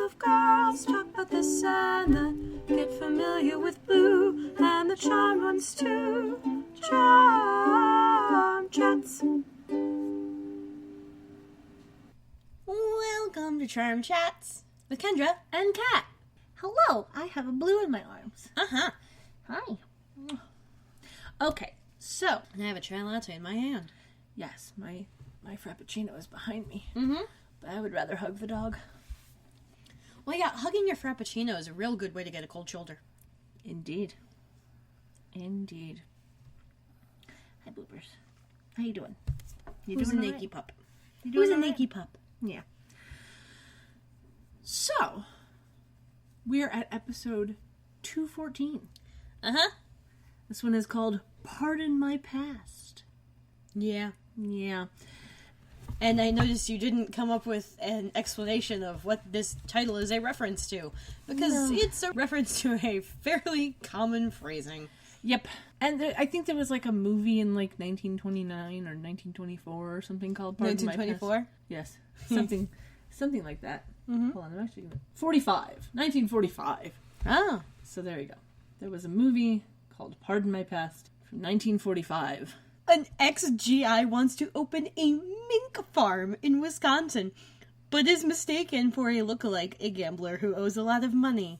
of girls talk about this and that, get familiar with blue and the charmed ones too. Charm Chats. Welcome to Charm Chats with Kendra And Kat. Hello, I have a blue in my arms. Uh-huh. Hi. Okay, so. And I have a chai latte in my hand. Yes, my Frappuccino is behind me. Mm-hmm. But I would rather hug the dog. Well, yeah, hugging your Frappuccino is a real good way to get a cold shoulder. Indeed. Indeed. Hi, Bloopers. How you doing? You Who's a doing naked pup? Who's a naked pup? Yeah. So, we're at episode 214. Uh-huh. This one is called Pardon My Past. Yeah. Yeah. And I noticed you didn't come up with an explanation of what this title is a reference to. Because it's a reference to a fairly common phrasing. Yep. And I think there was like a movie in like 1929 or 1924 or something called Pardon My Past. 1924? Yes. Something like that. Mm-hmm. Hold on, I'm actually gonna... 1945. Oh. So there you go. There was a movie called Pardon My Past from 1945. An ex-GI wants to open a mink farm in Wisconsin, but is mistaken for a lookalike, a gambler who owes a lot of money.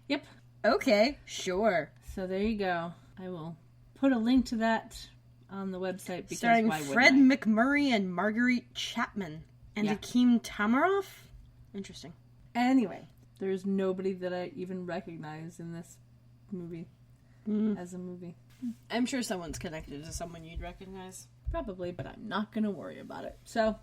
Yep. Okay, sure. So there you go. I will put a link to that on the website. Because starring why Fred wouldn't McMurray and Marguerite Chapman. And Akeem Tamaroff? Interesting. Anyway, there's nobody that I even recognize in this movie as a movie. I'm sure someone's connected to someone you'd recognize. Probably, but I'm not going to worry about it. So,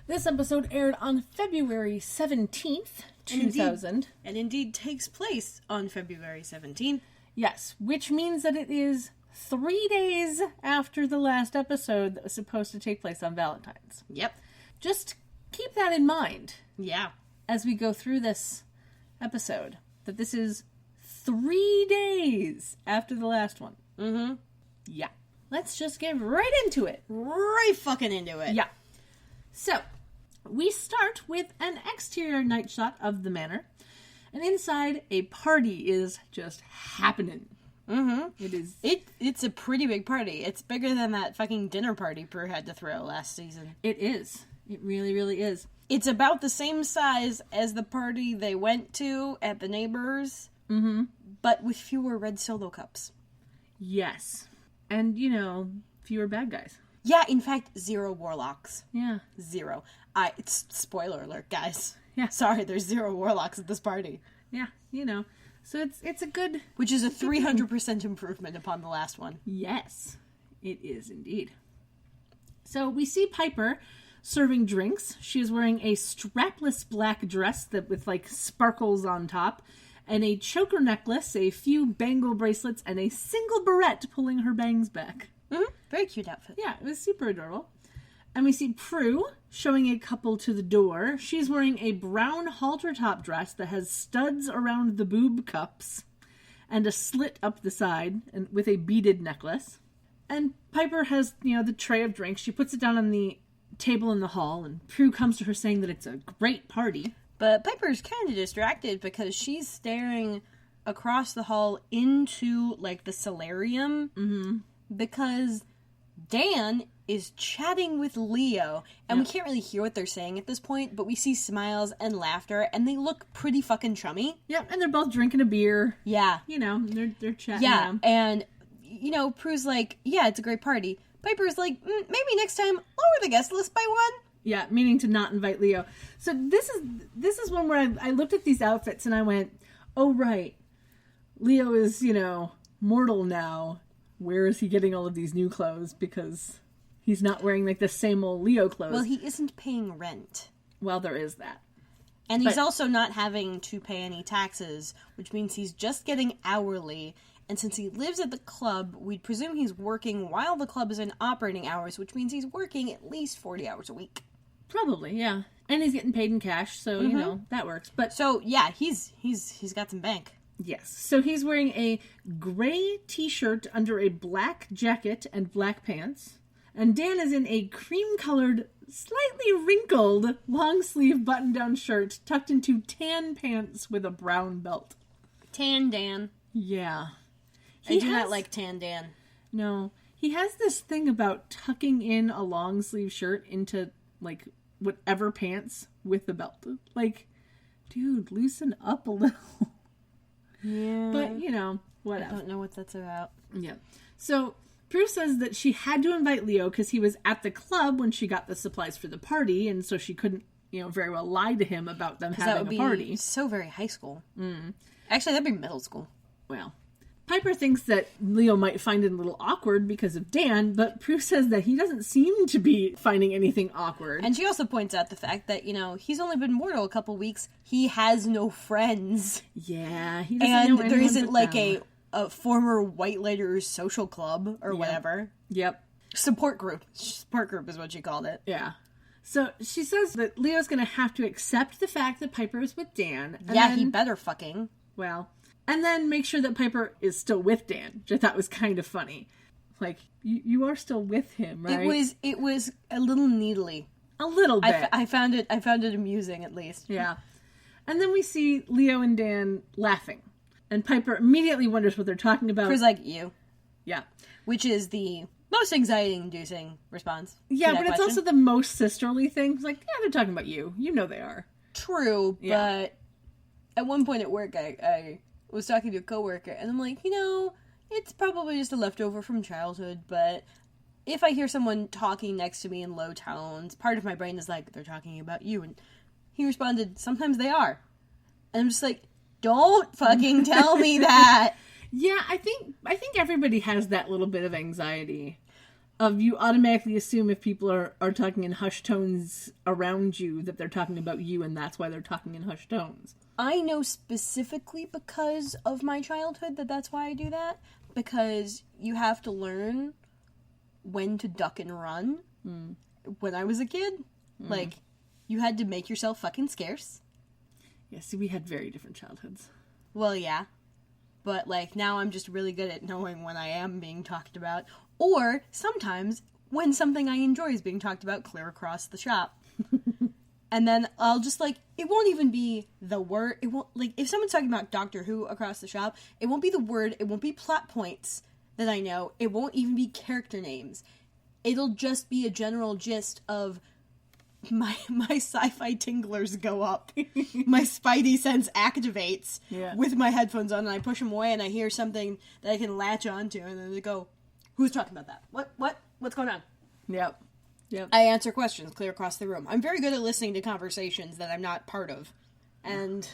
this episode aired on February 17th, 2000. And indeed takes place on February 17th. Yes, which means that it is 3 days after the last episode that was supposed to take place on Valentine's. Yep. Just keep that in mind. Yeah. As we go through this episode, that this is 3 days after the last one. Mm-hmm. Yeah. Let's just get right into it. Right fucking into it. Yeah. So, we start with an exterior night shot of the manor. And inside, a party is just happening. Mm-hmm. It is. It's a pretty big party. It's bigger than that fucking dinner party Prue had to throw last season. It is. It really, really is. It's about the same size as the party they went to at the neighbors, but with fewer red Solo cups. Yes. And, fewer bad guys. Yeah, in fact, 0 warlocks. Yeah. 0. It's spoiler alert, guys. Yeah. Sorry, there's 0 warlocks at this party. Yeah, So it's a good... Which is a 300% improvement upon the last one. Yes, it is indeed. So we see Piper serving drinks. She is wearing a strapless black dress with like sparkles on top, and a choker necklace, a few bangle bracelets, and a single barrette pulling her bangs back. Mm-hmm. Very cute outfit. Yeah, it was super adorable. And we see Prue showing a couple to the door. She's wearing a brown halter top dress that has studs around the boob cups and a slit up the side and with a beaded necklace. And Piper has, the tray of drinks. She puts it down on the table in the hall, and Prue comes to her saying that it's a great party. But Piper's kind of distracted because she's staring across the hall into, like, the solarium because Dan is chatting with Leo, and we can't really hear what they're saying at this point, but we see smiles and laughter, and they look pretty fucking chummy. Yep, and they're both drinking a beer. Yeah. They're chatting. Yeah, around. and, Prue's like, yeah, it's a great party. Piper's like, maybe next time, lower the guest list by one. Yeah, meaning to not invite Leo. So this is one where I looked at these outfits and I went, oh, right. Leo is, mortal now. Where is he getting all of these new clothes? Because he's not wearing, like, the same old Leo clothes. Well, he isn't paying rent. Well, there is that. And he's also not having to pay any taxes, which means he's just getting hourly. And since he lives at the club, we'd presume he's working while the club is in operating hours, which means he's working at least 40 hours a week. Probably, yeah. And he's getting paid in cash, so, that works. But so, yeah, he's got some bank. Yes. So he's wearing a gray t-shirt under a black jacket and black pants. And Dan is in a cream-colored slightly wrinkled long-sleeve button-down shirt tucked into tan pants with a brown belt. Tan Dan. Yeah. I do not like Tan Dan. No. He has this thing about tucking in a long-sleeve shirt into, like, whatever pants with the belt. Like, dude, loosen up a little. Yeah. But, you know, whatever. I don't know what that's about. Yeah. So, Prue says that she had to invite Leo because he was at the club when she got the supplies for the party, and so she couldn't, you know, very well lie to him about them having a party. So very high school. Mm. Actually, that'd be middle school. Well, Piper thinks that Leo might find it a little awkward because of Dan, but Prue says that he doesn't seem to be finding anything awkward. And she also points out the fact that, you know, he's only been mortal a couple weeks. He has no friends. Yeah, he doesn't know anyone. And there isn't like them. a former Whitelighters social club or whatever. Yep. Support group. Support group is what she called it. Yeah. So she says that Leo's going to have to accept the fact that Piper is with Dan. And yeah, then, he better fucking. Well, and then make sure that Piper is still with Dan, which I thought was kind of funny. Like, you are still with him, right? It was a little needly. A little bit. I found it amusing, at least. Yeah. And then we see Leo and Dan laughing. And Piper immediately wonders what they're talking about. Prew's like, you. Yeah. Which is the most anxiety-inducing response. Yeah, but it's also the most sisterly thing. It's like, yeah, they're talking about you. You know they are. True, but at one point at work, I was talking to a coworker, and I'm like, you know, it's probably just a leftover from childhood, but if I hear someone talking next to me in low tones, part of my brain is like, they're talking about you. And he responded, sometimes they are. And I'm just like, don't fucking tell me that. Yeah, I think everybody has that little bit of anxiety. Of you automatically assume if people are talking in hushed tones around you that they're talking about you, and that's why they're talking in hushed tones. I know specifically because of my childhood that's why I do that. Because you have to learn when to duck and run. Mm. When I was a kid, like, you had to make yourself fucking scarce. Yeah, see, we had very different childhoods. Well, yeah. But, like, now I'm just really good at knowing when I am being talked about. Or, sometimes, when something I enjoy is being talked about clear across the shop. And then I'll just, like, it won't even be the word. It won't, like, if someone's talking about Doctor Who across the shop, it won't be the word, it won't be plot points that I know. It won't even be character names. It'll just be a general gist of my sci-fi tinglers go up. My spidey sense activates with my headphones on, and I push them away, and I hear something that I can latch onto, and then they go, who's talking about that? What's going on? Yep. I answer questions clear across the room. I'm very good at listening to conversations that I'm not part of. And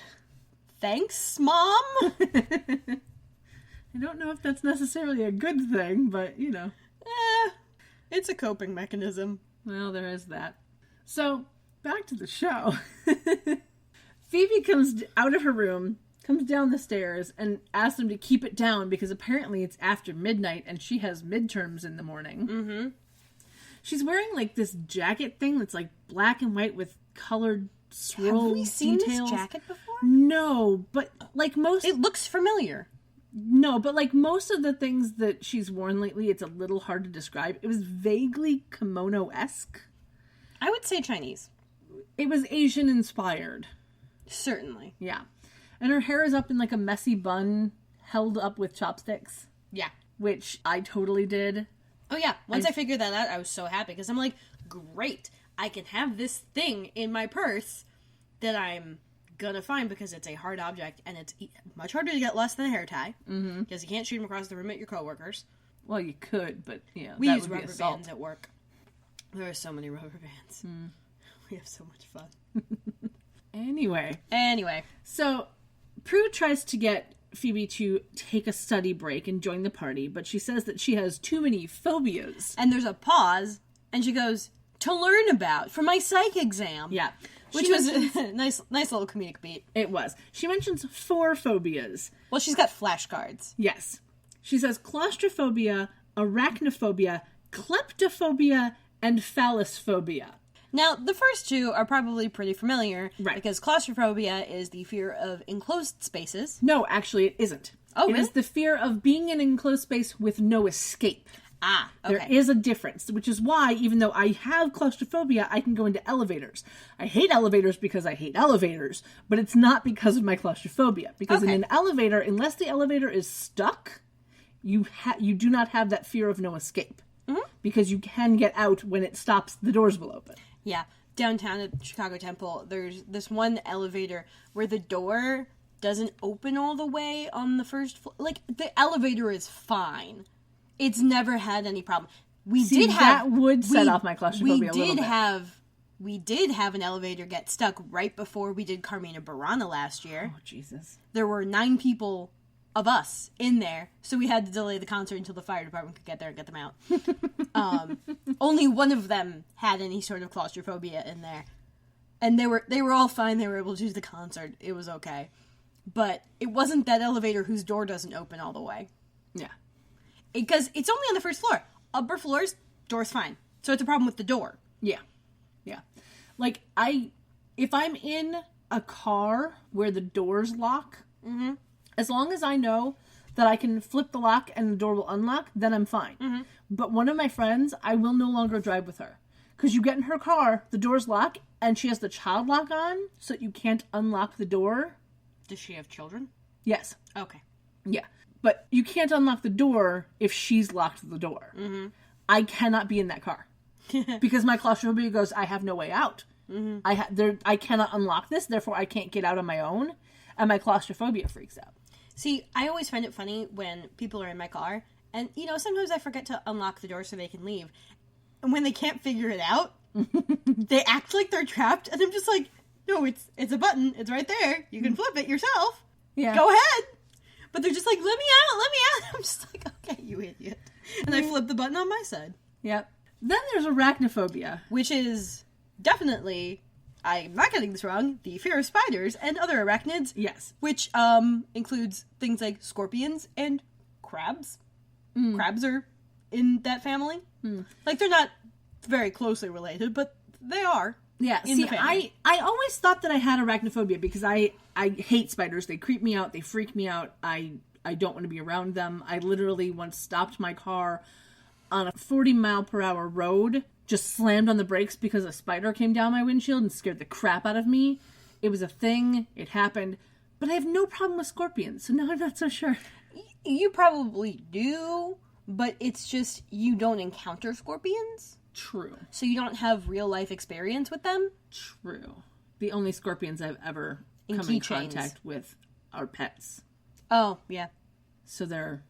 thanks, Mom! I don't know if that's necessarily a good thing, but, you know. It's a coping mechanism. Well, there is that. So, back to the show. Phoebe comes out of her room, comes down the stairs, and asks them to keep it down because apparently it's after midnight and she has midterms in the morning. Mm-hmm. She's wearing, like, this jacket thing that's, like, black and white with colored swirl details. Have we seen this jacket before? No, but, like, most... It looks familiar. No, but, like, most of the things that she's worn lately, it's a little hard to describe. It was vaguely kimono-esque. I would say Chinese. It was Asian-inspired. Certainly. Yeah. And her hair is up in, like, a messy bun held up with chopsticks. Yeah. Which I totally did. Oh, yeah. Once I figured that out, I was so happy. Because I'm like, great. I can have this thing in my purse that I'm gonna find because it's a hard object. And it's much harder to get lost than a hair tie. Mm-hmm. Because you can't shoot them across the room at your coworkers. Well, you could, but, yeah. We use rubber bands at work. There are so many rubber bands. Mm. We have so much fun. Anyway. So, Prue tries to get Phoebe to take a study break and join the party, but she says that she has too many phobias. And there's a pause, and she goes, to learn about, for my psych exam. Yeah. Which was a nice little comedic beat. It was. She mentions 4 phobias. Well, she's got flashcards. Yes. She says claustrophobia, arachnophobia, kleptophobia, and phallusphobia. Now, the first 2 are probably pretty familiar. Right. Because claustrophobia is the fear of enclosed spaces. No, actually, it isn't. Oh, really? It is the fear of being in an enclosed space with no escape. Ah, okay. There is a difference, which is why, even though I have claustrophobia, I can go into elevators. I hate elevators because I hate elevators, but it's not because of my claustrophobia. Because in an elevator, unless the elevator is stuck, you do not have that fear of no escape. Mm-hmm. Because you can get out when it stops, the doors will open. Yeah. Downtown at Chicago Temple, there's this one elevator where the door doesn't open all the way on the first floor. Like, the elevator is fine. It's never had any problem. That would set off my claustrophobia a little bit. We did have an elevator get stuck right before we did Carmina Burana last year. Oh, Jesus. There were 9 people of us in there, so we had to delay the concert until the fire department could get there and get them out. Only one of them had any sort of claustrophobia in there. And they were all fine. They were able to do the concert. It was okay. But it wasn't that elevator whose door doesn't open all the way. Yeah. Because it's only on the first floor. Upper floors, door's fine. So it's a problem with the door. Yeah. Yeah. Like, if I'm in a car where the doors lock, mm-hmm. as long as I know that I can flip the lock and the door will unlock, then I'm fine. Mm-hmm. But one of my friends, I will no longer drive with her. Because you get in her car, the doors lock, and she has the child lock on, so that you can't unlock the door. Does she have children? Yes. Okay. Yeah. But you can't unlock the door if she's locked the door. Mm-hmm. I cannot be in that car. Because my claustrophobia goes, I have no way out. Mm-hmm. I cannot unlock this, therefore I can't get out on my own. And my claustrophobia freaks out. See, I always find it funny when people are in my car. And, sometimes I forget to unlock the door so they can leave. And when they can't figure it out, they act like they're trapped. And I'm just like, no, it's a button. It's right there. You can flip it yourself. Yeah. Go ahead. But they're just like, let me out. I'm just like, okay, you idiot. And I flip the button on my side. Yep. Then there's arachnophobia. Which is definitely, I'm not getting this wrong, the fear of spiders and other arachnids. Yes. Which includes things like scorpions and crabs. Mm. Crabs are in that family. Mm. Like, they're not very closely related, but they are. Yeah, see, I always thought that I had arachnophobia because I hate spiders. They creep me out. They freak me out. I don't want to be around them. I literally once stopped my car on a 40-mile-per-hour road, just slammed on the brakes because a spider came down my windshield and scared the crap out of me. It was a thing. It happened. But I have no problem with scorpions, so now I'm not so sure. You probably do, but it's just you don't encounter scorpions. True. So you don't have real-life experience with them? True. The only scorpions I've ever come in contact with are pets. Oh, yeah. So they're,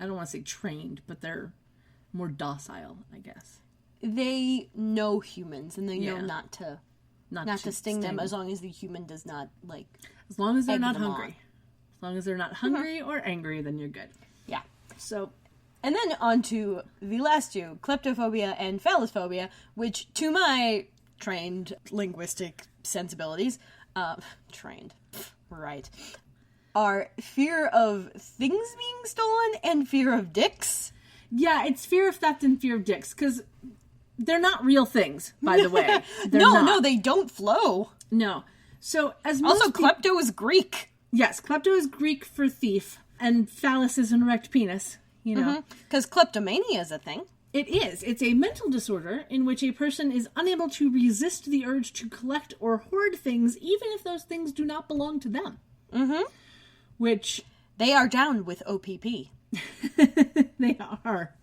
I don't want to say trained, but they're more docile, I guess. They know humans, and they know not to sting them as long as the human does not, as long as they're not hungry. As long as they're not hungry or angry, then you're good. Yeah. So... And then on to the last two, kleptophobia and phallosphobia, which, to my trained linguistic sensibilities, right, are fear of things being stolen and fear of dicks. Yeah, it's fear of theft and fear of dicks, because they're not real things, by the way. No, they don't flow. No. So, as also, klepto is Greek. Yes, klepto is Greek for thief, and phallus is an erect penis. Because kleptomania is a thing. It is. It's a mental disorder in which a person is unable to resist the urge to collect or hoard things, even if those things do not belong to them. Mm-hmm. Which... They are down with OPP. They are.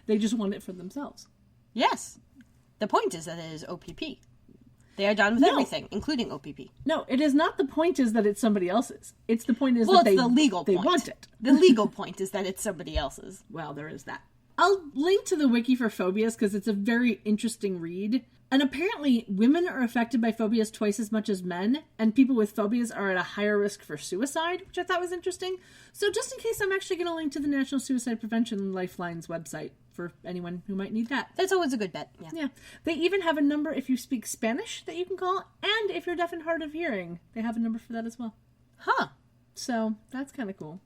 They just want it for themselves. Yes. The point is that it is OPP. They are down with everything, including OPP. No, it is not the point is that it's somebody else's. It's the point is that it's the legal they point. Want it. The legal point is that it's somebody else's. Well, there is that. I'll link to the wiki for phobias because it's a very interesting read. And apparently, women are affected by phobias twice as much as men, and people with phobias are at a higher risk for suicide, which I thought was interesting. So just in case, I'm actually going to link to the National Suicide Prevention Lifeline's website for anyone who might need that. That's always a good bet, Yeah. They even have a number if you speak Spanish that you can call, and if you're deaf and hard of hearing, they have a number for that as well. Huh. So, that's kind of cool.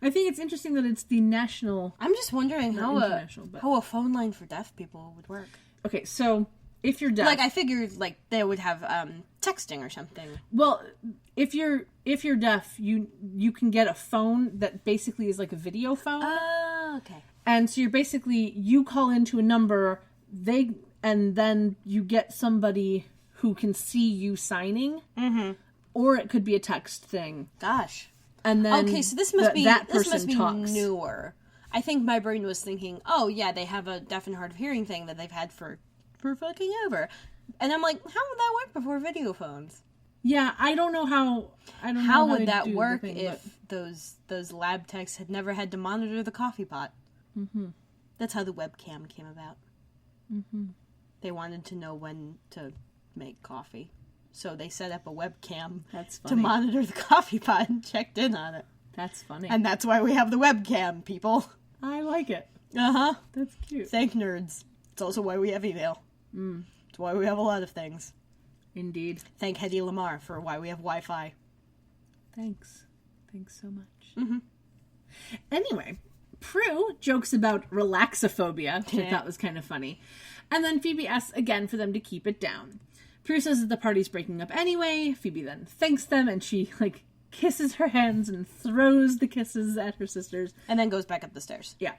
I think it's interesting that it's the national... I'm just wondering how a phone line for deaf people would work. Okay, so... if you're deaf. Like, I figured, like, they would have texting or something. Well, if you're deaf, you can get a phone that basically is like a video phone. Oh, okay. And so you call into a number, and then you get somebody who can see you signing. Mm-hmm. Or it could be a text thing. Gosh. And then okay, so this must be talks. newer. I think my brain was thinking, oh yeah, they have a deaf and hard of hearing thing that they've had for fucking ever. And I'm like, how would that work before video phones? Yeah, I don't know how. How would that work if those lab techs had never had to monitor the coffee pot? Mm-hmm. That's how the webcam came about. Mm-hmm. They wanted to know when to make coffee. So they set up a webcam to monitor the coffee pot and checked in on it. That's funny. And that's why we have the webcam, people. I like it. Uh-huh. That's cute. Thank nerds. It's also why we have email. Mm. It's why we have a lot of things. Indeed. Thank Hedy Lamarr for why we have Wi-Fi. Thanks. Thanks so much. Mm-hmm. Anyway, Prue jokes about relaxophobia, which I thought was kind of funny. And then Phoebe asks again for them to keep it down. Prue says that the party's breaking up anyway. Phoebe then thanks them, and she, kisses her hands and throws the kisses at her sisters. And then goes back up the stairs. Yeah.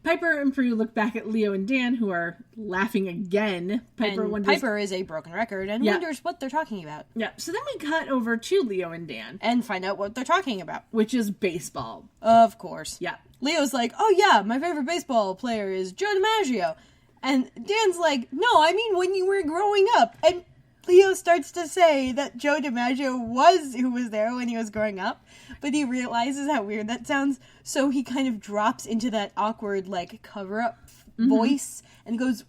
Piper and Prue look back at Leo and Dan, who are laughing again. Piper is a broken record and wonders what they're talking about. Yeah. So then we cut over to Leo and Dan. And find out what they're talking about. Which is baseball. Of course. Yeah. Leo's like, oh yeah, my favorite baseball player is Joe DiMaggio. And Dan's like, no, I mean when you were growing up. And Leo starts to say that Joe DiMaggio was who was there when he was growing up, but he realizes how weird that sounds, so he kind of drops into that awkward, cover-up voice and goes,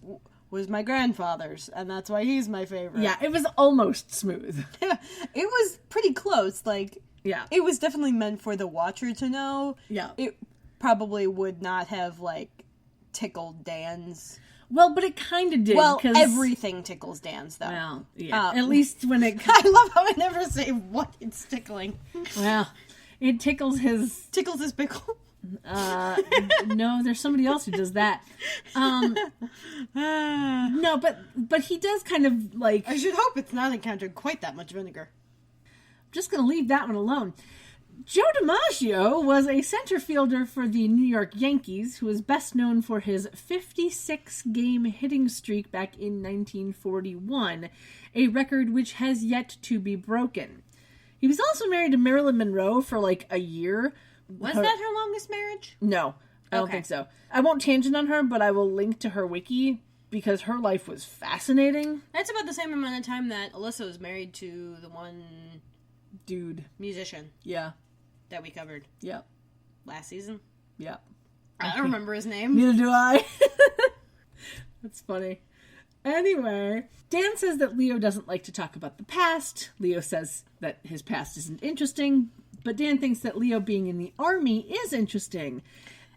was my grandfather's, and that's why he's my favorite. Yeah, it was almost smooth. Yeah, it was pretty close, yeah. It was definitely meant for the watcher to know. Yeah. It probably would not have, tickled Dan's... Well, but it kind of did. Well, everything tickles Dan's, though. Well, yeah. At least when it... I love how I never say what it's tickling. Well, it tickles his... Tickles his pickle? No, there's somebody else who does that. No, but he does kind of, I should hope it's not encountered quite that much vinegar. I'm just going to leave that one alone. Joe DiMaggio was a center fielder for the New York Yankees, who is best known for his 56-game hitting streak back in 1941, a record which has yet to be broken. He was also married to Marilyn Monroe for a year. Was that her longest marriage? No, I don't think so. I won't tangent on her, but I will link to her wiki because her life was fascinating. That's about the same amount of time that Alyssa was married to the one... dude. Musician. Yeah. That we covered. Yep. Last season? Yep. I don't remember his name. Neither do I. That's funny. Anyway, Dan says that Leo doesn't like to talk about the past. Leo says that his past isn't interesting, but Dan thinks that Leo being in the army is interesting.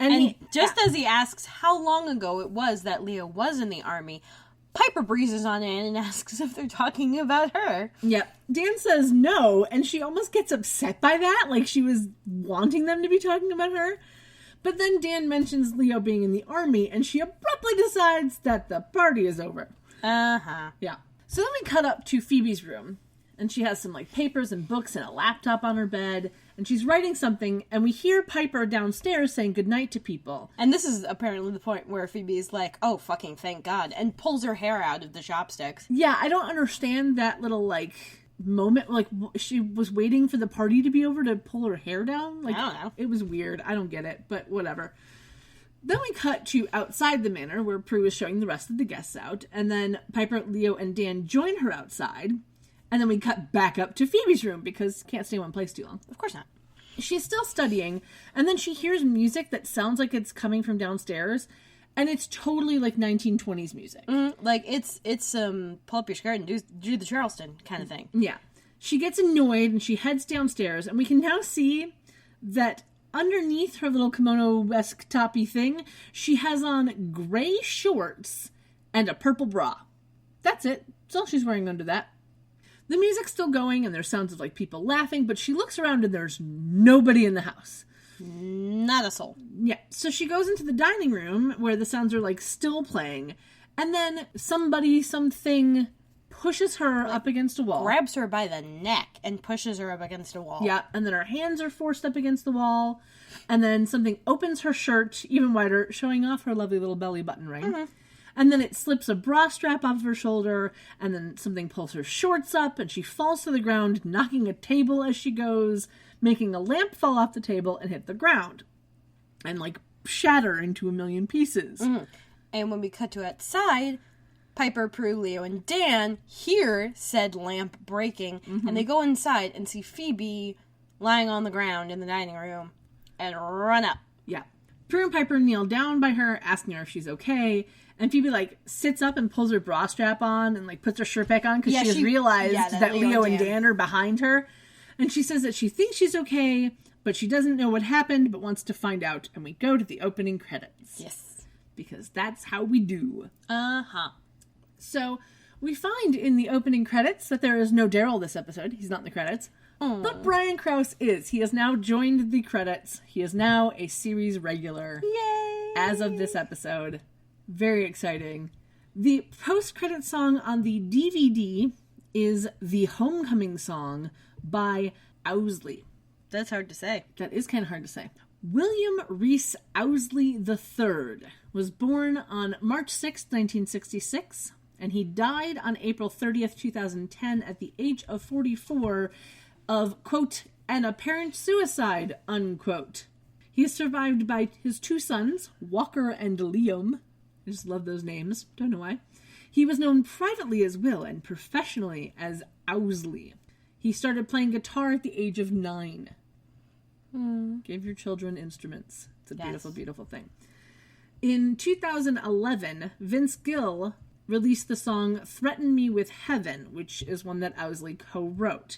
And as he asks how long ago it was that Leo was in the army, Piper breezes on in and asks if they're talking about her. Yeah. Dan says no, and she almost gets upset by that, like she was wanting them to be talking about her. But then Dan mentions Leo being in the army, and she abruptly decides that the party is over. Uh-huh. Yeah. So then we cut up to Phoebe's room, and she has some, papers and books and a laptop on her bed, and she's writing something, and we hear Piper downstairs saying goodnight to people. And this is apparently the point where Phoebe's like, oh, fucking thank God, and pulls her hair out of the chopsticks. Yeah, I don't understand that little, moment. She was waiting for the party to be over to pull her hair down. I don't know. It was weird. I don't get it, but whatever. Then we cut to outside the manor, where Prue is showing the rest of the guests out, and then Piper, Leo, and Dan join her outside. And then we cut back up to Phoebe's room because can't stay in one place too long. Of course not. She's still studying, and then she hears music that sounds like it's coming from downstairs, and it's totally 1920s music. It's pull up your skirt and do the Charleston kind of thing. Yeah. She gets annoyed and she heads downstairs, and we can now see that underneath her little kimono-esque toppy thing, she has on gray shorts and a purple bra. That's it. That's all she's wearing under that. The music's still going, and there's sounds of, people laughing, but she looks around and there's nobody in the house. Not a soul. Yeah. So she goes into the dining room, where the sounds are, still playing, And then something pushes her up against a wall. Grabs her by the neck and pushes her up against a wall. Yeah, and then her hands are forced up against the wall. And then something opens her shirt even wider, showing off her lovely little belly button ring. Mm-hmm. And then it slips a bra strap off of her shoulder, and then something pulls her shorts up, and she falls to the ground, knocking a table as she goes, making a lamp fall off the table and hit the ground. And, like, shatter into a million pieces. Mm-hmm. And when we cut to outside, Piper, Prue, Leo, and Dan hear said lamp breaking, and they go inside and see Phoebe lying on the ground in the dining room and run up. Yeah. Prue and Piper kneel down by her, asking her if she's okay. And Phoebe, like, sits up and pulls her bra strap on and, like, puts her shirt back on because she has realized that Leo and Dan are behind her. And she says that she thinks she's okay, but she doesn't know what happened, but wants to find out. And we go to the opening credits. Yes. Because that's how we do. Uh-huh. So, we find in the opening credits that there is no Daryl this episode. He's not in the credits. But Brian Krause is. He has now joined the credits. He is now a series regular. Yay! As of this episode. Very exciting. The post-credit song on the DVD is the Homecoming song by Owsley. That's hard to say. That is kind of hard to say. William Reese Owsley III was born on March 6, 1966, and he died on April 30th, 2010 at the age of 44 of, quote, an apparent suicide, unquote. He is survived by his two sons, Walker and Liam. I just love those names. Don't know why. He was known privately as Will and professionally as Owsley. He started playing guitar at the age of 9. Give your children instruments. It's a beautiful, beautiful thing. In 2011, Vince Gill released the song Threaten Me with Heaven, which is one that Owsley co-wrote.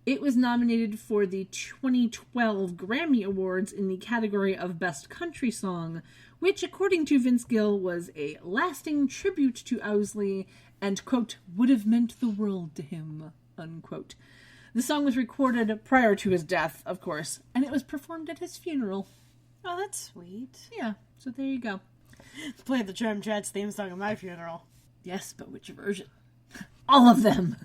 It was nominated for the 2012 Grammy Awards in the category of Best Country Song, which, according to Vince Gill, was a lasting tribute to Owsley and, quote, would have meant the world to him, unquote. The song was recorded prior to his death, of course, and it was performed at his funeral. Oh, that's sweet. Yeah, so there you go. Play the Tram Chats theme song at my funeral. Yes, but which version? All of them!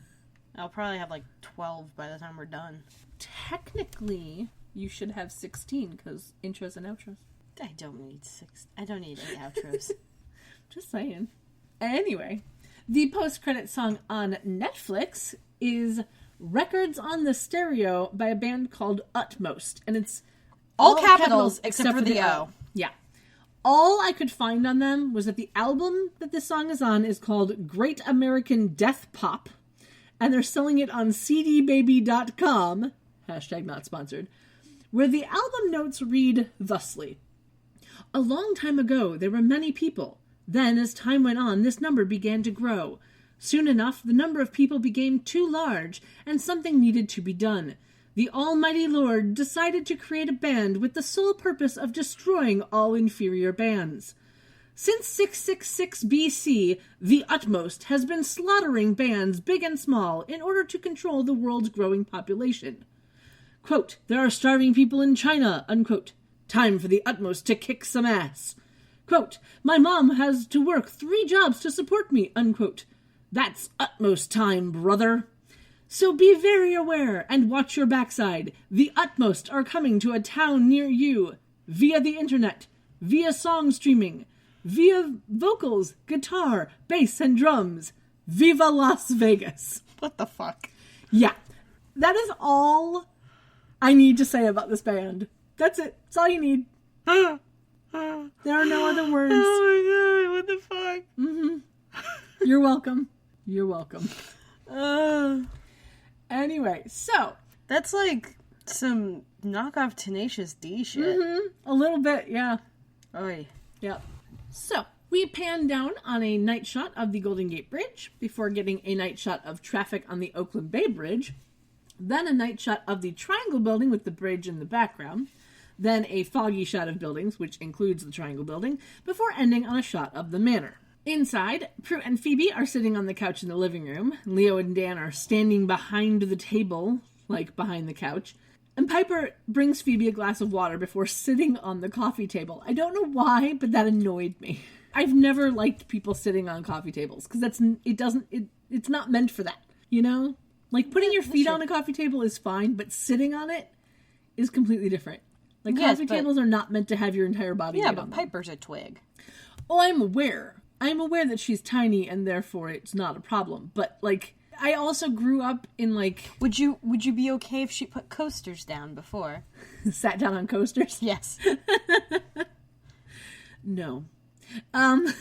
I'll probably have like 12 by the time we're done. Technically, you should have 16, because intros and outros. I don't need 6. I don't need 8 outros. Just saying. Anyway, the post-credit song on Netflix is Records on the Stereo by a band called Utmost. And it's all capitals except for the O. Yeah. All I could find on them was that the album that this song is on is called Great American Death Pop. And they're selling it on cdbaby.com, hashtag not sponsored, where the album notes read thusly. A long time ago, there were many people. Then, as time went on, this number began to grow. Soon enough, the number of people became too large, and something needed to be done. The Almighty Lord decided to create a band with the sole purpose of destroying all inferior bands. Since 666 BC, the Utmost has been slaughtering bands big and small in order to control the world's growing population. Quote, there are starving people in China, unquote. Time for the Utmost to kick some ass. Quote, my mom has to work 3 jobs to support me, unquote. That's Utmost time, brother. So be very aware and watch your backside. The Utmost are coming to a town near you via the internet, via song streaming, via vocals, guitar, bass, and drums. Viva Las Vegas. What the fuck? Yeah. That is all I need to say about this band. That's it. That's all you need. There are no other words. Oh my god, what the fuck? Mm-hmm. You're welcome. You're welcome. Anyway, so. That's like some knockoff Tenacious D shit. Mm-hmm. A little bit, yeah. Oy. Yep. So, we pan down on a night shot of the Golden Gate Bridge before getting a night shot of traffic on the Oakland Bay Bridge. Then a night shot of the Triangle Building with the bridge in the background. Then a foggy shot of buildings, which includes the Triangle Building, before ending on a shot of the manor. Inside, Prue and Phoebe are sitting on the couch in the living room. Leo and Dan are standing behind the table, like behind the couch. And Piper brings Phoebe a glass of water before sitting on the coffee table. I don't know why, but that annoyed me. I've never liked people sitting on coffee tables because it's not meant for that, you know? Like, putting your feet on a coffee table is fine, but sitting on it is completely different. Like, coffee tables are not meant to have your entire body weight on them. Piper's a twig. Oh, I'm aware. I'm aware that she's tiny and therefore it's not a problem. But, like, I also grew up in, like... Would you be okay if she put coasters down before? Sat down on coasters? Yes. No. No,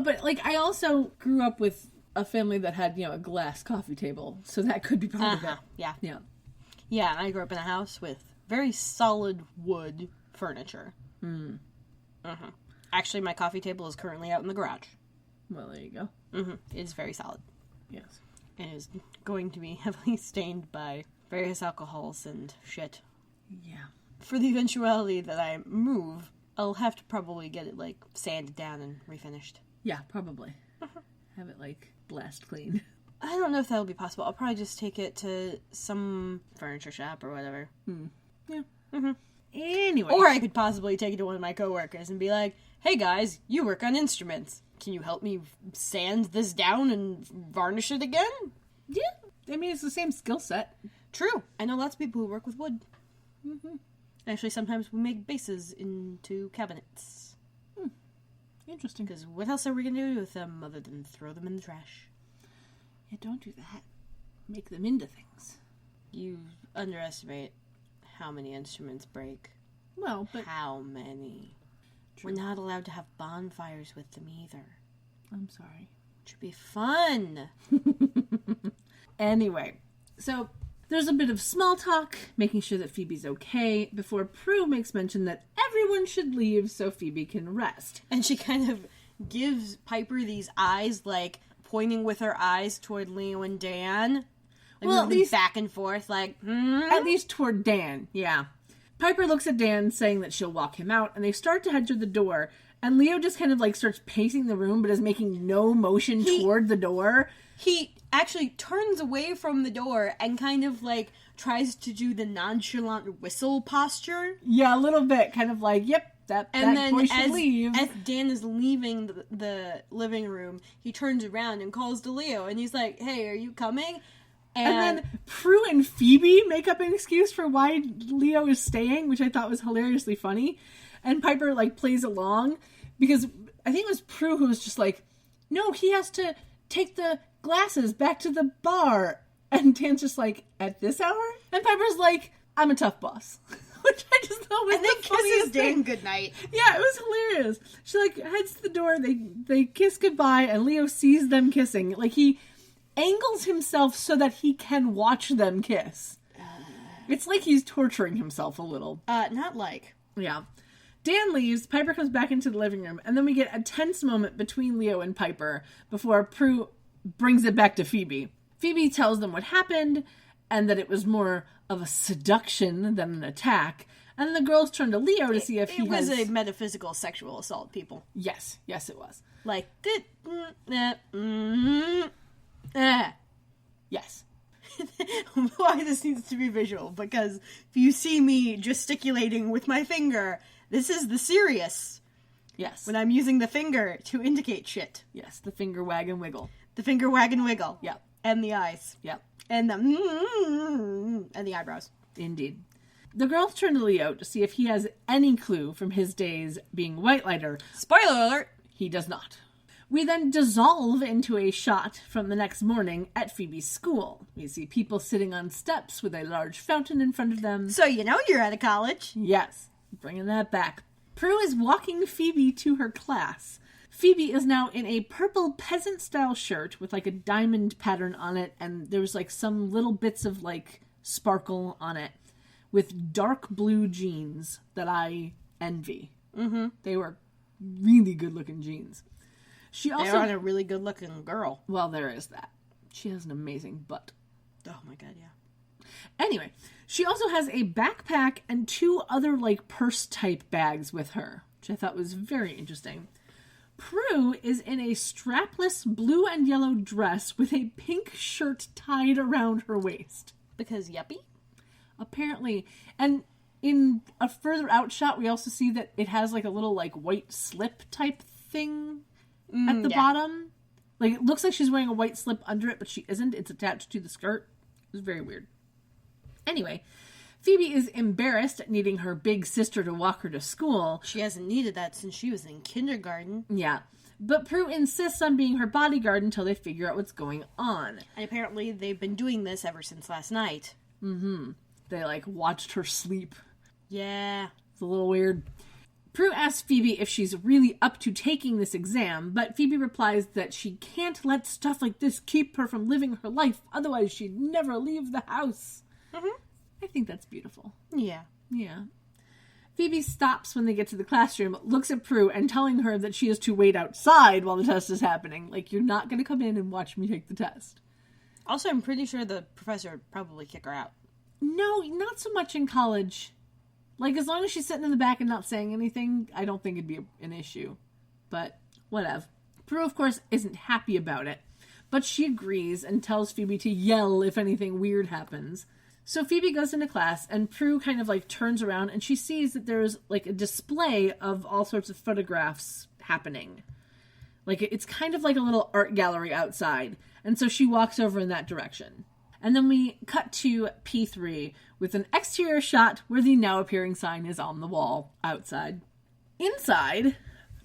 but, like, I also grew up with a family that had, you know, a glass coffee table. So that could be part of it. Yeah. Yeah. Yeah, and I grew up in a house with very solid wood furniture. Actually, my coffee table is currently out in the garage. Well, there you go. It is very solid. Yes. And is going to be heavily stained by various alcohols and shit. Yeah. For the eventuality that I move, I'll have to probably get it, like, sanded down and refinished. Yeah, probably. Have it, like, blast clean. I don't know if that'll be possible. I'll probably just take it to some furniture shop or whatever. Yeah. Anyway. Or I could possibly take it to one of my coworkers and be like, hey guys, you work on instruments. Can you help me sand this down and varnish it again? Yeah. I mean, it's the same skill set. True. I know lots of people who work with wood. Actually, sometimes we make bases into cabinets. Interesting. Because what else are we going to do with them other than throw them in the trash? Yeah, don't do that. Make them into things. You underestimate how many instruments break. Well, but... How many? True. We're not allowed to have bonfires with them either. I'm sorry. It should be fun. Anyway, so there's a bit of small talk, making sure that Phoebe's okay, before Prue makes mention that everyone should leave so Phoebe can rest. And she kind of gives Piper these eyes, like, pointing with her eyes toward Leo and Dan. Like, well, at least back and forth, like, At least toward Dan, yeah. Piper looks at Dan, saying that she'll walk him out, and they start to head to the door, and Leo just kind of, like, starts pacing the room, but is making no motion toward the door. He actually turns away from the door and kind of, like, tries to do the nonchalant whistle posture. Yeah, a little bit, kind of like, yep, that boy should leave. As Dan is leaving the living room, he turns around and calls to Leo, and he's like, hey, are you coming? And then Prue and Phoebe make up an excuse for why Leo is staying, which I thought was hilariously funny. And Piper, like, plays along, because I think it was Prue who was just like, no, he has to take the glasses back to the bar. And Dan's just like, at this hour? And Piper's like, I'm a tough boss. Which I just thought was the funniest thing. Dan goodnight. Yeah, it was hilarious. She, like, heads to the door, they kiss goodbye, and Leo sees them kissing. Like, he angles himself so that he can watch them kiss. It's like he's torturing himself a little. Not like. Yeah. Dan leaves, Piper comes back into the living room, and then we get a tense moment between Leo and Piper before Prue brings it back to Phoebe. Phoebe tells them what happened, and that it was more of a seduction than an attack, and the girls turn to Leo to see if he has... It was a metaphysical sexual assault, people. Yes, it was. Like, yes. Why this needs to be visual, because if you see me gesticulating with my finger, this is the serious. Yes. When I'm using the finger to indicate shit. Yes, the finger wag and wiggle. The finger wag and wiggle. Yep. And the eyes. Yep. And the and the eyebrows. Indeed. The girls turn to Leo to see if he has any clue from his days being Whitelighter. Spoiler alert! He does not. We then dissolve into a shot from the next morning at Phoebe's school. We see people sitting on steps with a large fountain in front of them. So you know you're out of college. Yes, bringing that back. Prue is walking Phoebe to her class. Phoebe is now in a purple peasant-style shirt with, like, a diamond pattern on it, and there's, like, some little bits of, like, sparkle on it, with dark blue jeans that I envy. Mm-hmm. They were really good-looking jeans. She also... They're on a really good-looking girl. Well, there is that. She has an amazing butt. Oh my god, yeah. Anyway, she also has a backpack and 2 other, like, purse-type bags with her, which I thought was very interesting. Prue is in a strapless blue and yellow dress with a pink shirt tied around her waist. Because yuppie? Apparently. And in a further out shot, we also see that it has like a little like white slip type thing at the bottom. Like, it looks like she's wearing a white slip under it, but she isn't. It's attached to the skirt. It's very weird. Anyway, Phoebe is embarrassed at needing her big sister to walk her to school. She hasn't needed that since she was in kindergarten. Yeah. But Prue insists on being her bodyguard until they figure out what's going on. And apparently they've been doing this ever since last night. Mm-hmm. They, like, watched her sleep. Yeah. It's a little weird. Prue asks Phoebe if she's really up to taking this exam, but Phoebe replies that she can't let stuff like this keep her from living her life, otherwise she'd never leave the house. Mm-hmm. I think that's beautiful. Yeah. Yeah. Phoebe stops when they get to the classroom, looks at Prue, and telling her that she is to wait outside while the test is happening. Like, you're not going to come in and watch me take the test. Also, I'm pretty sure the professor would probably kick her out. No, not so much in college. Like, as long as she's sitting in the back and not saying anything, I don't think it'd be an issue. But, whatever. Prue, of course, isn't happy about it. But she agrees and tells Phoebe to yell if anything weird happens. So Phoebe goes into class, and Prue kind of, like, turns around, and she sees that there's, like, a display of all sorts of photographs happening. Like, it's kind of like a little art gallery outside. And so she walks over in that direction. And then we cut to P3 with an exterior shot where the now appearing sign is on the wall outside. Inside,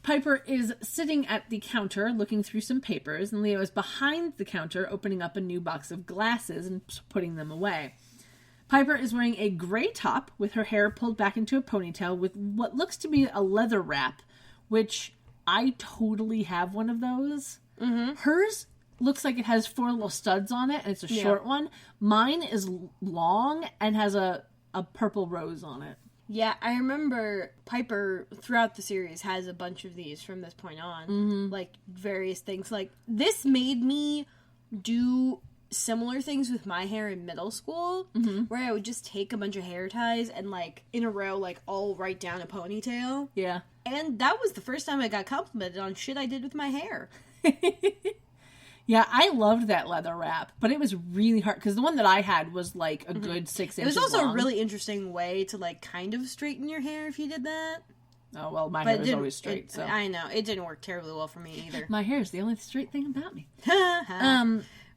Piper is sitting at the counter looking through some papers, and Leo is behind the counter opening up a new box of glasses and putting them away. Piper is wearing a gray top with her hair pulled back into a ponytail with what looks to be a leather wrap, which I totally have one of those. Mm-hmm. Hers looks like it has 4 little studs on it, and it's a short one. Mine is long and has a purple rose on it. Yeah, I remember Piper throughout the series has a bunch of these from this point on. Mm-hmm. Like, various things. Like, this made me do similar things with my hair in middle school, where I would just take a bunch of hair ties and, like, in a row, like, all right down a ponytail. Yeah. And that was the first time I got complimented on shit I did with my hair. Yeah, I loved that leather wrap, but it was really hard, because the one that I had was, like, a good 6 inches long. It was also a really interesting way to, like, kind of straighten your hair if you did that. Oh, well, my hair is always straight, so. I know. It didn't work terribly well for me, either. My hair is the only straight thing about me.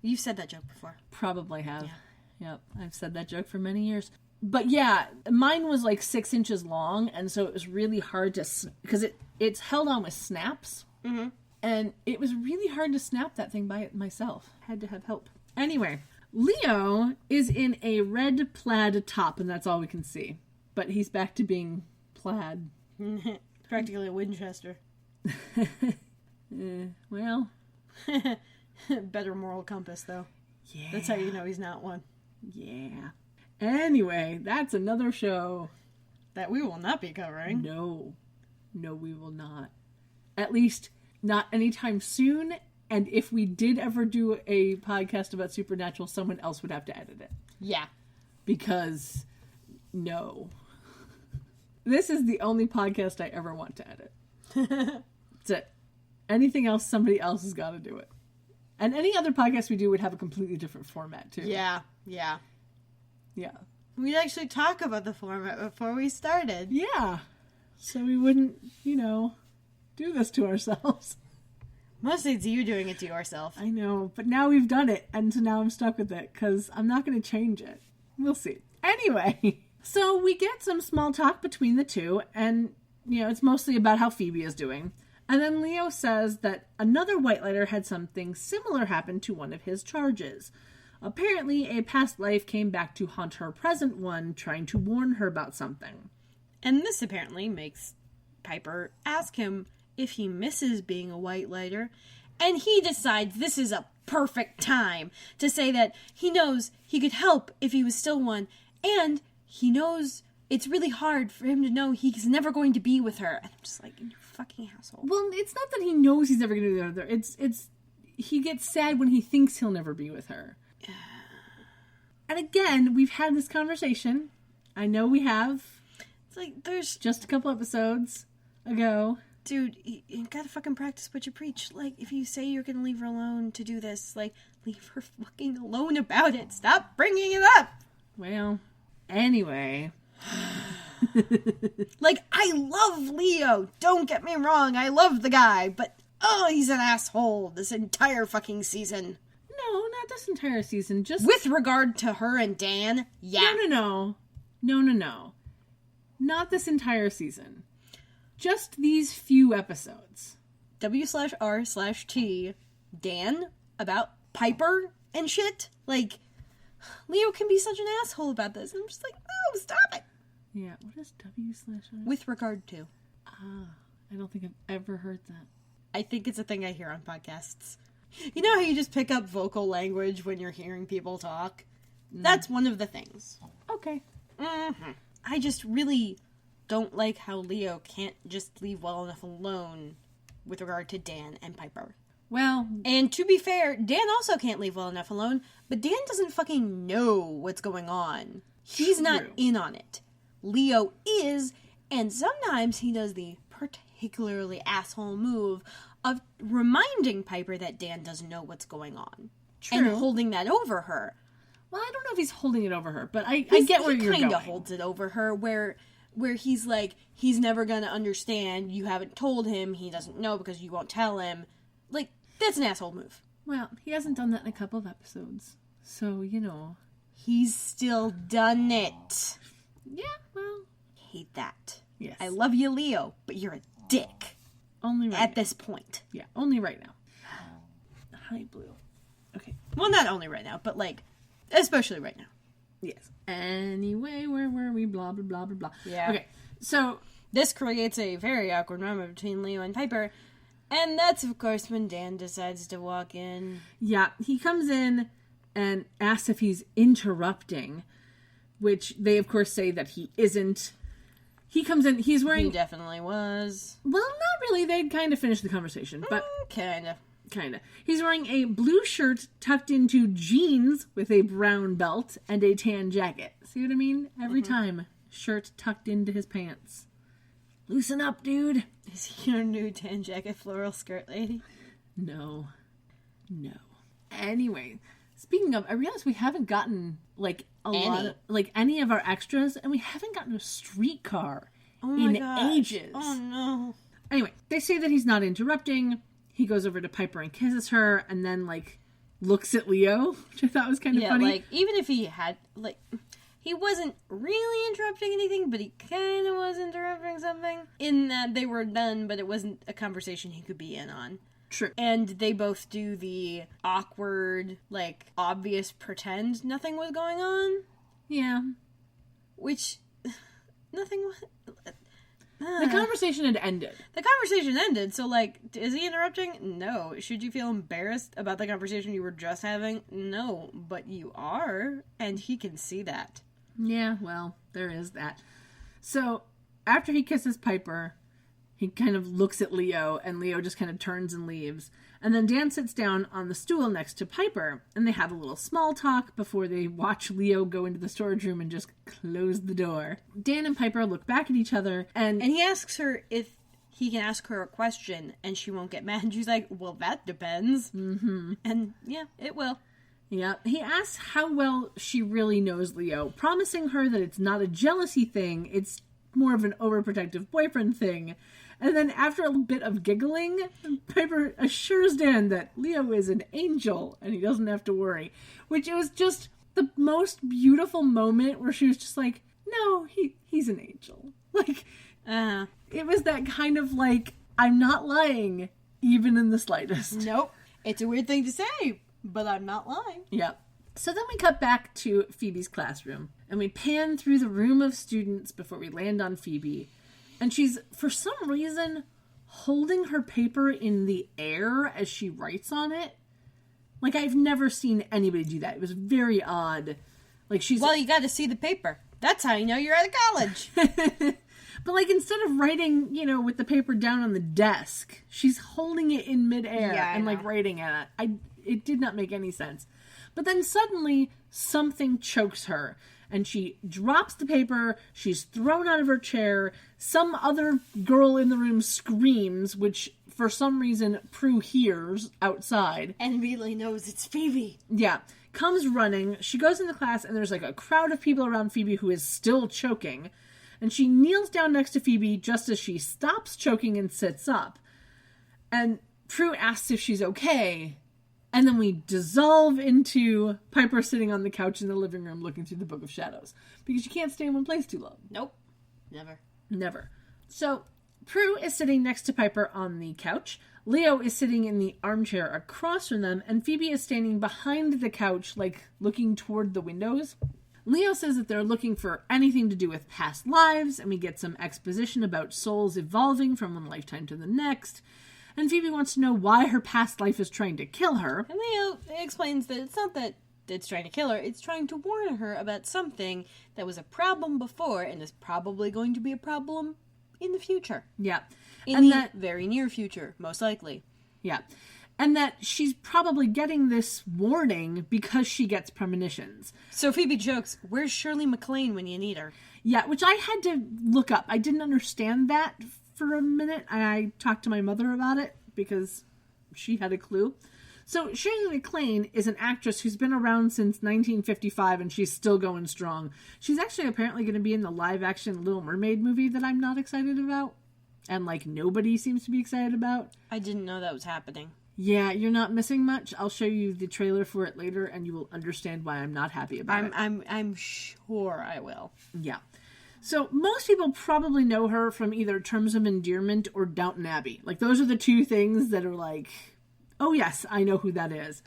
You've said that joke before. Probably have. Yeah. Yep, I've said that joke for many years. But yeah, mine was, like, 6 inches long, and so it was really hard to, because it's held on with snaps. Mm-hmm. And it was really hard to snap that thing by it myself. Had to have help. Anyway, Leo is in a red plaid top, and that's all we can see. But he's back to being plaid. Practically a Winchester. Well. Better moral compass, though. Yeah. That's how you know he's not one. Yeah. Anyway, that's another show. That we will not be covering. No. No, we will not. At least not anytime soon, and if we did ever do a podcast about Supernatural, someone else would have to edit it. Yeah. Because, no. This is the only podcast I ever want to edit. That's it. Anything else, somebody else has got to do it. And any other podcast we do would have a completely different format, too. Yeah. We'd actually talk about the format before we started. Yeah. So we wouldn't, do this to ourselves. Mostly it's you doing it to yourself. I know, but now we've done it, and so now I'm stuck with it, because I'm not going to change it. We'll see. Anyway, so we get some small talk between the two, and, it's mostly about how Phoebe is doing. And then Leo says that another Whitelighter had something similar happen to one of his charges. Apparently, a past life came back to haunt her present one, trying to warn her about something. And this apparently makes Piper ask him if he misses being a Whitelighter, and he decides this is a perfect time to say that he knows he could help if he was still one, and he knows it's really hard for him to know he's never going to be with her. And I'm just like, you fucking asshole. Well, it's not that he knows he's never going to be with her. It's he gets sad when he thinks he'll never be with her. And again, we've had this conversation. I know we have. It's like, there's just a couple episodes ago. Dude, you gotta fucking practice what you preach. Like, if you say you're gonna leave her alone to do this, like, leave her fucking alone about it. Stop bringing it up! Well, anyway. Like, I love Leo. Don't get me wrong. I love the guy. But, oh, he's an asshole this entire fucking season. No, not this entire season. Just with regard to her and Dan, yeah. No. Not this entire season. Just these few episodes. W/R/T, Dan, about Piper and shit. Like, Leo can be such an asshole about this. And I'm just like, oh, stop it. Yeah, what is W/R? With regard to. I don't think I've ever heard that. I think it's a thing I hear on podcasts. You know how you just pick up vocal language when you're hearing people talk? That's one of the things. Okay. Mm-hmm. I just really don't like how Leo can't just leave well enough alone with regard to Dan and Piper. Well... And to be fair, Dan also can't leave well enough alone, but Dan doesn't fucking know what's going on. He's not in on it. Leo is, and sometimes he does the particularly asshole move of reminding Piper that Dan doesn't know what's going on. True. And holding that over her. Well, I don't know if he's holding it over her, but I get where you're going. He kind of holds it over her, where he's like, he's never going to understand, you haven't told him, he doesn't know because you won't tell him. Like, that's an asshole move. Well, he hasn't done that in a couple of episodes, so, you know. He's still done it. Yeah, well. Hate that. Yes. I love you, Leo, but you're a dick. Only right at now. this point. Yeah, only right now. Hi, Blue. Okay. Well, not only right now, but, like, especially right now. Yes. Anyway, where were we? Blah, blah, blah, blah, blah. Yeah. Okay, so... This creates a very awkward moment between Leo and Piper, and that's, of course, when Dan decides to walk in. Yeah, he comes in and asks if he's interrupting, which they, of course, say that he isn't. He comes in, he's wearing... He definitely was. Well, not really. They'd kind of finished the conversation, but... Kinda. He's wearing a blue shirt tucked into jeans with a brown belt and a tan jacket. See what I mean? Every time. Shirt tucked into his pants. Loosen up, dude. Is he your new tan jacket floral skirt lady? No. Anyway, speaking of, I realize we haven't gotten, like, lot of, like, any of our extras, and we haven't gotten a streetcar in ages. Oh, no. Anyway, they say that he's not interrupting. He goes over to Piper and kisses her, and then, like, looks at Leo, which I thought was kind of funny. Yeah, like, even if he had, like... He wasn't really interrupting anything, but he kind of was interrupting something. In that they were done, but it wasn't a conversation he could be in on. True. And they both do the awkward, like, obvious pretend nothing was going on. Yeah. Which, nothing was... The conversation had ended. The conversation ended, so, like, is he interrupting? No. Should you feel embarrassed about the conversation you were just having? No. But you are, and he can see that. Yeah, well, there is that. So, after he kisses Piper, he kind of looks at Leo, and Leo just kind of turns and leaves. And then Dan sits down on the stool next to Piper, and they have a little small talk before they watch Leo go into the storage room and just close the door. Dan and Piper look back at each other, and he asks her if he can ask her a question, and she won't get mad. And she's like, well, that depends. Mm-hmm. And, yeah, it will. Yeah, he asks how well she really knows Leo, promising her that it's not a jealousy thing, it's more of an overprotective boyfriend thing. And then after a bit of giggling, Piper assures Dan that Leo is an angel and he doesn't have to worry. Which it was just the most beautiful moment where she was just like, no, he's an angel. Like, it was that kind of like, I'm not lying, even in the slightest. Nope. It's a weird thing to say, but I'm not lying. Yep. So then we cut back to Phoebe's classroom, and we pan through the room of students before we land on Phoebe. And she's, for some reason, holding her paper in the air as she writes on it. Like, I've never seen anybody do that. It was very odd. Like, she's... Well, you got to see the paper. That's how you know you're out of college. But, like, instead of writing, you know, with the paper down on the desk, she's holding it in midair and, like, writing at it. It did not make any sense. But then suddenly, something chokes her. And she drops the paper, she's thrown out of her chair, some other girl in the room screams, which for some reason Prue hears outside. And immediately knows it's Phoebe. Yeah. Comes running, she goes into class, and there's like a crowd of people around Phoebe who is still choking. And she kneels down next to Phoebe just as she stops choking and sits up. And Prue asks if she's okay. And then we dissolve into Piper sitting on the couch in the living room looking through the Book of Shadows. Because you can't stay in one place too long. Nope. Never. Never. So, Prue is sitting next to Piper on the couch. Leo is sitting in the armchair across from them. And Phoebe is standing behind the couch, like, looking toward the windows. Leo says that they're looking for anything to do with past lives. And we get some exposition about souls evolving from one lifetime to the next. And Phoebe wants to know why her past life is trying to kill her. And Leo explains that it's not that it's trying to kill her, it's trying to warn her about something that was a problem before and is probably going to be a problem in the future. Yeah. In the very near future, most likely. Yeah. And that she's probably getting this warning because she gets premonitions. So Phoebe jokes, where's Shirley MacLaine when you need her? Yeah, which I had to look up. I didn't understand that for a minute. I talked to my mother about it because she had a clue. So Shirley MacLaine is an actress who's been around since 1955 and she's still going strong. She's actually apparently going to be in the live-action Little Mermaid movie that I'm not excited about. And, like, nobody seems to be excited about. I didn't know that was happening. Yeah, you're not missing much. I'll show you the trailer for it later and you will understand why I'm not happy about it. I'm sure I will. Yeah. So most people probably know her from either Terms of Endearment or Downton Abbey. Like, those are the two things that are like, oh yes, I know who that is.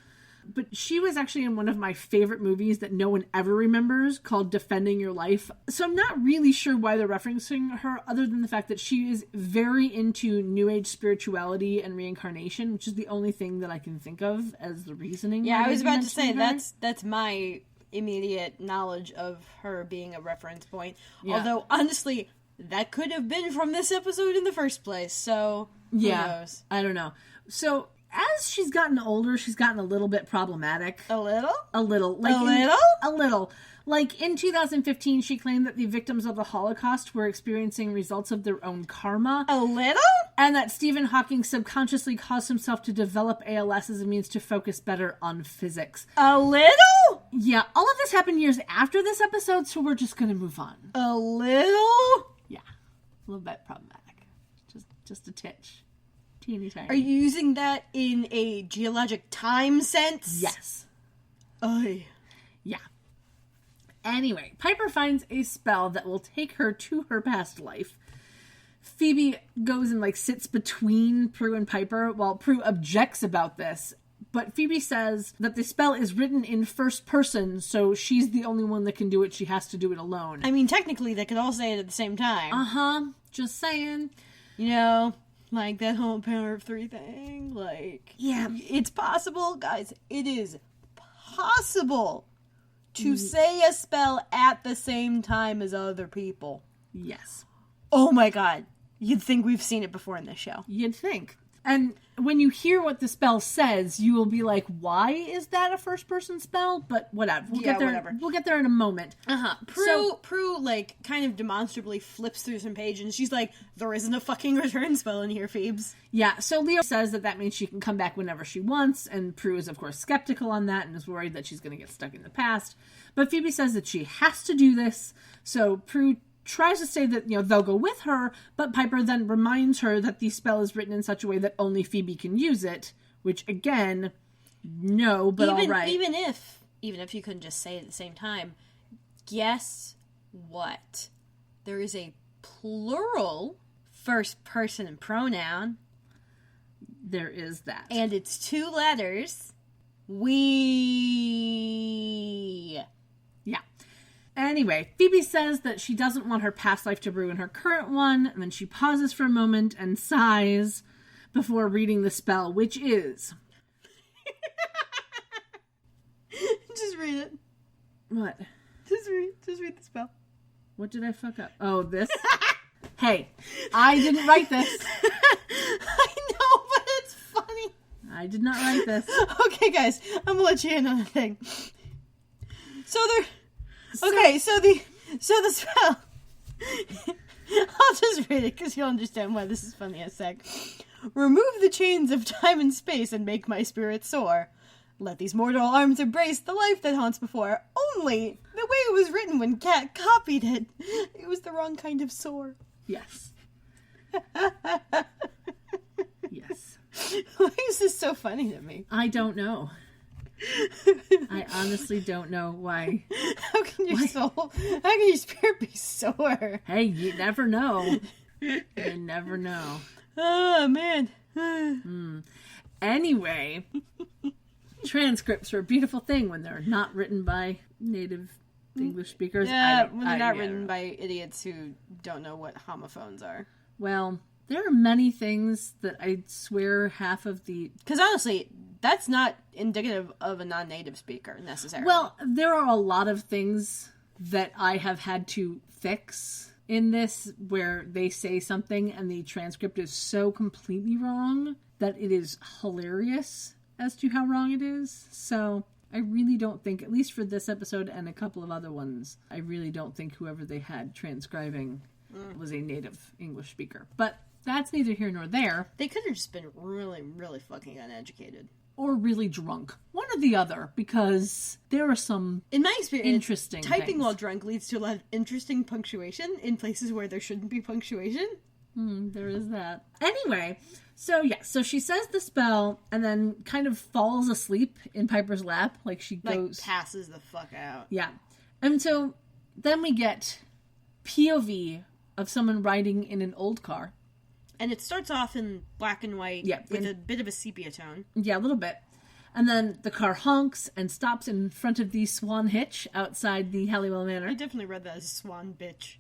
But she was actually in one of my favorite movies that no one ever remembers called Defending Your Life. So I'm not really sure why they're referencing her other than the fact that she is very into New Age spirituality and reincarnation, which is the only thing that I can think of as the reasoning. Yeah, I was about to say, that's my immediate knowledge of her being a reference point. Yeah. Although, honestly, that could have been from this episode in the first place, so who knows? I don't know. So as she's gotten older, she's gotten a little bit problematic. A little? A little. Like a little? A little. Like, in 2015, she claimed that the victims of the Holocaust were experiencing results of their own karma. A little? And that Stephen Hawking subconsciously caused himself to develop ALS as a means to focus better on physics. A little? Yeah, all of this happened years after this episode, so we're just gonna move on. A little? Yeah. A little bit problematic. Just a titch. Teeny tiny. Are you using that in a geologic time sense? Yes. Oy. Yeah. Anyway, Piper finds a spell that will take her to her past life. Phoebe goes and, like, sits between Prue and Piper while Prue objects about this. But Phoebe says that the spell is written in first person, so she's the only one that can do it. She has to do it alone. I mean, technically, they could all say it at the same time. Uh-huh. Just saying. You know, like that whole power of three thing. Like, yeah, it's possible, guys. It is possible to say a spell at the same time as other people. Yes. Oh my god. You'd think we've seen it before in this show. You'd think. And when you hear what the spell says, you will be like, why is that a first-person spell? But whatever. We'll get there. Whatever. We'll get there in a moment. Uh-huh. Prue, like, kind of demonstrably flips through some pages, and she's like, there isn't a fucking return spell in here, Phoebes. Yeah, so Leo says that means she can come back whenever she wants, and Prue is, of course, skeptical on that and is worried that she's going to get stuck in the past. But Phoebe says that she has to do this, so Prue tries to say that, you know, they'll go with her, but Piper then reminds her that the spell is written in such a way that only Phoebe can use it, which, again, no, but all right. Even if you couldn't just say it at the same time, guess what? There is a plural first person pronoun. There is that. And it's 2 letters. We. Yeah. Anyway, Phoebe says that she doesn't want her past life to ruin her current one, and then she pauses for a moment and sighs before reading the spell, which is... Just read it. What? Just read the spell. What did I fuck up? Oh, this? Hey, I didn't write this. I know, but it's funny. I did not write this. Okay, guys, I'm gonna let you in on a thing. So the spell. I'll just read it because you'll understand why this is funny in a sec. Remove the chains of time and space and make my spirit soar. Let these mortal arms embrace the life that haunts before. Only the way it was written when Cat copied it. It was the wrong kind of sore. Yes. Yes. Why is this so funny to me? I don't know. I honestly don't know why. How can your spirit be sore? Hey, you never know. You never know. Oh, man. Anyway, transcripts are a beautiful thing when they're not written by native English speakers. Yeah, when they're not written by idiots who don't know what homophones are. Well, there are many things that I swear half of the... Because honestly, that's not indicative of a non-native speaker, necessarily. Well, there are a lot of things that I have had to fix in this where they say something and the transcript is so completely wrong that it is hilarious as to how wrong it is. So I really don't think, at least for this episode and a couple of other ones, I really don't think whoever they had transcribing was a native English speaker. But that's neither here nor there. They could have just been really, really fucking uneducated. Or really drunk. One or the other, because there are some in my experience, interesting typing things. while drunk leads to a lot of interesting punctuation in places where there shouldn't be punctuation. There is that. Anyway, so she says the spell and then kind of falls asleep in Piper's lap, like she goes... Like, passes the fuck out. Yeah. And so then we get POV of someone riding in an old car. And it starts off in black and white with a bit of a sepia tone. Yeah, a little bit. And then the car honks and stops in front of the Swan Hitch outside the Halliwell Manor. I definitely read that as Swan Bitch.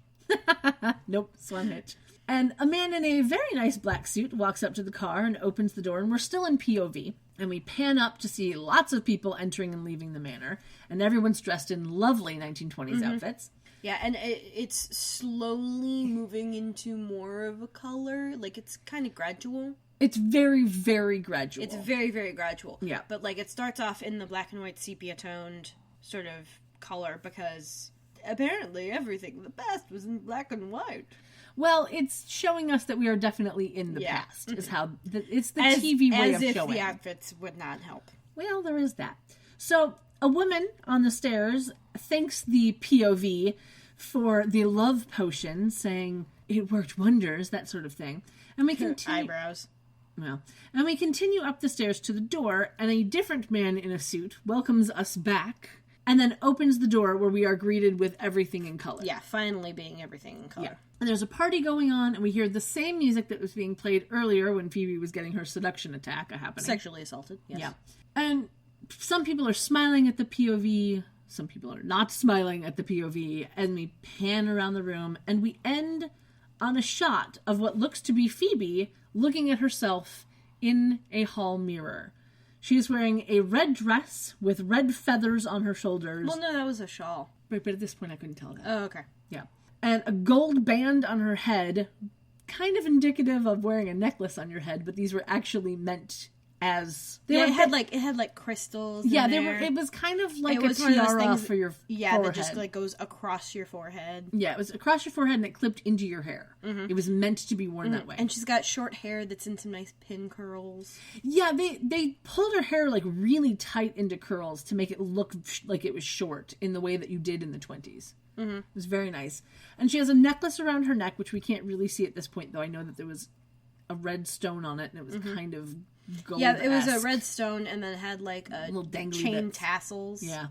Nope, Swan Hitch. And a man in a very nice black suit walks up to the car and opens the door, and we're still in POV. And we pan up to see lots of people entering and leaving the manor, and everyone's dressed in lovely 1920s outfits. Yeah, and it's slowly moving into more of a color. Like, it's kind of gradual. It's very, very gradual. It's very, very gradual. Yeah. But, like, it starts off in the black and white sepia-toned sort of color because apparently everything in the past was in black and white. Well, it's showing us that we are definitely in the past, is how... It's the TV way of showing. As if the outfits would not help. Well, there is that. So, a woman on the stairs thanks the POV for the love potion, saying it worked wonders, that sort of thing. And we continue... Eyebrows. Well, and we continue up the stairs to the door, and a different man in a suit welcomes us back, and then opens the door where we are greeted with everything in color. Yeah, finally being everything in color. Yeah. And there's a party going on, and we hear the same music that was being played earlier when Phoebe was getting her seduction attack happening. Sexually assaulted, yes. Yeah. And some people are smiling at the POV, some people are not smiling at the POV, and we pan around the room, and we end on a shot of what looks to be Phoebe looking at herself in a hall mirror. She is wearing a red dress with red feathers on her shoulders. Well, no, that was a shawl. Right, but at this point I couldn't tell that. Oh, okay. Yeah. And a gold band on her head, kind of indicative of wearing a necklace on your head, but these were actually meant as... it had like crystals in there. It was kind of like a tiara for your forehead. That just like goes across your forehead. Yeah, it was across your forehead and it clipped into your hair. Mm-hmm. It was meant to be worn that way. And she's got short hair that's in some nice pin curls. Yeah, they pulled her hair like really tight into curls to make it look like it was short in the way that you did in the 20s. Mm-hmm. It was very nice. And she has a necklace around her neck, which we can't really see at this point, though I know that there was a red stone on it and it was kind of gold-esque. Yeah, it was a red stone and then it had like a little dangly chain bits. Tassels. Yeah.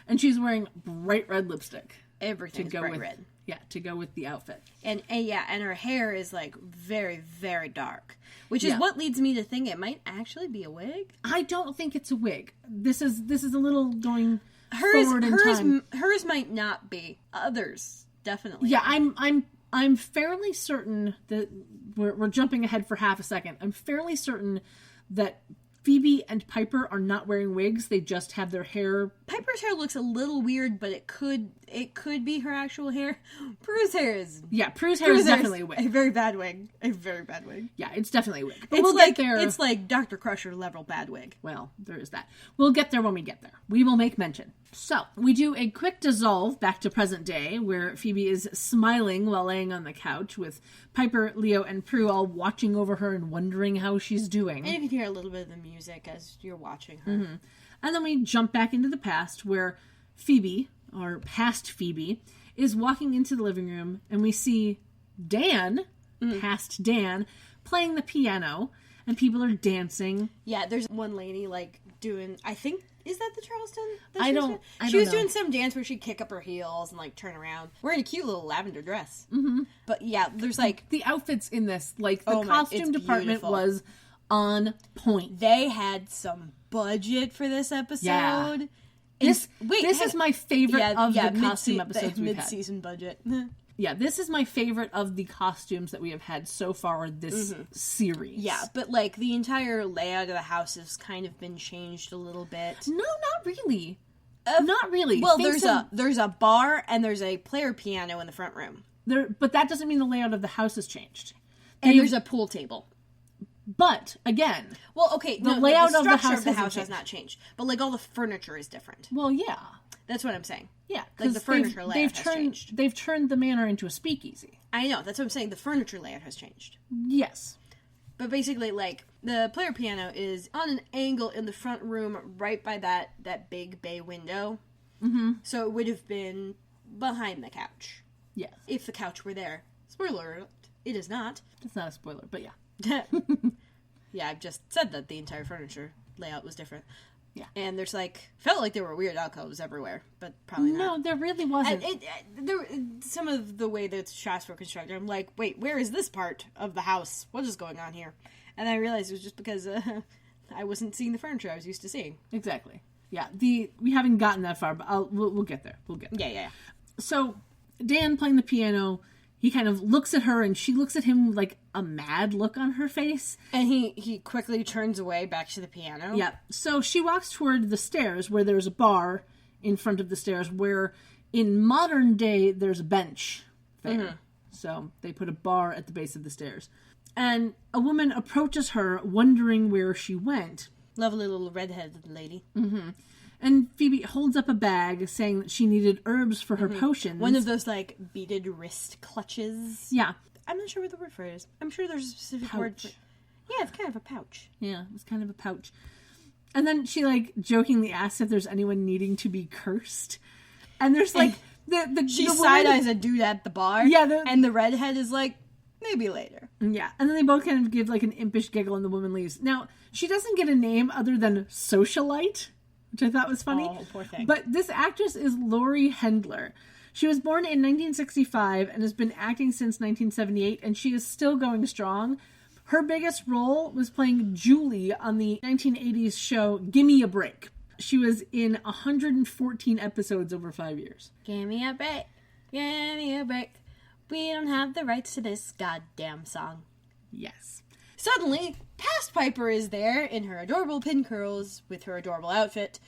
And she's wearing bright red lipstick. Everything's bright red. Yeah, to go with the outfit. And her hair is like very, very dark. Which is what leads me to think it might actually be a wig. I don't think it's a wig. This is a little going forward in time. Hers might not be. Others definitely. Yeah, I'm fairly certain that we're jumping ahead for half a second. I'm fairly certain that Phoebe and Piper are not wearing wigs. They just have their hair. Piper's hair looks a little weird, but it could be her actual hair. Prue's hair is... Yeah, Prue's hair is definitely a wig. A very bad wig. A very bad wig. Yeah, it's definitely a wig. But we'll get there. It's like Dr. Crusher level bad wig. Well, there is that. We'll get there when we get there. We will make mention. So, we do a quick dissolve back to present day, where Phoebe is smiling while laying on the couch, with Piper, Leo, and Prue all watching over her and wondering how she's doing. And you can hear a little bit of the music as you're watching her. Mm-hmm. And then we jump back into the past where Phoebe, or past Phoebe, is walking into the living room, and we see Dan, past Dan, playing the piano, and people are dancing. Yeah, there's one lady, like, doing, I think, is that the Charleston? I don't She was know. doing some dance where she'd kick up her heels and, like, turn around. Wearing a cute little lavender dress. Mm-hmm. But, yeah, there's, like... The outfits in this, like, the costume department beautiful. was on point. They had some budget for this episode. Yeah. This is my favorite of the costume episodes we've had. Mid-season budget. Yeah, this is my favorite of the costumes that we have had so far this series. Yeah, but, like, the entire layout of the house has kind of been changed a little bit. No, not really. Not really. Well, there's a bar and there's a player piano in the front room. But that doesn't mean the layout of the house has changed. And there's a pool table. But, again... Well, okay, the layout the of the structure house has not changed. But, like, all the furniture is different. Well, yeah. That's what I'm saying. Yeah, like, the furniture layout has changed. They've turned the manor into a speakeasy. I know, that's what I'm saying. The furniture layout has changed. Yes. But basically, like, the player piano is on an angle in the front room right by that big bay window. Mm-hmm. So it would have been behind the couch. Yes. If the couch were there. Spoiler alert, it is not. That's not a spoiler, but yeah. Yeah, I've just said that the entire furniture layout was different. Yeah. And there's, like, felt like there were weird alcoves everywhere, but probably not. No, there really wasn't. Some of the way that shots were constructed, I'm like, wait, where is this part of the house? What is going on here? And I realized it was just because I wasn't seeing the furniture I was used to seeing. Exactly. Yeah, we haven't gotten that far, but we'll get there. We'll get there. Yeah. So, Dan playing the piano, he kind of looks at her, and she looks at him like a mad look on her face. And he quickly turns away back to the piano. Yeah. So she walks toward the stairs, where there's a bar in front of the stairs, where in modern day there's a bench there. Mm-hmm. So they put a bar at the base of the stairs. And a woman approaches her, wondering where she went. Lovely little redheaded lady. Mm-hmm. And Phoebe holds up a bag, saying that she needed herbs for her potions. One of those, like, beaded wrist clutches. Yeah. I'm not sure what the word for it is. I'm sure there's a specific word for it. Yeah, it's kind of a pouch. Yeah, it's kind of a pouch. And then she, like, jokingly asks if there's anyone needing to be cursed. And there's, like, she side-eyes a dude at the bar. Yeah. And the redhead is like, maybe later. Yeah. And then they both kind of give, like, an impish giggle, and the woman leaves. Now, she doesn't get a name other than Socialite, which I thought was funny. Oh, poor thing. But this actress is Laurie Hendler. She was born in 1965 and has been acting since 1978, and she is still going strong. Her biggest role was playing Julie on the 1980s show Gimme a Break. She was in 114 episodes over 5 years. Give me a break. Give me a break. We don't have the rights to this goddamn song. Yes. Suddenly, past Piper is there in her adorable pin curls with her adorable outfit,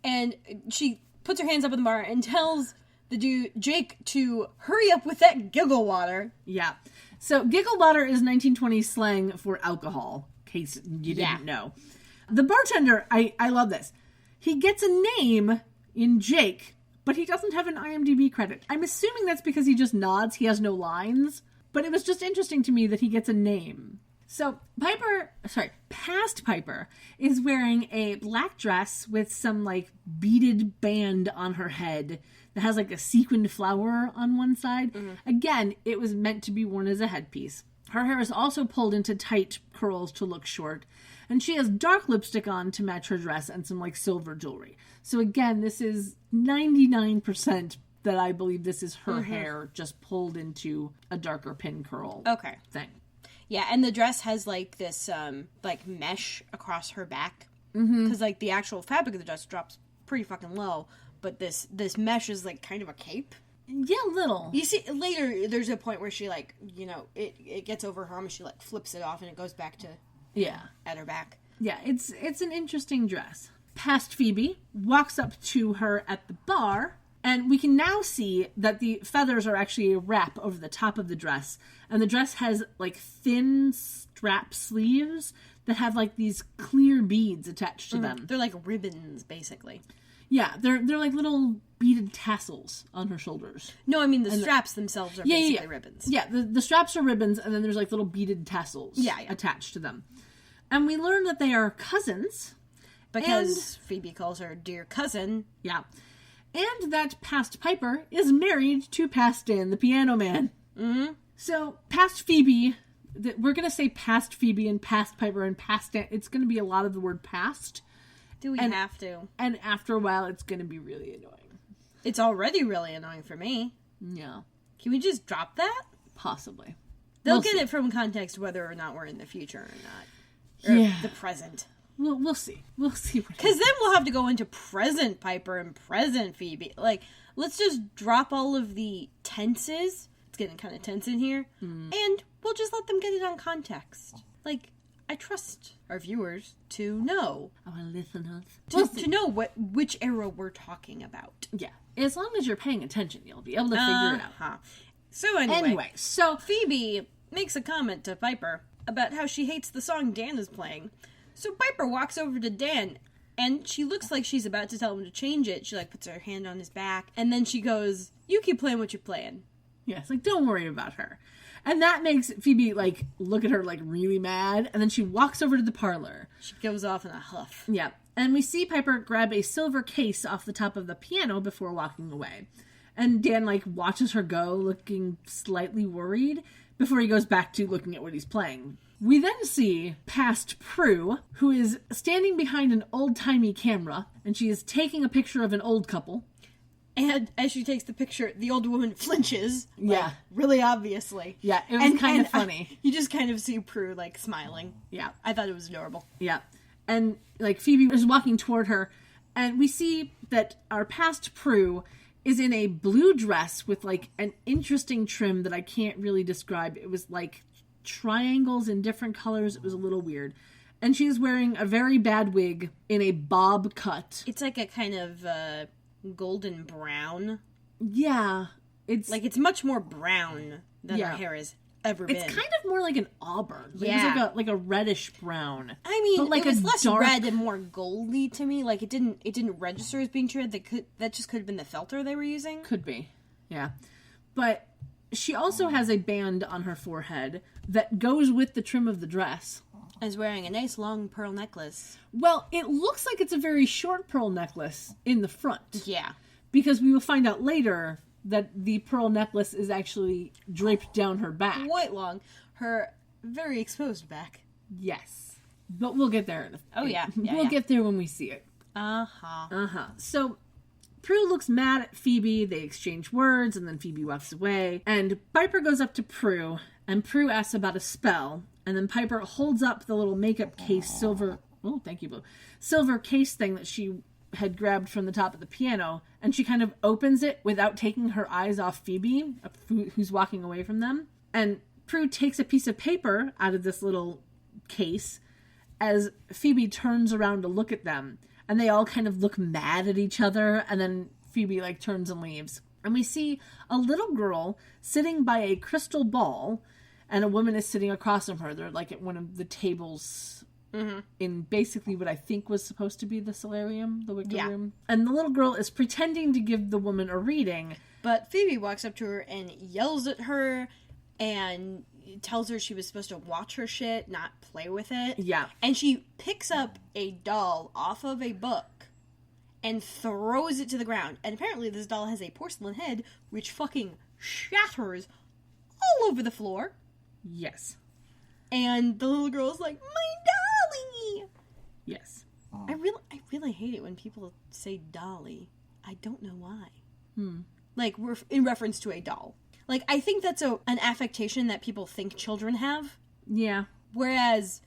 and she puts her hands up in the bar and tells the dude, Jake, to hurry up with that giggle water. Yeah. So, giggle water is 1920s slang for alcohol, in case you didn't know. The bartender, I love this. He gets a name in Jake, but he doesn't have an IMDb credit. I'm assuming that's because he just nods. He has no lines. But it was just interesting to me that he gets a name. So, past Piper is wearing a black dress with some, like, beaded band on her head that has, like, a sequined flower on one side. Mm-hmm. Again, it was meant to be worn as a headpiece. Her hair is also pulled into tight curls to look short. And she has dark lipstick on to match her dress and some, like, silver jewelry. So, again, this is 99% that I believe this is her hair just pulled into a darker pin curl thing. Yeah, and the dress has, like, this, like, mesh across her back. Because, like, the actual fabric of the dress drops pretty fucking low. But this mesh is, like, kind of a cape. Yeah, a little. You see, later, there's a point where she, like, you know, it gets over her arm and she, like, flips it off and it goes back to, at her back. Yeah, it's an interesting dress. Past Phoebe walks up to her at the bar, and we can now see that the feathers are actually a wrap over the top of the dress. And the dress has, like, thin strap sleeves that have, like, these clear beads attached to them. They're like ribbons, basically. Yeah, they're like little beaded tassels on her shoulders. No, I mean the straps themselves are basically ribbons. Yeah, the straps are ribbons, and then there's, like, little beaded tassels attached to them. And we learn that they are cousins, Because Phoebe calls her dear cousin. Yeah. And that past Piper is married to past Dan, the piano man. Mm-hmm. So, past Phoebe, we're going to say past Phoebe and past Piper and past Dan. It's going to be a lot of the word past. Do we have to? And after a while, it's going to be really annoying. It's already really annoying for me. Yeah. Can we just drop that? Possibly. They'll get it from context whether or not we're in the future or not. Or the present. We'll see. We'll see. Because then we'll have to go into present Piper and present Phoebe. Like, let's just drop all of the tenses. It's getting kind of tense in here. And we'll just let them get it on context. Like, I trust our viewers to know. Our listeners. To know which era we're talking about. Yeah. As long as you're paying attention, you'll be able to figure it out. So anyway, Phoebe makes a comment to Piper about how she hates the song Dan is playing. So Piper walks over to Dan, and she looks like she's about to tell him to change it. She, puts her hand on his back, and then she goes, you keep playing what you're playing. Yes, don't worry about her. And that makes Phoebe, look at her, really mad, and then she walks over to the parlor. She goes off in a huff. Yeah, and we see Piper grab a silver case off the top of the piano before walking away. And Dan, watches her go, looking slightly worried, before he goes back to looking at what he's playing. We then see past Prue, who is standing behind an old-timey camera, and she is taking a picture of an old couple. And as she takes the picture, the old woman flinches. Yeah. Really obviously. Yeah, it was kind of funny. You just kind of see Prue, smiling. Yeah. I thought it was adorable. Yeah. And, Phoebe is walking toward her, and we see that our past Prue is in a blue dress with, an interesting trim that I can't really describe. It was, triangles in different colors. It was a little weird. And she's wearing a very bad wig in a bob cut. It's a kind of golden brown. Yeah. It's it's much more brown than her hair has ever been. It's kind of more like an auburn. Yeah. It's like a reddish brown. I mean, but it was less red and more goldy to me. It didn't register as being true red. That just could have been the filter they were using. Could be. Yeah. But she also has a band on her forehead that goes with the trim of the dress. Is wearing a nice long pearl necklace. Well, it looks like it's a very short pearl necklace in the front. Yeah. Because we will find out later that the pearl necklace is actually draped down her back. Quite long. Her very exposed back. Yes. But we'll get there. We'll get there when we see it. Uh-huh. So Prue looks mad at Phoebe. They exchange words, and then Phoebe walks away. And Piper goes up to Prue, and Prue asks about a spell. And then Piper holds up the little makeup case, silver case thing that she had grabbed from the top of the piano. And she kind of opens it without taking her eyes off Phoebe, who's walking away from them. And Prue takes a piece of paper out of this little case as Phoebe turns around to look at them. And they all kind of look mad at each other. And then Phoebe, turns and leaves. And we see a little girl sitting by a crystal ball. And a woman is sitting across from her. They're, at one of the tables in basically what I think was supposed to be the solarium, the Wicker Room. And the little girl is pretending to give the woman a reading. But Phoebe walks up to her and yells at her and tells her she was supposed to watch her shit, not play with it. Yeah. And she picks up a doll off of a book and throws it to the ground. And apparently this doll has a porcelain head, which fucking shatters all over the floor. Yes. And the little girl's like, my dolly! Yes. I really hate it when people say dolly. I don't know why. We're in reference to a doll. I think that's an affectation that people think children have. Yeah. Whereas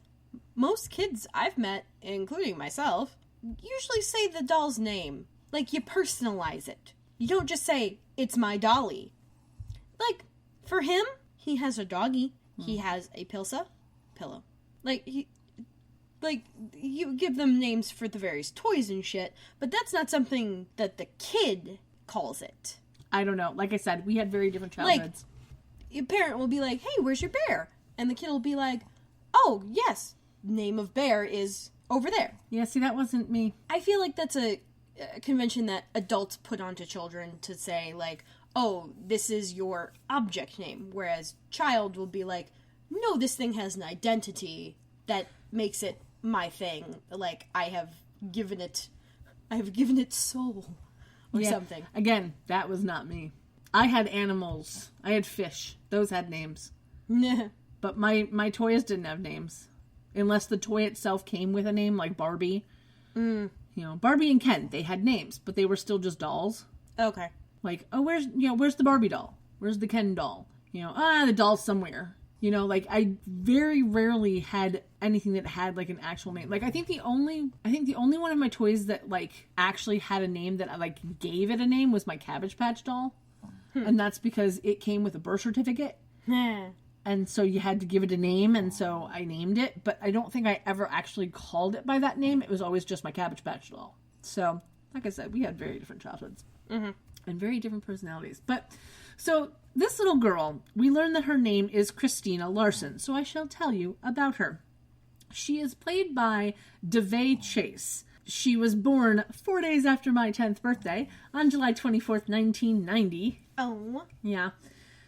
most kids I've met, including myself, usually say the doll's name. You personalize it. You don't just say, it's my dolly. For him, he has a doggy. He has a pillow. You give them names for the various toys and shit, but that's not something that the kid calls it. I don't know. Like I said, we had very different childhoods. Your parent will be like, hey, where's your bear? And the kid will be like, oh, yes, name of bear is over there. Yeah, see, that wasn't me. I feel like that's a convention that adults put onto children to say, oh, this is your object name. Whereas child will be like, no, this thing has an identity that makes it my thing. I have given it soul or something. Again, that was not me. I had animals. I had fish. Those had names. But my toys didn't have names. Unless the toy itself came with a name, like Barbie. You know, Barbie and Ken, they had names, but they were still just dolls. Okay. Like, oh, where's the Barbie doll? Where's the Ken doll? You know, the doll's somewhere. You know, like, I very rarely had anything that had, like, an actual name. Like, I think the only one of my toys that, like, actually had a name that I, like, gave it a name was my Cabbage Patch doll. And that's because it came with a birth certificate. And so you had to give it a name, and so I named it. But I don't think I ever actually called it by that name. It was always just my Cabbage Patch doll. So, like I said, we had very different childhoods. And very different personalities. But, so, this little girl, we learn that her name is Christina Larson. So I shall tell you about her. She is played by DeVay Chase. She was born 4 days after my 10th birthday, on July 24th, 1990. Oh. Yeah.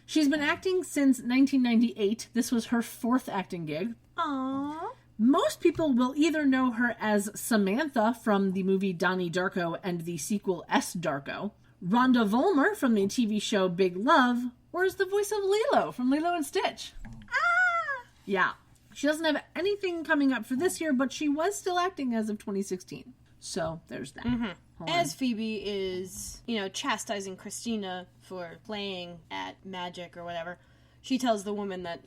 She's been acting since 1998. This was her 4th acting gig. Aww. Most people will either know her as Samantha from the movie Donnie Darko and the sequel S. Darko, Rhonda Vollmer from the TV show Big Love, or as the voice of Lilo from Lilo and Stitch. Ah! Yeah. She doesn't have anything coming up for this year, but she was still acting as of 2016. So, there's that. As Phoebe is, you know, chastising Christina for playing at magic or whatever, she tells the woman that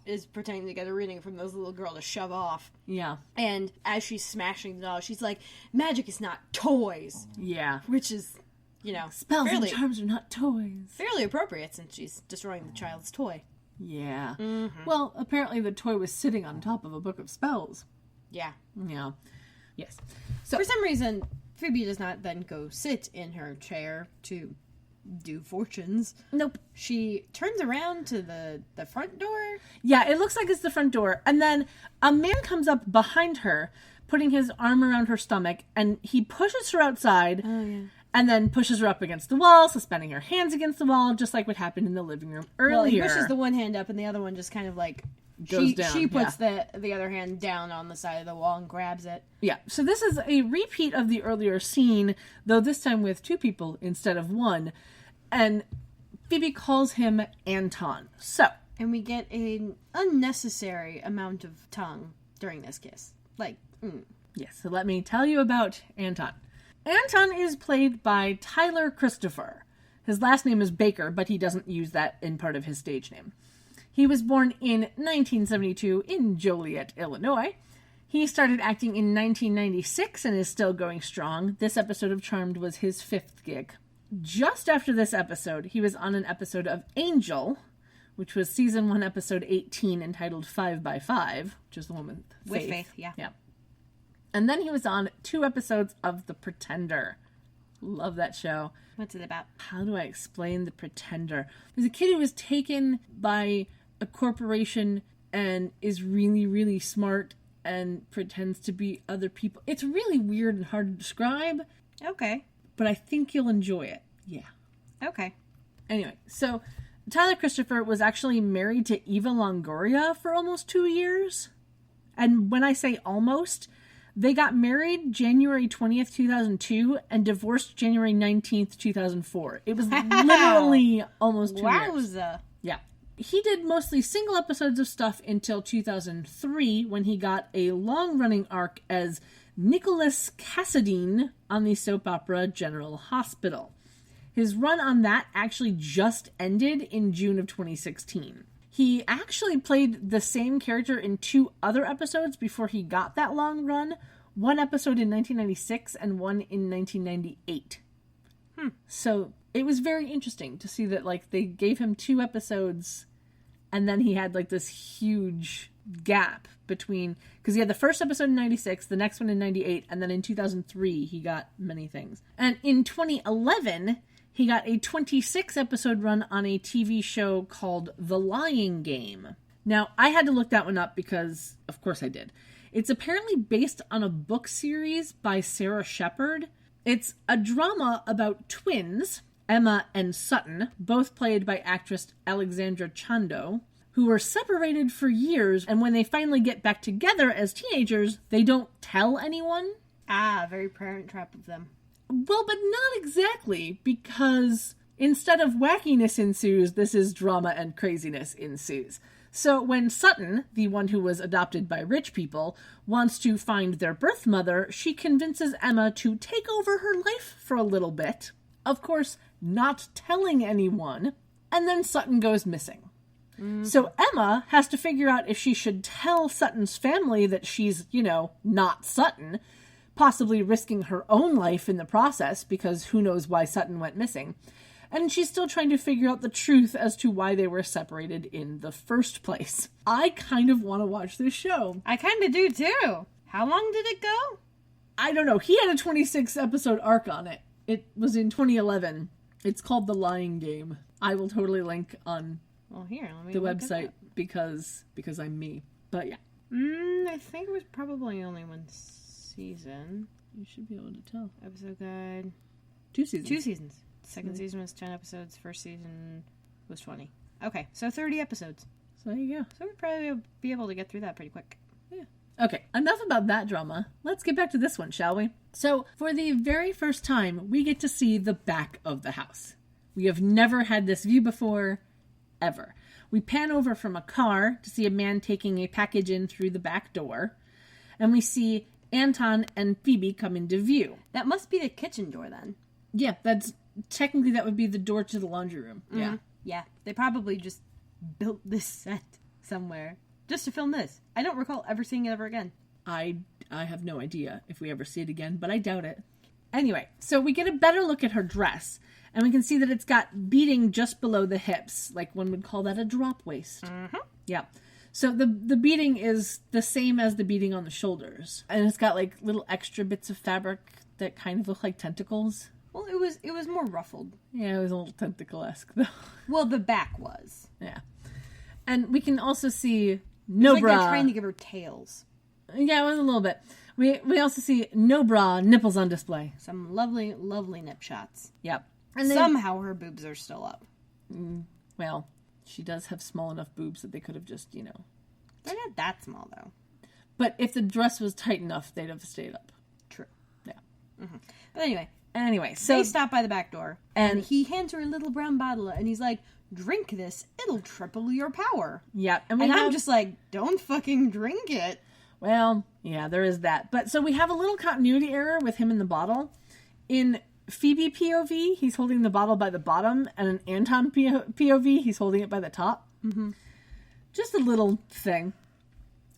is pretending to get a reading from this little girl to shove off. Yeah. And as she's smashing the doll, she's like, magic is not toys. Yeah. Which is, you know, spells and charms are not toys. Fairly appropriate since she's destroying the child's toy. Yeah. Well, apparently the toy was sitting on top of a book of spells. Yeah. Yeah. Yes. So for some reason, Phoebe does not then go sit in her chair to do fortunes. Nope. She turns around to the front door. Yeah, it looks like it's the front door. And then a man comes up behind her, putting his arm around her stomach, and he pushes her outside. Oh, yeah. And then pushes her up against the wall, suspending her hands against the wall, just like what happened in the living room earlier. Well, he pushes the one hand up, and the other one just kind of like goes down. She puts the other hand down on the side of the wall and grabs it. Yeah, so this is a repeat of the earlier scene, though this time with 2 people instead of 1. And Phoebe calls him Anton. And we get an unnecessary amount of tongue during this kiss. Like, Yes, so let me tell you about Anton. Anton is played by Tyler Christopher. His last name is Baker, but he doesn't use that in part of his stage name. He was born in 1972 in Joliet, Illinois. He started acting in 1996 and is still going strong. This episode of Charmed was his 5th gig. Just after this episode, he was on an episode of Angel, which was season 1, episode 18, entitled 5x5, which is the one with Faith. Yeah. And then he was on 2 episodes of The Pretender. Love that show. What's it about? How do I explain The Pretender? There's a kid who was taken by a corporation and is really, really smart and pretends to be other people. It's really weird and hard to describe. Okay. But I think you'll enjoy it. Yeah. Okay. Anyway, so Tyler Christopher was actually married to Eva Longoria for almost 2 years. And when I say almost, they got married January 20th, 2002, and divorced January 19th, 2004. It was literally almost 2 years. Wowza. Yeah. He did mostly single episodes of stuff until 2003, when he got a long-running arc as Nicholas Cassadine on the soap opera General Hospital. His run on that actually just ended in June of 2016. He actually played the same character in 2 other episodes before he got that long run. One episode in 1996 and one in 1998. So it was very interesting to see that, like, they gave him 2 episodes and then he had, like, this huge gap between, because he had the first episode in 96, the next one in 98, and then in 2003 he got many things. And in 2011... he got a 26-episode run on a TV show called The Lying Game. Now, I had to look that one up because, of course I did. It's apparently based on a book series by Sarah Shepard. It's a drama about twins, Emma and Sutton, both played by actress Alexandra Chando, who were separated for years, and when they finally get back together as teenagers, they don't tell anyone. Ah, very Parent Trap of them. Well, but not exactly, because instead of wackiness ensues, this is drama and craziness ensues. So when Sutton, the one who was adopted by rich people, wants to find their birth mother, she convinces Emma to take over her life for a little bit. Of course, not telling anyone. And then Sutton goes missing. Mm-hmm. So Emma has to figure out if she should tell Sutton's family that she's, not Sutton, possibly risking her own life in the process, because who knows why Sutton went missing. And she's still trying to figure out the truth as to why they were separated in the first place. I kind of want to watch this show. I kind of do, too. How long did it go? I don't know. He had a 26-episode arc on it. It was in 2011. It's called The Lying Game. I will totally link on the website because I'm me. But yeah. I think it was probably only one season. You should be able to tell. Episode guide. 2 seasons. 2 seasons. Second season was 10 episodes. First season was 20. Okay, so 30 episodes. So there you go. So we'd probably be able to get through that pretty quick. Yeah. Okay, enough about that drama. Let's get back to this one, shall we? So, for the very first time, we get to see the back of the house. We have never had this view before, ever. We pan over from a car to see a man taking a package in through the back door, and we see Anton and Phoebe come into view. That must be the kitchen door, then. Yeah, technically that would be the door to the laundry room. Mm-hmm. Yeah. Yeah, they probably just built this set somewhere just to film this. I don't recall ever seeing it ever again. I have no idea if we ever see it again, but I doubt it. Anyway, so we get a better look at her dress, and we can see that it's got beading just below the hips, like one would call that a drop waist. Mm-hmm. Yeah. So the beading is the same as the beading on the shoulders, and it's got like little extra bits of fabric that kind of look like tentacles. Well, it was more ruffled. Yeah, it was a little tentacle-esque, though. Well, the back was. Yeah. And we can also see no like bra. They're trying to give her tails. Yeah, it was a little bit. We also see no bra, nipples on display. Some lovely, lovely nip shots. Yep. And somehow her boobs are still up. Well, she does have small enough boobs that they could have just, They're not that small, though. But if the dress was tight enough, they'd have stayed up. True. Yeah. Mm-hmm. But anyway, so they stop by the back door, and he hands her a little brown bottle, and he's like, drink this, it'll triple your power. Yeah. And I'm just like, don't fucking drink it. Well, yeah, there is that. But so we have a little continuity error with him in the bottle. In Phoebe POV, he's holding the bottle by the bottom, and in Anton POV, he's holding it by the top. Mm-hmm. Just a little thing.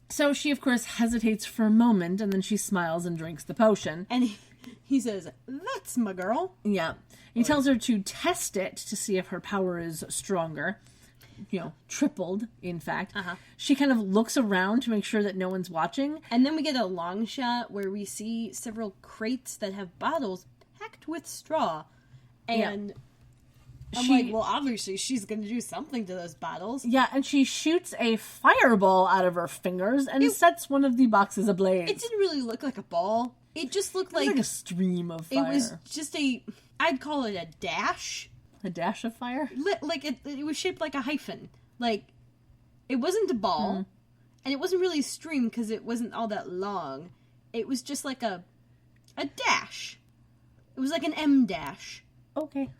So she, of course, hesitates for a moment, and then she smiles and drinks the potion. And he says, that's my girl. Yeah. He tells her to test it to see if her power is stronger. Tripled, in fact. Uh-huh. She kind of looks around to make sure that no one's watching. And then we get a long shot where we see several crates that have bottles packed with straw. And I'm like, well, obviously she's going to do something to those bottles. Yeah, and she shoots a fireball out of her fingers and sets one of the boxes ablaze. It didn't really look like a ball. It just looked like a stream of fire. It was just I'd call it a dash. A dash of fire? Like, it was shaped like a hyphen. Like, it wasn't a ball, and it wasn't really a stream because it wasn't all that long. It was just like a dash. It was like an M dash. Okay.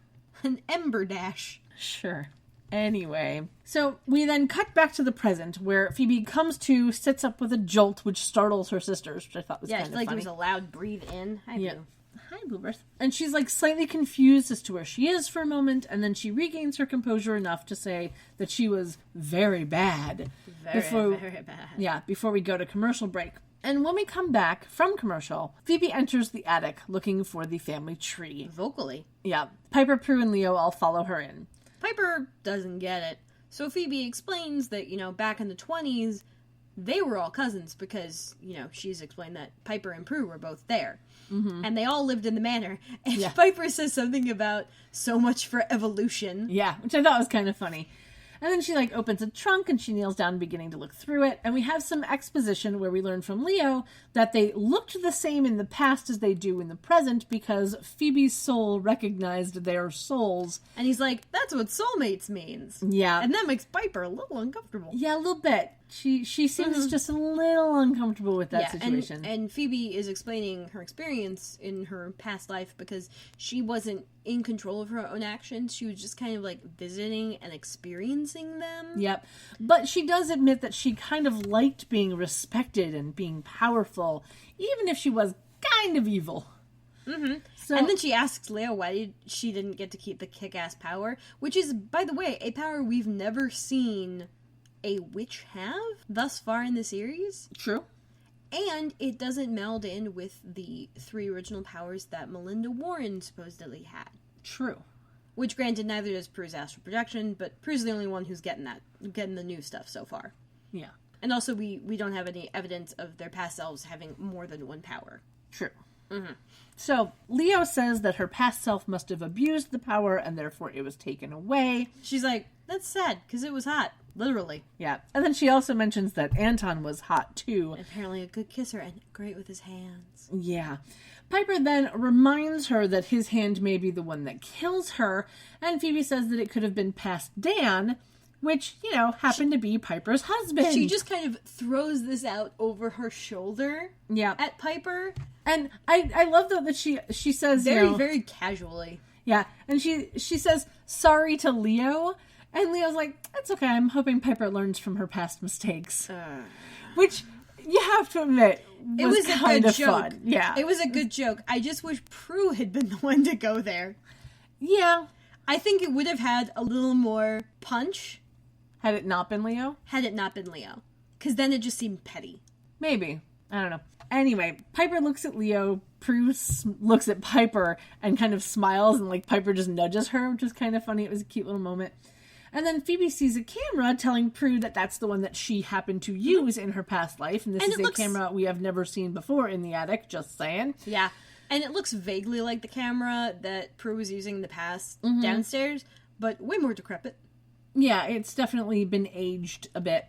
An ember dash. Sure. Anyway, so we then cut back to the present, where Phoebe comes to, sits up with a jolt, which startles her sisters, which I thought was kind of funny. Yeah, there was a loud breathe in. Hi, Blue. Hi, Bluebird. And she's like slightly confused as to where she is for a moment, and then she regains her composure enough to say that she was very bad. Very bad. Yeah, before we go to commercial break. And when we come back from commercial, Phoebe enters the attic looking for the family tree. Vocally. Yeah. Piper, Prue, and Leo all follow her in. Piper doesn't get it. So Phoebe explains that, back in the 20s, they were all cousins because, she's explained that Piper and Prue were both there. Mm-hmm. And they all lived in the manor. And Piper says something about so much for evolution. Yeah, which I thought was kind of funny. And then she opens a trunk and she kneels down beginning to look through it. And we have some exposition where we learn from Leo that they looked the same in the past as they do in the present because Phoebe's soul recognized their souls. And he's like, that's what soulmates means. Yeah. And that makes Piper a little uncomfortable. Yeah, a little bit. She seems just a little uncomfortable with that situation. And Phoebe is explaining her experience in her past life because she wasn't in control of her own actions. She was just kind of like visiting and experiencing them. Yep. But she does admit that she kind of liked being respected and being powerful, even if she was kind of evil. Mm-hmm. So, and then she asks Leo why she didn't get to keep the kick-ass power, which is, by the way, a power we've never seen a witch have thus far in the series. True. And it doesn't meld in with the 3 original powers that Melinda Warren supposedly had. True. Which, granted, neither does Prue's astral projection, but Prue's the only one who's getting the new stuff so far. Yeah. And also, we don't have any evidence of their past selves having more than one power. True. Mm-hmm. So, Leo says that her past self must have abused the power, and therefore it was taken away. She's like, that's sad, because it was hot. Literally. Yeah. And then she also mentions that Anton was hot, too. Apparently a good kisser and great with his hands. Yeah. Piper then reminds her that his hand may be the one that kills her, and Phoebe says that it could have been past Dan, which, happened to be Piper's husband. She just kind of throws this out over her shoulder at Piper. And I love, though, that she says, very casually. Yeah. And she says, sorry to Leo. And Leo's like, it's okay, I'm hoping Piper learns from her past mistakes. Which, you have to admit, was kind of fun. Yeah. It was a good joke. I just wish Prue had been the one to go there. Yeah. I think it would have had a little more punch. Had it not been Leo? Because then it just seemed petty. Maybe. I don't know. Anyway, Piper looks at Leo, Prue looks at Piper, and kind of smiles, and Piper just nudges her, which is kind of funny. It was a cute little moment. And then Phoebe sees a camera telling Prue that that's the one that she happened to use in her past life. And this is a camera we have never seen before in the attic, just saying. Yeah. And it looks vaguely like the camera that Prue was using in the past downstairs, but way more decrepit. Yeah, it's definitely been aged a bit.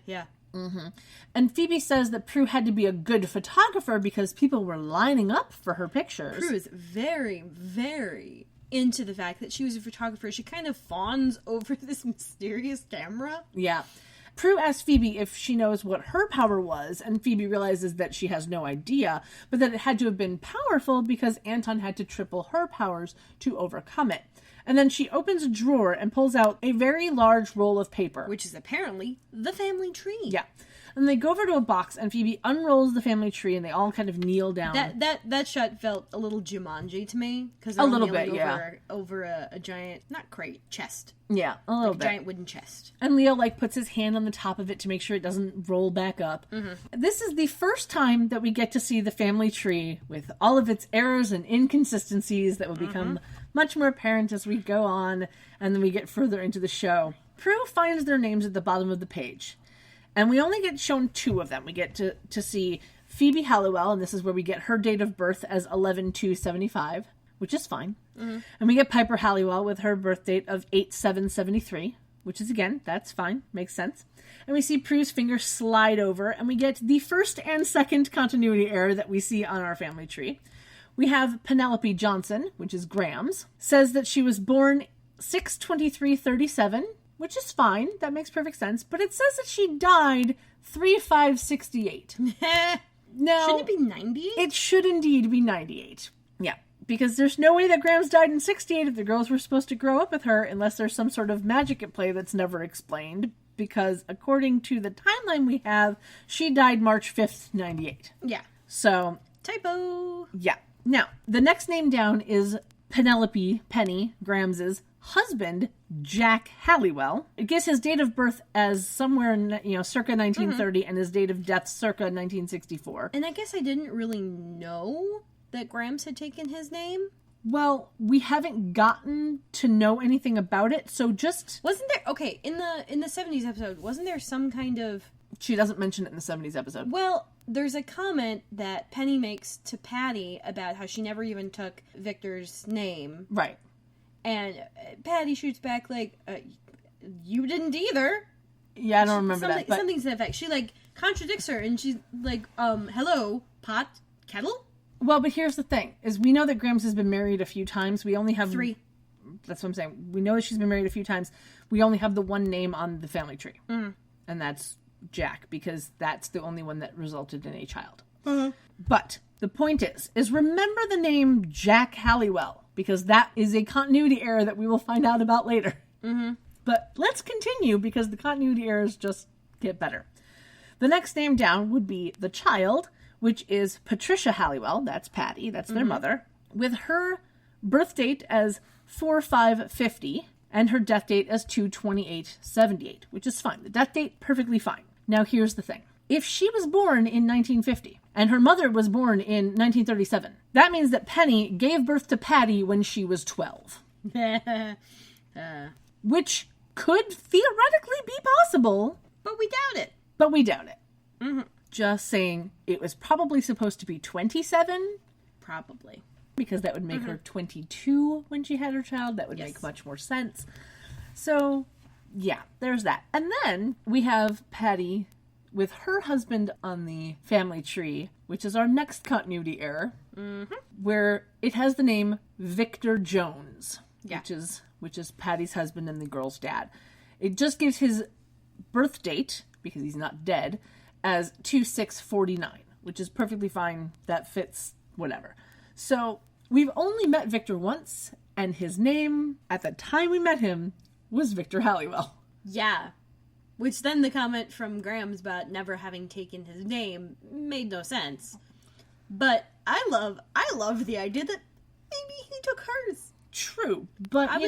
Yeah. Mm-hmm. And Phoebe says that Prue had to be a good photographer because people were lining up for her pictures. Prue is very, very into the fact that she was a photographer. She kind of fawns over this mysterious camera. Yeah. Prue asks Phoebe if she knows what her power was, and Phoebe realizes that she has no idea, but that it had to have been powerful because Anton had to triple her powers to overcome it. And then she opens a drawer and pulls out a very large roll of paper. Which is apparently the family tree. Yeah. And they go over to a box, and Phoebe unrolls the family tree, and they all kind of kneel down. That shot felt a little Jumanji to me. A little bit, over a giant, not crate, chest. Yeah, a little bit. A giant wooden chest. And Leo, puts his hand on the top of it to make sure it doesn't roll back up. Mm-hmm. This is the first time that we get to see the family tree with all of its errors and inconsistencies that will become much more apparent as we go on, and then we get further into the show. Prue finds their names at the bottom of the page. And we only get shown 2 of them. We get to see Phoebe Halliwell, and this is where we get her date of birth as 11/2/75, which is fine. Mm-hmm. And we get Piper Halliwell with her birth date of 8/7/73, which is, again, that's fine. Makes sense. And we see Prue's finger slide over, and we get the first and second continuity error that we see on our family tree. We have Penelope Johnson, which is Graham's, says that she was born 6/23/37, which is fine. That makes perfect sense. But it says that she died 3/5/68. No. Shouldn't it be 98? It should indeed be 98. Yeah. Because there's no way that Grams died in 68 if the girls were supposed to grow up with her, unless there's some sort of magic at play that's never explained. Because according to the timeline we have, she died March 5th, 98. Yeah. So. Typo. Yeah. Now, the next name down is Penny, Grams's husband, Jack Halliwell. It gives his date of birth as somewhere, circa 1930, and his date of death circa 1964. And I guess I didn't really know that Grams had taken his name. Well, we haven't gotten to know anything about it, so just... Wasn't there... Okay, in the 70s episode, wasn't there some kind of... She doesn't mention it in the 70s episode. Well, there's a comment that Penny makes to Patty about how she never even took Victor's name. Right. And Patty shoots back you didn't either. Yeah, I don't remember that. But... Something to that effect. She, contradicts her, and she's like, hello, pot, kettle? Well, but here's the thing, is we know that Grams has been married a few times. We only have... 3. That's what I'm saying. We know that she's been married a few times. We only have the one name on the family tree. Mm. And that's Jack, because that's the only one that resulted in a child. But the point is remember the name Jack Halliwell, because that is a continuity error that we will find out about later. But let's continue, because the continuity errors just get better. The next name down would be the child, which is Patricia Halliwell. That's Patty. That's their mother. With her birth date as 4/5/50 and her death date as 2/28/78, which is fine. The death date, perfectly fine. Now, here's the thing. If she was born in 1950 and her mother was born in 1937, that means that Penny gave birth to Patty when she was 12. Which could theoretically be possible. But we doubt it. Just saying, it was probably supposed to be 27. Probably. Because that would make her 22 when she had her child. That would make much more sense. So, yeah, there's that. And then we have Patty with her husband on the family tree, which is our next continuity error, where it has the name Victor Jones, which is Patty's husband and the girl's dad. It just gives his birth date, because he's not dead, as 2/6/49, which is perfectly fine. That fits whatever. So we've only met Victor once, and his name at the time we met him was Victor Halliwell. Yeah. Which then the comment from Graham's about never having taken his name made no sense. But I love the idea that maybe he took hers. True, but I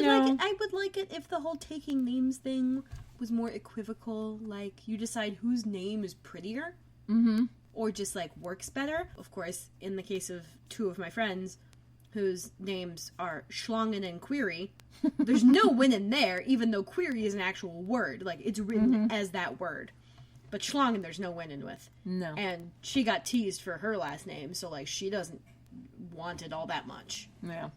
would like it if the whole taking names thing was more equivocal. Like, you decide whose name is prettier. Or just, like, works better. Of course, in the case of two of my friends, whose names are Schlongen and Query, there's no win in there, even though Query is an actual word. Like, it's written as that word. But Schlongen, there's no win in with. No. And she got teased for her last name, so, like, she doesn't want it all that much. Yeah.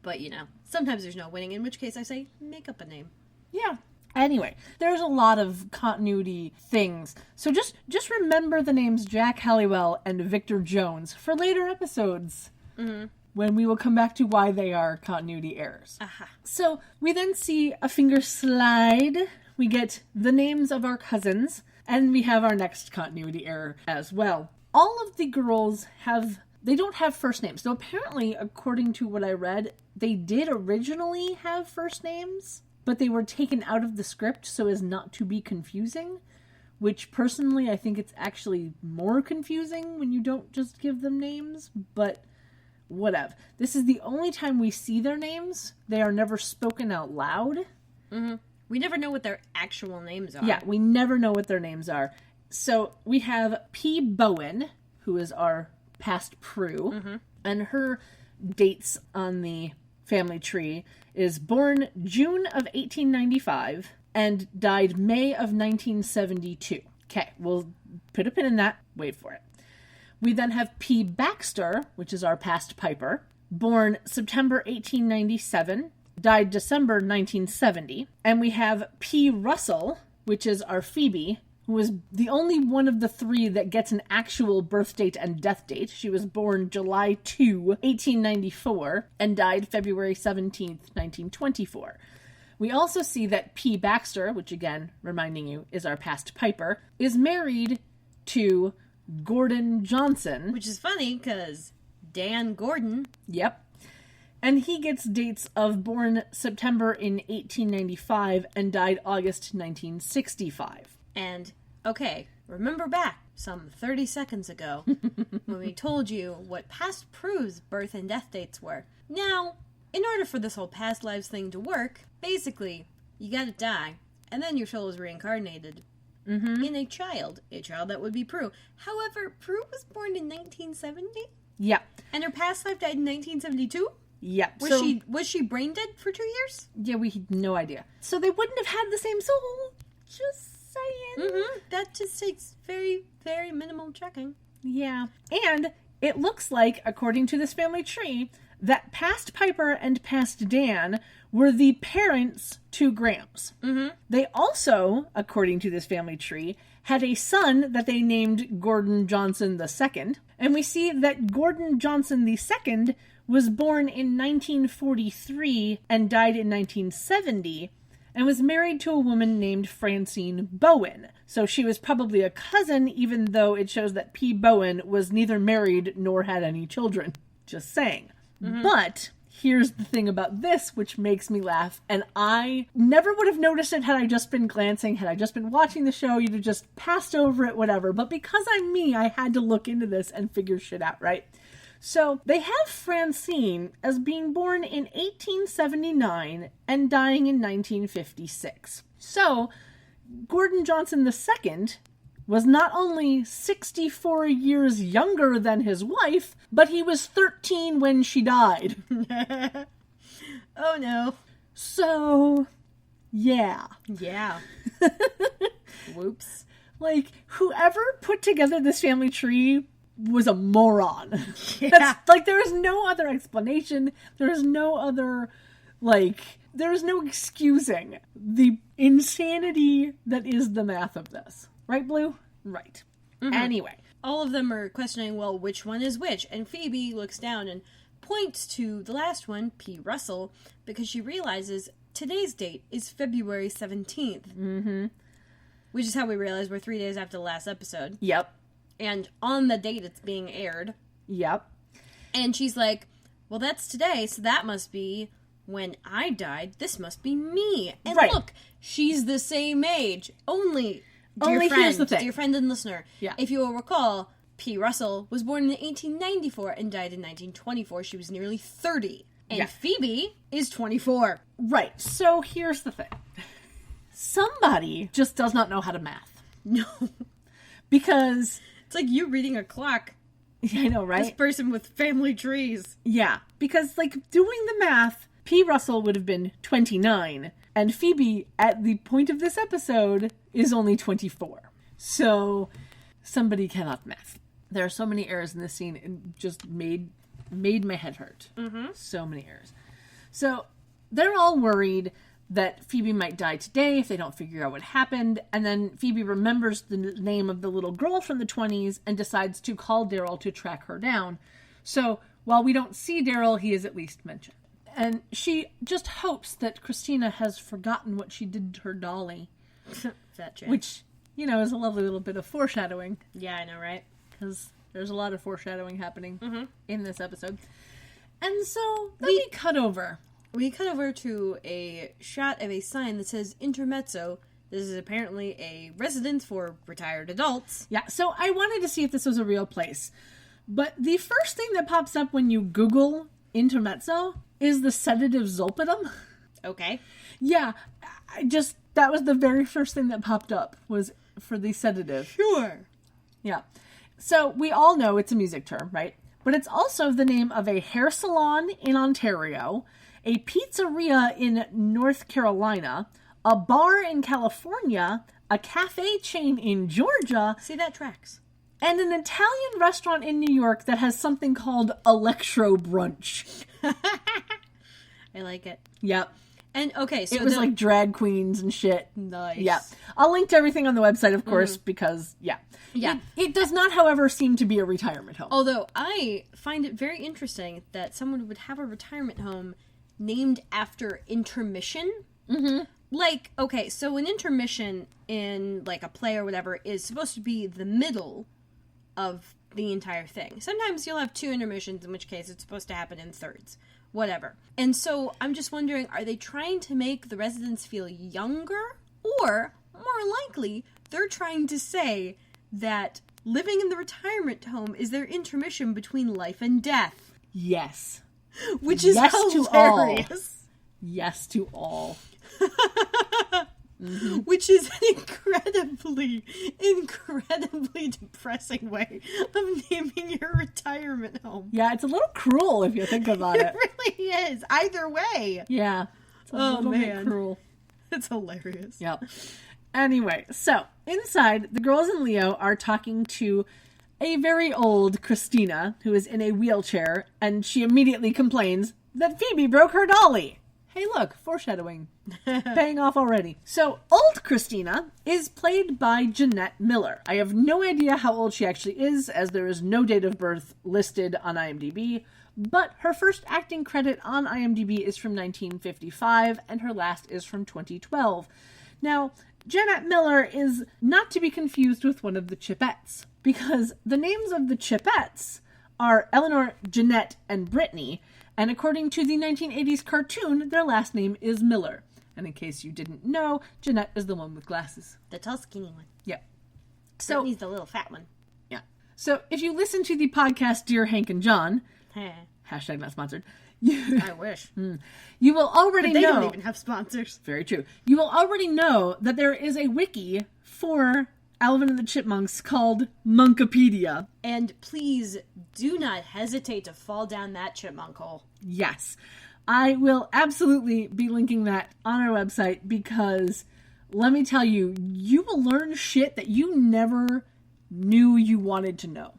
But, sometimes there's no winning, in which case I say, make up a name. Yeah. Anyway, there's a lot of continuity things. So just remember the names Jack Halliwell and Victor Jones for later episodes. When we will come back to why they are continuity errors. So we then see a finger slide. We get the names of our cousins, and we have our next continuity error as well. All of the girls they don't have first names. So apparently, according to what I read, they did originally have first names, but they were taken out of the script so as not to be confusing, which personally I think it's actually more confusing when you don't just give them names, but whatever. This is the only time we see their names. They are never spoken out loud. We never know what their actual names are. Yeah, we never know what their names are. So we have P. Bowen, who is our past Prue, and her dates on the family tree is born June of 1895 and died May of 1972. Okay, we'll put a pin in that. Wait for it. We then have P. Baxter, which is our past Piper, born September 1897, died December 1970. And we have P. Russell, which is our Phoebe, who was the only one of the three that gets an actual birth date and death date. She was born July 2, 1894, and died February 17th, 1924. We also see that P. Baxter, which again, reminding you, is our past Piper, is married to Gordon Johnson. Which is funny, because Dan Gordon. Yep. And he gets dates of born September in 1895 and died August 1965. And, okay, remember back some 30 seconds ago when we told you what past Prue's birth and death dates were. Now, in order for this whole past lives thing to work, basically, you gotta die, and then your soul is reincarnated in a child that would be Prue. However, Prue was born in 1970? Yeah. And her past life died in 1972? Yeah. Was she brain dead for 2 years? Yeah, we had no idea. So they wouldn't have had the same soul. Just saying. That just takes very, very minimal checking. Yeah. And it looks like, according to this family tree, that past Piper and past Dan were the parents to Grams. They also, according to this family tree, had a son that they named Gordon Johnson II. And we see that Gordon Johnson II was born in 1943 and died in 1970. and was married to a woman named Francine Bowen. So she was probably a cousin, even though it shows that P. Bowen was neither married nor had any children. Just saying. But here's the thing about this, which makes me laugh, and I never would have noticed it had I just been glancing, had I just been watching the show, you'd have just passed over it, whatever. But because I'm me, I had to look into this and figure shit out, right? So they have Francine as being born in 1879 and dying in 1956. So Gordon Johnson II was not only 64 years younger than his wife, but he was 13 when she died. Oh no. So, yeah. Yeah. Whoops. Like, whoever put together this family tree was a moron. Yeah. There is no other explanation. There is no other, there is no excusing the insanity that is the math of this. Right, Blue? Right. Anyway. All of them are questioning, well, which one is which? And Phoebe looks down and points to the last one, P. Russell, because she realizes today's date is February 17th. Mm-hmm. Which is how we realize we're 3 days after the last episode. Yep. And on the date it's being aired. Yep. And she's like, well, that's today, so that must be when I died. This must be me. And look, she's the same age. Only here's the thing. Dear friend and listener, yeah. If you will recall, P. Russell was born in 1894 and died in 1924. She was nearly 30. And Phoebe is 24. Right. So here's the thing. Somebody just does not know how to math. No. Because it's like you reading a clock. I know, right? This person with family trees. Yeah. Because, doing the math, P. Russell would have been 29. And Phoebe, at the point of this episode, is only 24. So, somebody cannot math. There are so many errors in this scene, it just made my head hurt. Mm-hmm. So many errors. So, they're all worried that Phoebe might die today if they don't figure out what happened, and then Phoebe remembers the name of the little girl from the 20s and decides to call Daryl to track her down. So, while we don't see Daryl, he is at least mentioned. And she just hopes that Christina has forgotten what she did to her dolly. Which, is a lovely little bit of foreshadowing. Yeah, I know, right? Because there's a lot of foreshadowing happening in this episode. And so, we cut over. We cut over to a shot of a sign that says Intermezzo. This is apparently a residence for retired adults. Yeah, so I wanted to see if this was a real place. But the first thing that pops up when you Google Intermezzo is the sedative Zolpidem. Okay. Yeah, that was the very first thing that popped up, was for the sedative. Sure. Yeah. So we all know it's a music term, right? But it's also the name of a hair salon in Ontario, a pizzeria in North Carolina, a bar in California, a cafe chain in Georgia. See, that tracks. And an Italian restaurant in New York that has something called Electro Brunch. I like it. Yep. And, okay, so it was like drag queens and shit. Nice. Yeah. I'll link to everything on the website, of course, because, yeah. Yeah. It does not, however, seem to be a retirement home. Although, I find it very interesting that someone would have a retirement home named after intermission. Mm-hmm. Okay, so an intermission in, a play or whatever is supposed to be the middle of the entire thing. Sometimes you'll have two intermissions, in which case it's supposed to happen in thirds. Whatever. And so, I'm just wondering, are they trying to make the residents feel younger? Or, more likely, they're trying to say that living in the retirement home is their intermission between life and death. Yes. Which is yes hilarious. To all. Yes to all. Mm-hmm. Which is an incredibly depressing way of naming your retirement home. Yeah, it's a little cruel if you think about it. It really is. Either way. Yeah. It's a little bit cruel. It's hilarious. Yep. Anyway, so inside, the girls and Leo are talking to a very old Christina who is in a wheelchair, and she immediately complains that Phoebe broke her dolly. Hey, look, foreshadowing. Paying off already. So, old Christina is played by Jeanette Miller. I have no idea how old she actually is, as there is no date of birth listed on IMDb, but her first acting credit on IMDb is from 1955, and her last is from 2012. Now, Jeanette Miller is not to be confused with one of the Chipettes, because the names of the Chipettes are Eleanor, Jeanette, and Brittany, and according to the 1980s cartoon, their last name is Miller. And in case you didn't know, Jeanette is the one with glasses. The tall, skinny one. Yeah. So Brittany's the little fat one. Yeah. So if you listen to the podcast Dear Hank and John, hashtag not sponsored, I wish. You will already know. They don't even have sponsors. Very true. You will already know that there is a wiki for Alvin and the Chipmunks called Monkopedia. And please do not hesitate to fall down that chipmunk hole. Yes. I will absolutely be linking that on our website because, let me tell you, you will learn shit that you never knew you wanted to know.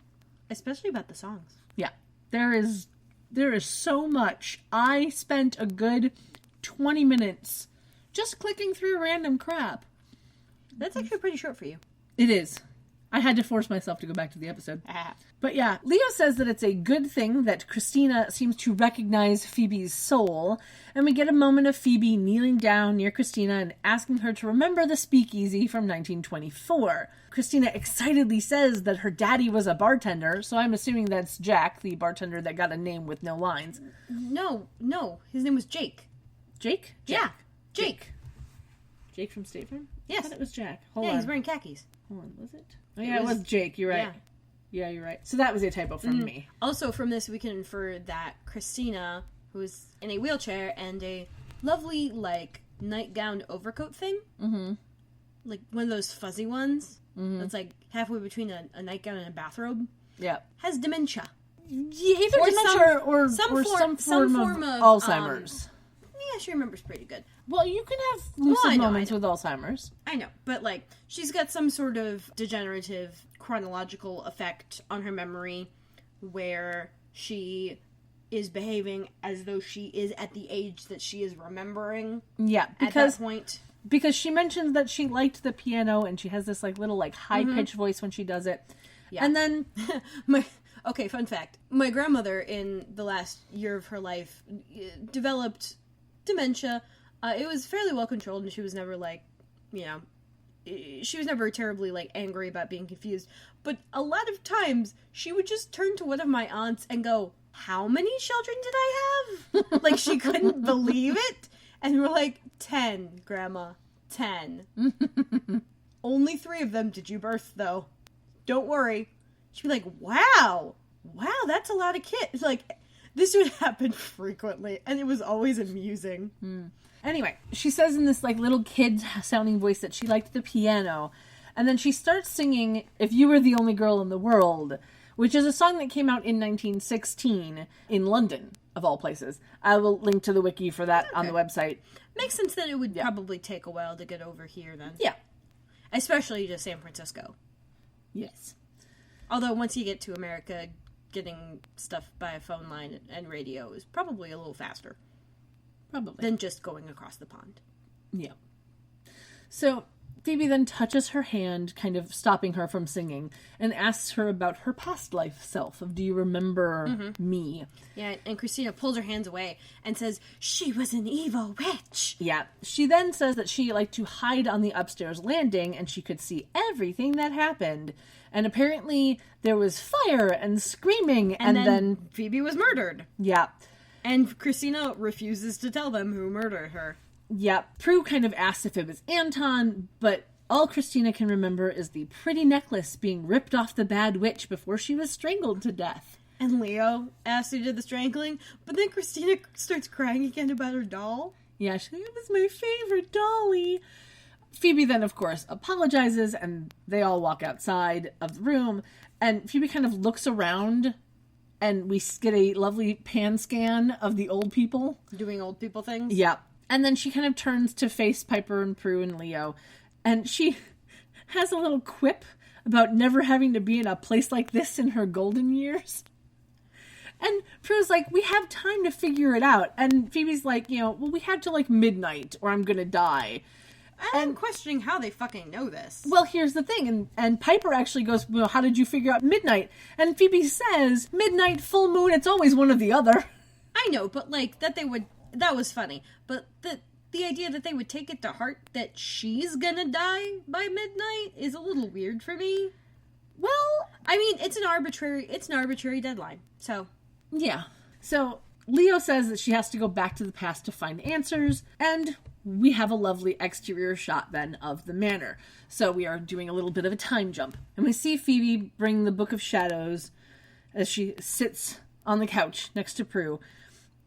Especially about the songs. Yeah. There is so much. I spent a good 20 minutes just clicking through random crap. That's actually pretty short for you. It is. I had to force myself to go back to the episode. But yeah, Leo says that it's a good thing that Christina seems to recognize Phoebe's soul, and we get a moment of Phoebe kneeling down near Christina and asking her to remember the speakeasy from 1924. Christina excitedly says that her daddy was a bartender, so I'm assuming that's Jack, the bartender that got a name with no lines. No. His name was Jake. Jake? Yeah, Jake. Jake from State Farm? Yes. I thought it was Jack. Hold on. He's wearing khakis. Hold on, was it? Oh, yeah, it was Jake. You're right. Yeah, you're right. So that was a typo from me. Also, from this, we can infer that Christina, who is in a wheelchair and a lovely, like, nightgown overcoat thing, like one of those fuzzy ones, that's like halfway between a nightgown and a bathrobe, has dementia. Yeah, either dementia or some form of Alzheimer's. Yeah, she remembers pretty good. Well, you can have lucid moments with Alzheimer's. I know, but, like, she's got some sort of degenerative chronological effect on her memory where she is behaving as though she is at the age that she is remembering. Yeah, at that point. Because she mentions that she liked the piano and she has this, like, little, like, high-pitched voice when she does it. Yeah. And then... Okay, fun fact. My grandmother, in the last year of her life, developed dementia. It was fairly well controlled, and she was never, like, she was never terribly, like, angry about being confused. But a lot of times, she would just turn to one of my aunts and go, "How many children did I have?" Like, she couldn't believe it. And we're like, 10, Grandma. 10. Only 3 of them did you birth, though. Don't worry. She'd be like, wow, that's a lot of kids. Like, this would happen frequently, and it was always amusing. Anyway, she says in this, like, little kid-sounding voice that she liked the piano, and then she starts singing If You Were the Only Girl in the World, which is a song that came out in 1916 in London, of all places. I will link to the wiki for that on the website. Makes sense that it would probably take a while to get over here, then. Yeah. Especially to San Francisco. Yes. Although, once you get to America, getting stuff by a phone line and radio is probably a little faster. Probably. Than just going across the pond. Yeah. So, Phoebe then touches her hand, kind of stopping her from singing, and asks her about her past life self, of do you remember me? Yeah, and Christina pulls her hands away and says, she was an evil witch. Yeah. She then says that she liked to hide on the upstairs landing, and she could see everything that happened. And apparently there was fire and screaming, and then Phoebe was murdered. Yeah. And Christina refuses to tell them who murdered her. Yeah. Prue kind of asks if it was Anton, but all Christina can remember is the pretty necklace being ripped off the bad witch before she was strangled to death. And Leo asks who did the strangling, but then Christina starts crying again about her doll. Yeah, she's like, it was my favorite dolly. Phoebe then, of course, apologizes, and they all walk outside of the room, and Phoebe kind of looks around, and we get a lovely pan scan of the old people. Doing old people things? Yeah. And then she kind of turns to face Piper and Prue and Leo, and she has a little quip about never having to be in a place like this in her golden years. And Prue's like, we have time to figure it out. And Phoebe's like, well, we have till like midnight or I'm gonna die. I'm questioning how they fucking know this. Well, here's the thing. And Piper actually goes, well, how did you figure out midnight? And Phoebe says, midnight, full moon, it's always one or the other. I know, but like, that was funny. But the idea that they would take it to heart that she's gonna die by midnight is a little weird for me. Well, I mean, it's an arbitrary deadline. So, yeah. So Leo says that she has to go back to the past to find answers, and we have a lovely exterior shot then of the manor. So we are doing a little bit of a time jump, and we see Phoebe bring the Book of Shadows as she sits on the couch next to Prue.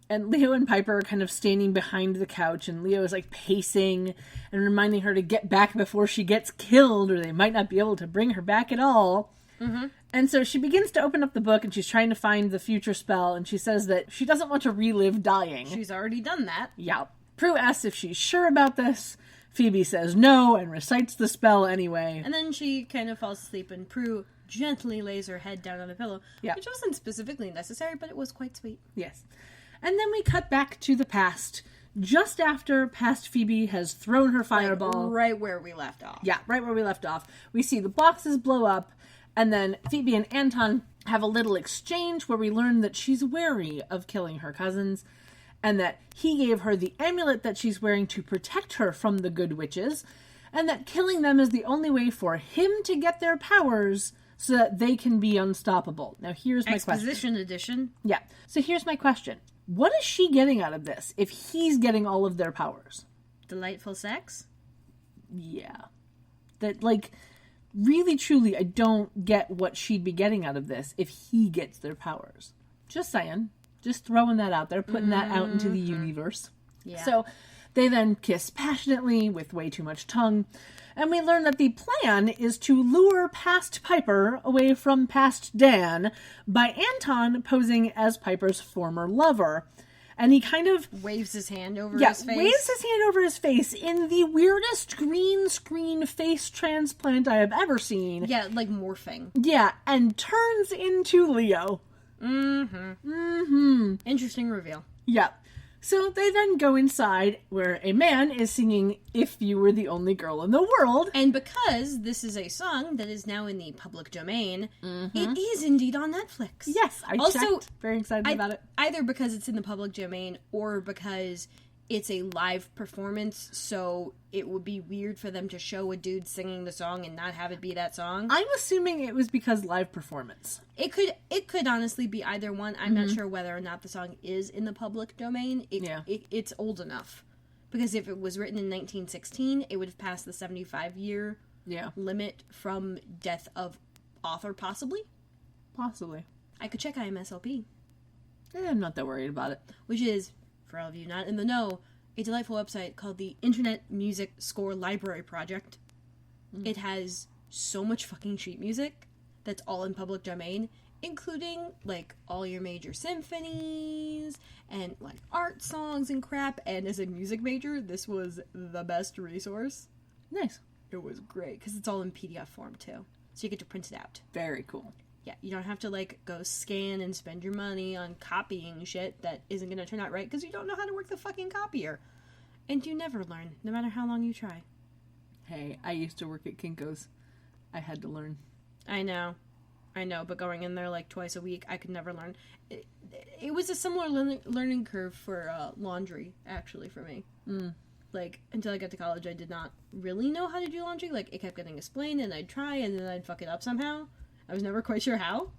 And Leo and Piper are kind of standing behind the couch, and Leo is like pacing and reminding her to get back before she gets killed, or they might not be able to bring her back at all. Mm-hmm. And so she begins to open up the book, and she's trying to find the future spell, and she says that she doesn't want to relive dying. She's already done that. Yeah. Prue asks if she's sure about this. Phoebe says no, and recites the spell anyway. And then she kind of falls asleep, and Prue gently lays her head down on the pillow, which wasn't specifically necessary, but it was quite sweet. Yes. And then we cut back to the past, just after past Phoebe has thrown her fireball. Like right where we left off. Yeah, right where we left off. We see the boxes blow up, and then Phoebe and Anton have a little exchange where we learn that she's wary of killing her cousins, and that he gave her the amulet that she's wearing to protect her from the good witches, and that killing them is the only way for him to get their powers so that they can be unstoppable. Now here's my question. Exposition edition. Yeah. So here's my question. What is she getting out of this if he's getting all of their powers? Delightful sex? Yeah. That, like, really, truly, I don't get what she'd be getting out of this if he gets their powers. Just saying. Just throwing that out there, putting that out into the universe. Yeah. So they then kiss passionately with way too much tongue. And we learn that the plan is to lure past Piper away from past Dan by Anton posing as Piper's former lover. And he kind of waves his hand over his face. Waves his hand over his face in the weirdest green screen face transplant I have ever seen. Yeah, like morphing. Yeah, and turns into Leo. Mm-hmm. Mm-hmm. Interesting reveal. Yeah. So they then go inside where a man is singing If You Were the Only Girl in the World. And because this is a song that is now in the public domain, it is indeed on Netflix. Yes, I checked. Very excited about it. Either because it's in the public domain or because it's a live performance, so it would be weird for them to show a dude singing the song and not have it be that song. I'm assuming it was because live performance. It could honestly be either one. I'm not sure whether or not the song is in the public domain. It's old enough. Because if it was written in 1916, it would have passed the 75-year limit from death of author, possibly. Possibly. I could check IMSLP. I'm not that worried about it. Which is, for all of you not in the know, a delightful website called the Internet Music Score Library Project. It has so much fucking sheet music that's all in public domain, including, like, all your major symphonies and, like, art songs and crap. And as a music major, this was the best resource. Nice. It was great, because it's all in PDF form, too. So you get to print it out. Very cool. Yeah, you don't have to, like, go scan and spend your money on copying shit that isn't going to turn out right because you don't know how to work the fucking copier. And you never learn, no matter how long you try. Hey, I used to work at Kinko's. I had to learn. I know, but going in there, like, twice a week, I could never learn. It was a similar learning curve for laundry, actually, for me. Like, until I got to college, I did not really know how to do laundry. Like, it kept getting explained, and I'd try, and then I'd fuck it up somehow. I was never quite sure how.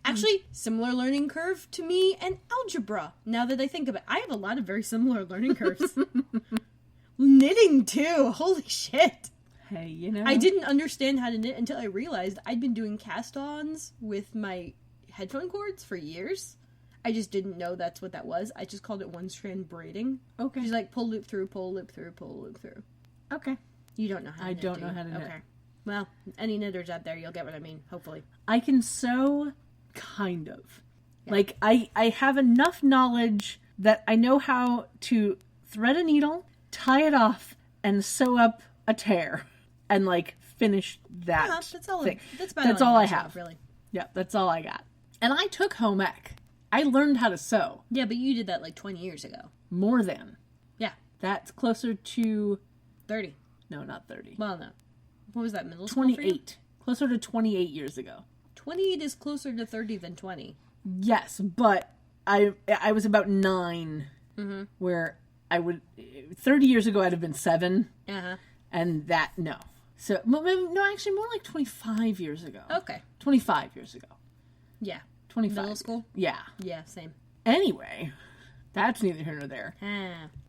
Actually, similar learning curve to me and algebra. Now that I think of it, I have a lot of very similar learning curves. Knitting, too. Holy shit. Hey, you know. I didn't understand how to knit until I realized I'd been doing cast-ons with my headphone cords for years. I just didn't know that's what that was. I just called it one-strand braiding. Okay. Just like pull loop through, pull loop through, pull loop through. Okay. You don't know how to knit, I don't know how to knit. Okay. Well, any knitters out there, you'll get what I mean, hopefully. I can sew, kind of. Yeah. Like, I have enough knowledge that I know how to thread a needle, tie it off, and sew up a tear. And, like, finish that that's all thing. That's all I have, really. Yeah, that's all I got. And I took home ec I learned how to sew. Yeah, but you did that like 20 years ago. More than. Yeah. That's closer to... 30. No, not 30. Well, no. What was that, middle school 28. Closer to 28 years ago. 28 is closer to 30 than 20. Yes, but I was about 9, where I would... 30 years ago, I'd have been 7. Uh-huh. And that, no. So, no, actually, more like 25 years ago. Okay. 25 years ago. Yeah. 25. Middle school? Yeah. Yeah, same. Anyway, that's neither here nor there.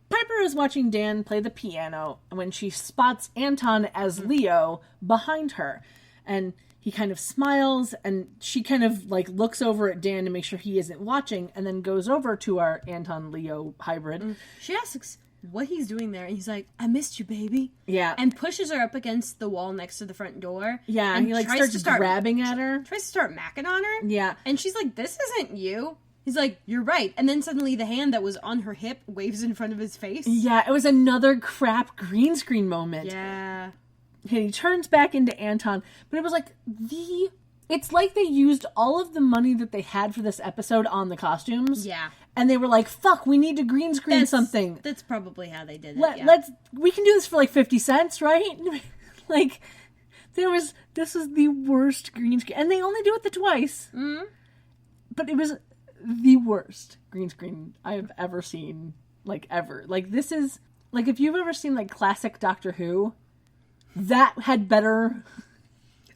Piper is watching Dan play the piano when she spots Anton as Leo behind her. And he kind of smiles, and she kind of, like, looks over at Dan to make sure he isn't watching, and then goes over to our Anton-Leo hybrid. She asks what he's doing there, and he's like, I missed you, baby. Yeah. And pushes her up against the wall next to the front door. Yeah, and he, like, starts grabbing at her. Tries to start macking on her. Yeah. And she's like, this isn't you. He's like, you're right. And then suddenly the hand that was on her hip waves in front of his face. Yeah, it was another crap green screen moment. Yeah. And he turns back into Anton, but it was like it's like they used all of the money that they had for this episode on the costumes. Yeah. And they were like, fuck, we need to green screen something. That's probably how they did it. We can do this for like 50 cents, right? Like, this was the worst green screen. And they only do it twice. Mm-hmm. But it was the worst green screen I have ever seen, like, ever. Like, this is, like, if you've ever seen, like, classic Doctor Who, that had better...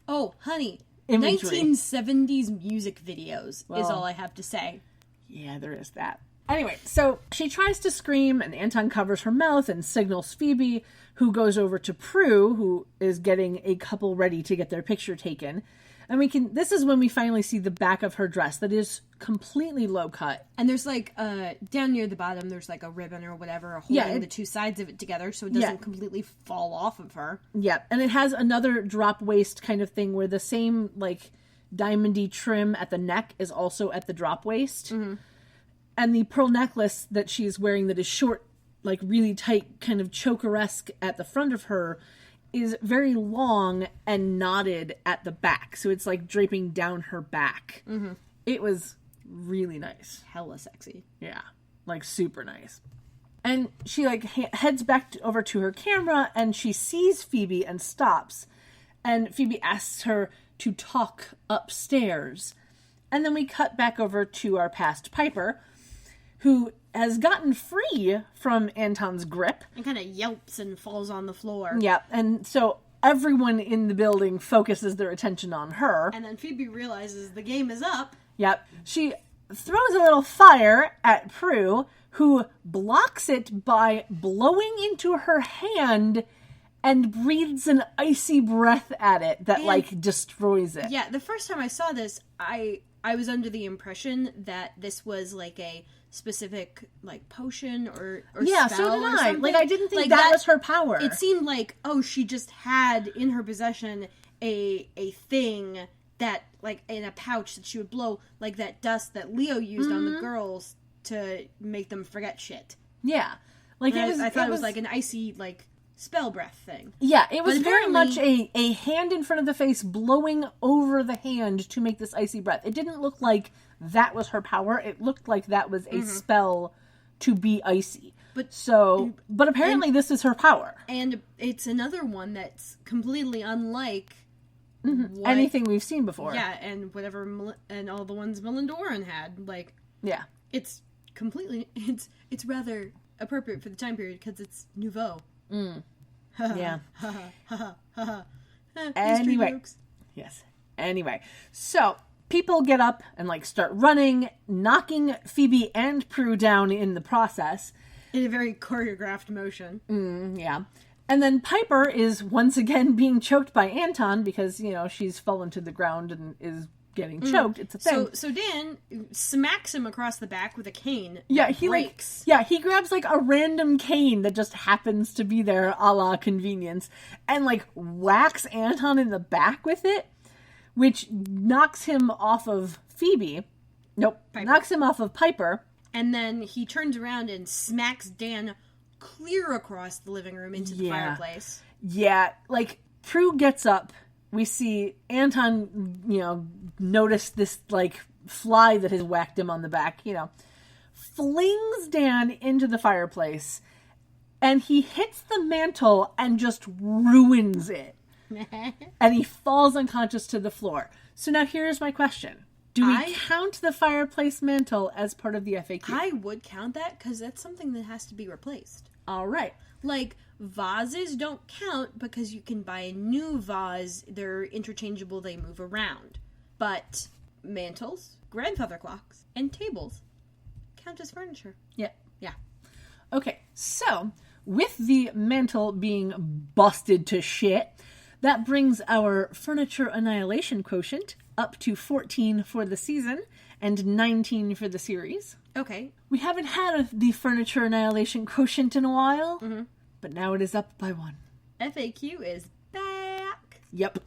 Oh, honey. Imagery. 1970s music videos is all I have to say. Yeah, there is that. Anyway, so she tries to scream, and Anton covers her mouth and signals Phoebe, who goes over to Prue, who is getting a couple ready to get their picture taken. And this is when we finally see the back of her dress that is completely low cut. And there's like, down near the bottom, there's like a ribbon or whatever holding the two sides of it together so it doesn't completely fall off of her. Yeah, and it has another drop waist kind of thing where the same, like, diamondy trim at the neck is also at the drop waist. Mm-hmm. And the pearl necklace that she's wearing that is short, like really tight, kind of choker-esque at the front of her is very long and knotted at the back. So it's like draping down her back. Mm-hmm. It was really nice. Hella sexy. Yeah. Like super nice. And she like heads back over to her camera and she sees Phoebe and stops. And Phoebe asks her to talk upstairs. And then we cut back over to our past Piper, who has gotten free from Anton's grip. And kind of yelps and falls on the floor. Yeah, and so everyone in the building focuses their attention on her. And then Phoebe realizes the game is up. Yep. She throws a little fire at Prue, who blocks it by blowing into her hand and breathes an icy breath at it that, like, destroys it. Yeah, the first time I saw this, I was under the impression that this was, like, a specific, like, potion or yeah, spell so did or I. something. Like, I didn't think that was her power. It seemed like, oh, she just had in her possession a thing that, like, in a pouch that she would blow, like that dust that Leo used on the girls to make them forget shit. Yeah. Like, I thought it was like an icy, like, spell breath thing. Yeah, it was very much a hand in front of the face blowing over the hand to make this icy breath. It didn't look like that was her power. It looked like that was a spell to be icy. But apparently this is her power. And it's another one that's completely unlike anything we've seen before. Yeah, and whatever, and all the ones Melindoran had. Like, yeah, it's completely, it's rather appropriate for the time period because it's nouveau. Yeah. Anyway. Yes. Anyway. So, people get up and, like, start running, knocking Phoebe and Prue down in the process. In a very choreographed motion. Yeah. And then Piper is once again being choked by Anton because, you know, she's fallen to the ground and is getting choked. It's a thing. So Dan smacks him across the back with a cane. Yeah, he breaks. He grabs like a random cane that just happens to be there, a la convenience, and like whacks Anton in the back with it, which knocks him off of Phoebe. Nope, knocks him off of Piper. And then he turns around and smacks Dan clear across the living room into the fireplace. Yeah, like Prue gets up. We see Anton, you know, notice this, like, fly that has whacked him on the back, flings Dan into the fireplace, and he hits the mantle and just ruins it. And he falls unconscious to the floor. So now here's my question. Do we count the fireplace mantle as part of the FAQ? I would count that because that's something that has to be replaced. All right. Like, vases don't count because you can buy a new vase. They're interchangeable. They move around. But mantles, grandfather clocks, and tables count as furniture. Yeah. Yeah. Okay, so with the mantle being busted to shit, that brings our furniture annihilation quotient up to 14 for the season and 19 for the series. Okay. We haven't had the furniture annihilation quotient in a while, but now it is up by 1. FAQ is back. Yep.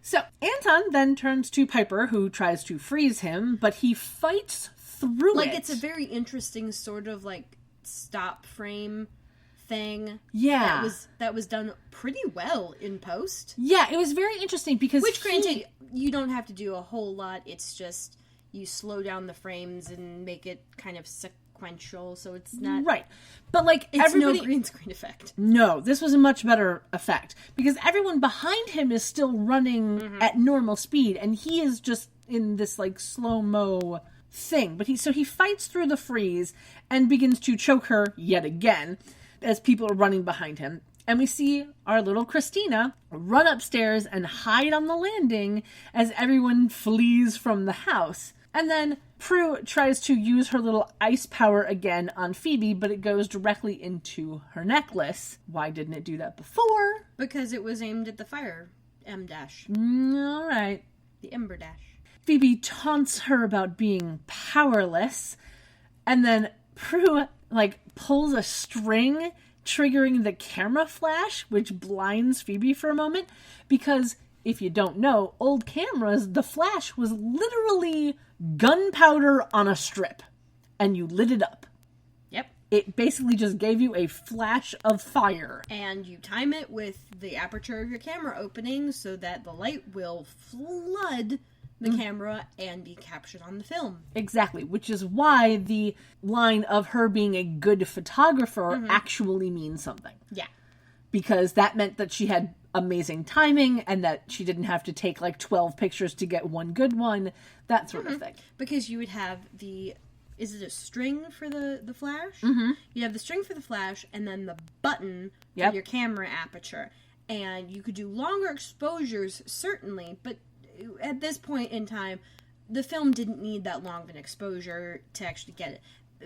So Anton then turns to Piper, who tries to freeze him, but he fights through it. Like, it's a very interesting sort of, like, stop frame thing. Yeah. That was done pretty well in post. Yeah, it was very interesting because Which, granted, you don't have to do a whole lot. It's just you slow down the frames and make it kind of sequential, so it's not... Right. But, like, it's no green screen effect. No, this was a much better effect. Because everyone behind him is still running at normal speed, and he is just in this, like, slow-mo thing. But he fights through the freeze and begins to choke her yet again as people are running behind him. And we see our little Christina run upstairs and hide on the landing as everyone flees from the house. And then Prue tries to use her little ice power again on Phoebe, but it goes directly into her necklace. Why didn't it do that before? Because it was aimed at the fire M-dash. All right. The Ember Dash. Phoebe taunts her about being powerless, and then Prue, like, pulls a string, triggering the camera flash, which blinds Phoebe for a moment, because if you don't know, old cameras, the flash was literally gunpowder on a strip, and you lit it up. Yep. It basically just gave you a flash of fire. And you time it with the aperture of your camera opening so that the light will flood the camera and be captured on the film. Exactly, which is why the line of her being a good photographer actually means something. Yeah. Because that meant that she had amazing timing and that she didn't have to take like 12 pictures to get one good one, that sort of thing. Because you would have is it a string for the flash? You have the string for the flash and then the button for your camera aperture. And you could do longer exposures, certainly, but at this point in time, the film didn't need that long of an exposure to actually get it.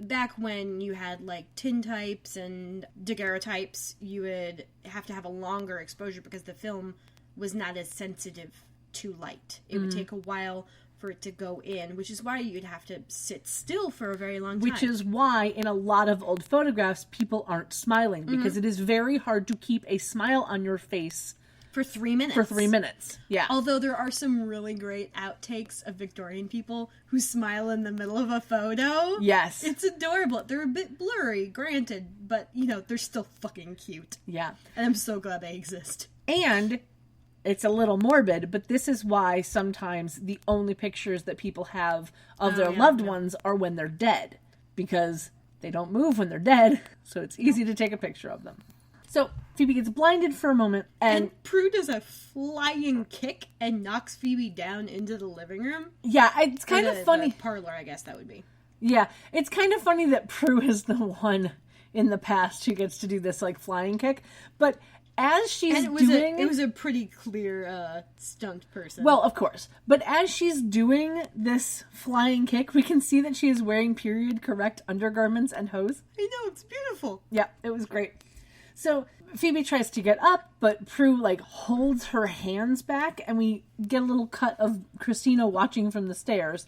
Back when you had, like, tintypes and daguerreotypes, you would have to have a longer exposure because the film was not as sensitive to light. It would take a while for it to go in, which is why you'd have to sit still for a very long time. Which is why, in a lot of old photographs, people aren't smiling, because it is very hard to keep a smile on your face for 3 minutes. For 3 minutes, yeah. Although there are some really great outtakes of Victorian people who smile in the middle of a photo. Yes. It's adorable. They're a bit blurry, granted, but, they're still fucking cute. Yeah. And I'm so glad they exist. And it's a little morbid, but this is why sometimes the only pictures that people have of their loved ones are when they're dead. Because they don't move when they're dead, so it's easy to take a picture of them. So Phoebe gets blinded for a moment, and Prue does a flying kick and knocks Phoebe down into the living room. Yeah, it's kind of funny. The parlor, I guess that would be. Yeah, it's kind of funny that Prue is the one in the past who gets to do this, like, flying kick. But as she's doing... It was a pretty clear stunt person. Well, of course. But as she's doing this flying kick, we can see that she is wearing period-correct undergarments and hose. I know, it's beautiful. Yeah, it was great. So Phoebe tries to get up, but Prue, like, holds her hands back, and we get a little cut of Christina watching from the stairs.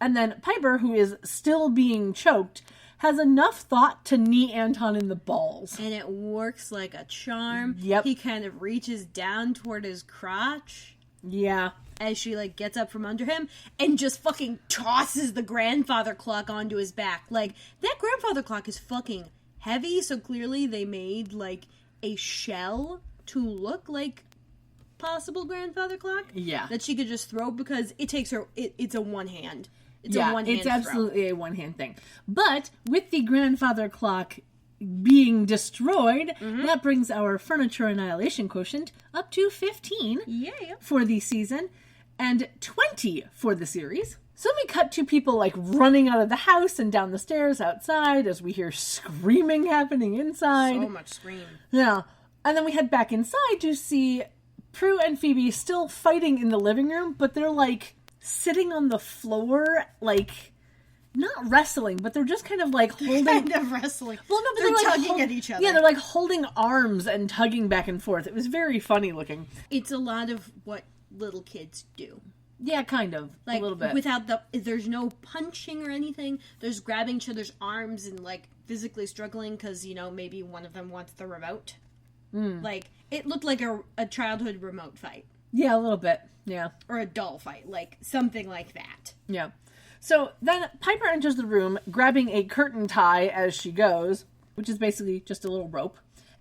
And then Piper, who is still being choked, has enough thought to knee Anton in the balls. And it works like a charm. Yep. He kind of reaches down toward his crotch. Yeah. As she, like, gets up from under him and just fucking tosses the grandfather clock onto his back. Like, that grandfather clock is fucking heavy, so clearly they made, like, a shell to look like possible grandfather clock. Yeah. That she could just throw, because it takes her, it's a one hand. It's a one-hand it's throw. absolutely a one-hand thing. But with the grandfather clock being destroyed, that brings our furniture annihilation quotient up to 15 for the season and 20 for the series. So then we cut to people like running out of the house and down the stairs outside as we hear screaming happening inside. So much scream. Yeah. And then we head back inside to see Prue and Phoebe still fighting in the living room, but they're like sitting on the floor, like not wrestling, but they're just kind of like holding. Kind of wrestling. Well, no, but they're like tugging at each other. Yeah, they're like holding arms and tugging back and forth. It was very funny looking. It's a lot of what little kids do. Yeah, kind of. Like, a little bit. Without there's no punching or anything. There's grabbing each other's arms and, like, physically struggling because, maybe one of them wants the remote. Like, it looked like a childhood remote fight. Yeah, a little bit. Yeah. Or a doll fight. Like, something like that. Yeah. So then Piper enters the room, grabbing a curtain tie as she goes, which is basically just a little rope,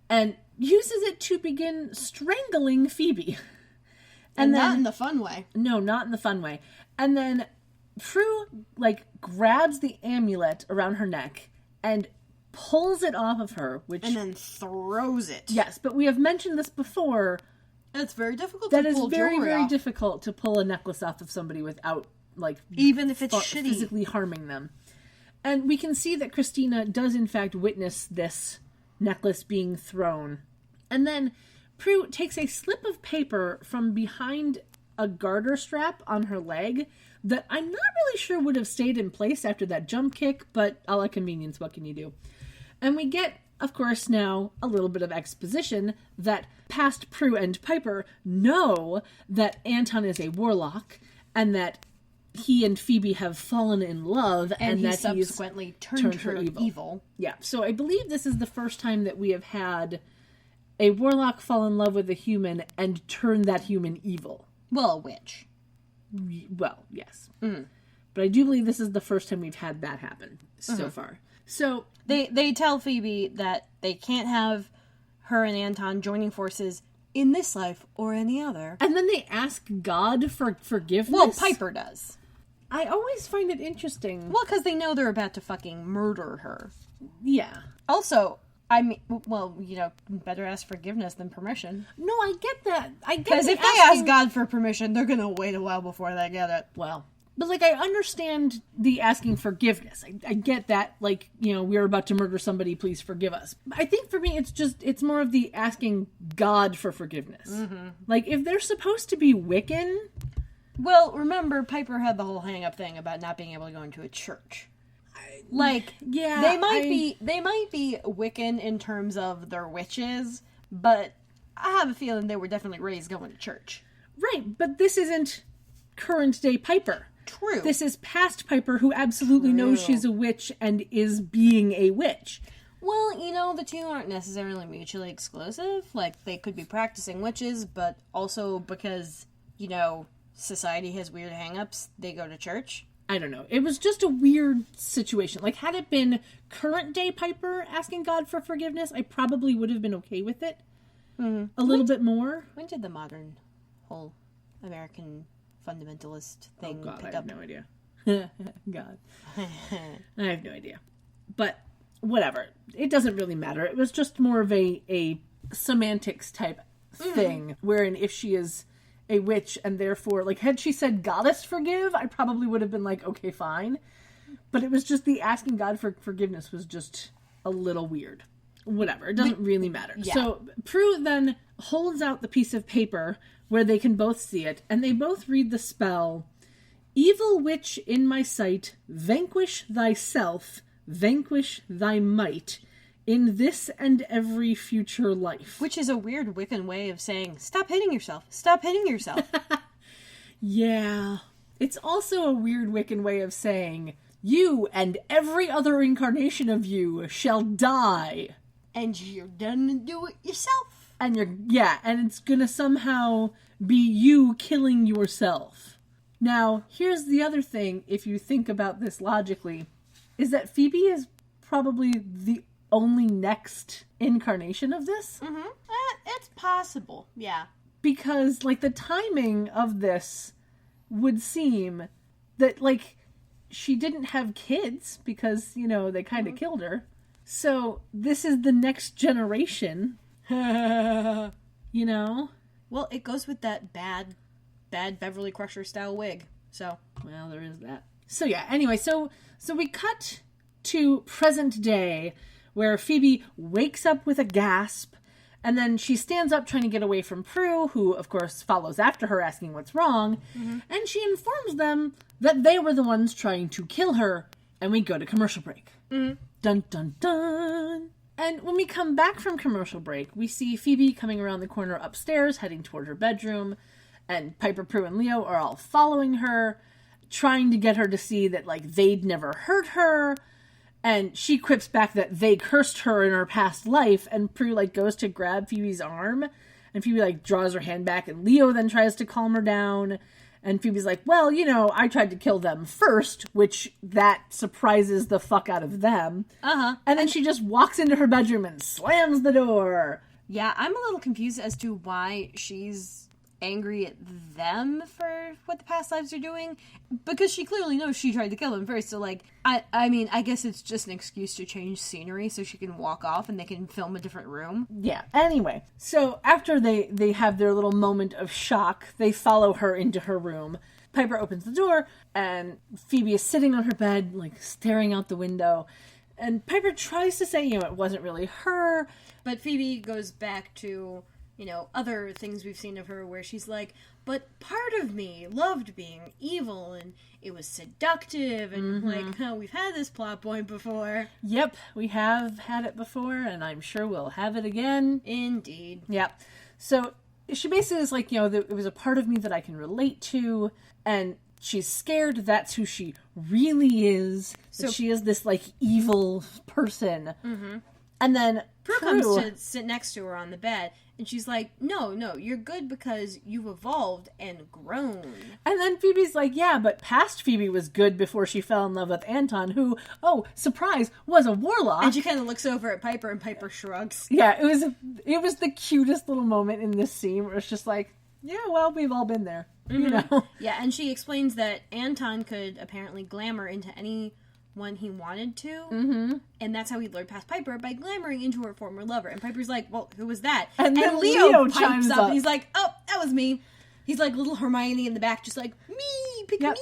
and uses it to begin strangling Phoebe. And then, not in the fun way. No, not in the fun way. And then Prue, like, grabs the amulet around her neck and pulls it off of her, which... And then throws it. Yes, but we have mentioned this before. It's very difficult to pull jewelry off. That is very, very difficult to pull a necklace off of somebody without, like... Even if it's shitty. Physically harming them. And we can see that Christina does, in fact, witness this necklace being thrown. And then Prue takes a slip of paper from behind a garter strap on her leg that I'm not really sure would have stayed in place after that jump kick, but a la convenience, what can you do? And we get, of course, now a little bit of exposition that past Prue and Piper know that Anton is a warlock and that he and Phoebe have fallen in love and he that subsequently turned her evil. Yeah, so I believe this is the first time that we have had a warlock fall in love with a human and turn that human evil. Well, a witch. Well, yes. But I do believe this is the first time we've had that happen so far. So they tell Phoebe that they can't have her and Anton joining forces in this life or any other. And then they ask God for forgiveness. Well, Piper does. I always find it interesting. Well, because they know they're about to fucking murder her. Yeah. Also, I mean, well, better ask forgiveness than permission. No, I get that. I get because if they ask God for permission, they're gonna wait a while before they get it. Well, but like I understand the asking forgiveness. I get that. Like we're about to murder somebody. Please forgive us. I think for me, it's more of the asking God for forgiveness. Like if they're supposed to be Wiccan. Well, remember Piper had the whole hang-up thing about not being able to go into a church. Like, yeah, they might be Wiccan in terms of their witches, but I have a feeling they were definitely raised going to church. Right, but this isn't current day Piper. True. This is past Piper who absolutely knows she's a witch and is being a witch. Well, the two aren't necessarily mutually exclusive. Like, they could be practicing witches, but also because, society has weird hang-ups, they go to church. I don't know. It was just a weird situation. Like, had it been current day Piper asking God for forgiveness, I probably would have been okay with it. A little bit more. When did the modern whole American fundamentalist thing pick up? I have no idea. God. I have no idea. But, whatever. It doesn't really matter. It was just more of a semantics type thing, wherein if she is a witch and therefore, like, had she said goddess forgive, I probably would have been like, okay, fine. But it was just the asking God for forgiveness was just a little weird. Whatever, it doesn't really matter. Yeah. So Prue then holds out the piece of paper where they can both see it, and they both read the spell, "Evil witch in my sight, vanquish thyself, vanquish thy might, in this and every future life." Which is a weird Wiccan way of saying, stop hitting yourself. Stop hitting yourself. Yeah. It's also a weird Wiccan way of saying, you and every other incarnation of you shall die. And you're gonna do it yourself. And and it's gonna somehow be you killing yourself. Now, here's the other thing, if you think about this logically, is that Phoebe is probably the only next incarnation of this. It's possible, yeah. Because, like, the timing of this would seem that, like, she didn't have kids because, they kind of killed her. So this is the next generation. Well, it goes with that bad Beverly Crusher style wig. So, well, there is that. So yeah, anyway, so we cut to present day where Phoebe wakes up with a gasp, and then she stands up trying to get away from Prue, who of course follows after her asking what's wrong, and she informs them that they were the ones trying to kill her, and we go to commercial break. Dun dun dun. And when we come back from commercial break, we see Phoebe coming around the corner upstairs, heading toward her bedroom, and Piper, Prue, and Leo are all following her, trying to get her to see that, they'd never hurt her, and she quips back that they cursed her in her past life, and Prue, goes to grab Phoebe's arm, and Phoebe, draws her hand back, and Leo then tries to calm her down, and Phoebe's like, well, I tried to kill them first, which that surprises the fuck out of them. And then she just walks into her bedroom and slams the door. Yeah, I'm a little confused as to why she's angry at them for what the past lives are doing, because she clearly knows she tried to kill him first. So I guess it's just an excuse to change scenery so she can walk off and they can film a different room. Yeah. Anyway, so after they have their little moment of shock, they follow her into her room. Piper opens the door and Phoebe is sitting on her bed, staring out the window. And Piper tries to say, it wasn't really her, but Phoebe goes back to other things we've seen of her where she's like, but part of me loved being evil and it was seductive and we've had this plot point before. Yep, we have had it before and I'm sure we'll have it again. Indeed. Yep. So she basically is like, it was a part of me that I can relate to, and she's scared that's who she really is. So she is this evil person. And then Prue comes to sit next to her on the bed, and she's like, no, you're good because you've evolved and grown. And then Phoebe's like, yeah, but past Phoebe was good before she fell in love with Anton, who, oh, surprise, was a warlock. And she kind of looks over at Piper, and Piper shrugs. Yeah, it was the cutest little moment in this scene where it's just like, yeah, well, we've all been there, Yeah, and she explains that Anton could apparently glamour into any one he wanted to, and that's how he lured past Piper, by glamoring into her former lover. And Piper's like, well, who was that? And then Leo pipes up and he's like, oh, that was me. He's like little Hermione in the back, just like, me, pick me.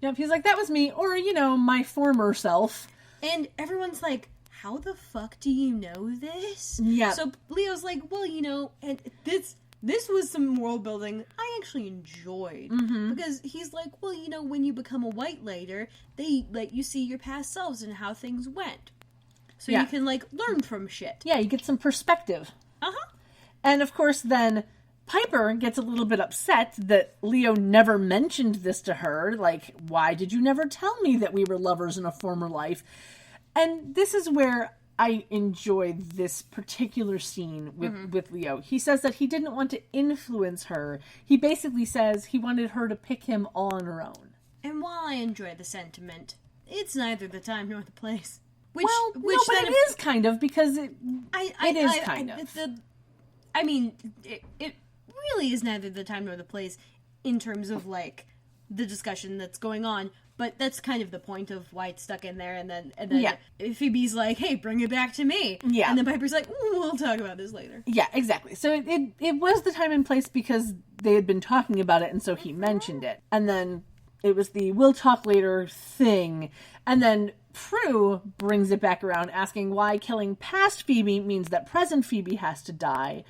Yep, he's like, that was me, or, my former self. And everyone's like, how the fuck do you know this? Yeah. So Leo's like, well, and this was some world building I actually enjoyed. Because he's like, well, when you become a white later, they let you see your past selves and how things went. So you can, learn from shit. Yeah, you get some perspective. And, of course, then Piper gets a little bit upset that Leo never mentioned this to her. Why did you never tell me that we were lovers in a former life? And this is where I enjoyed this particular scene with Leo. He says that he didn't want to influence her. He basically says he wanted her to pick him all on her own. And while I enjoy the sentiment, it's neither the time nor the place. But it is kind of, because it really is neither the time nor the place in terms of, the discussion that's going on. But that's kind of the point of why it's stuck in there. And then Phoebe's like, hey, bring it back to me. Yeah. And then Piper's like, we'll talk about this later. Yeah, exactly. So it was the time and place because they had been talking about it, and so he mentioned it. And then it was the we'll talk later thing. And then Prue brings it back around, asking why killing past Phoebe means that present Phoebe has to die.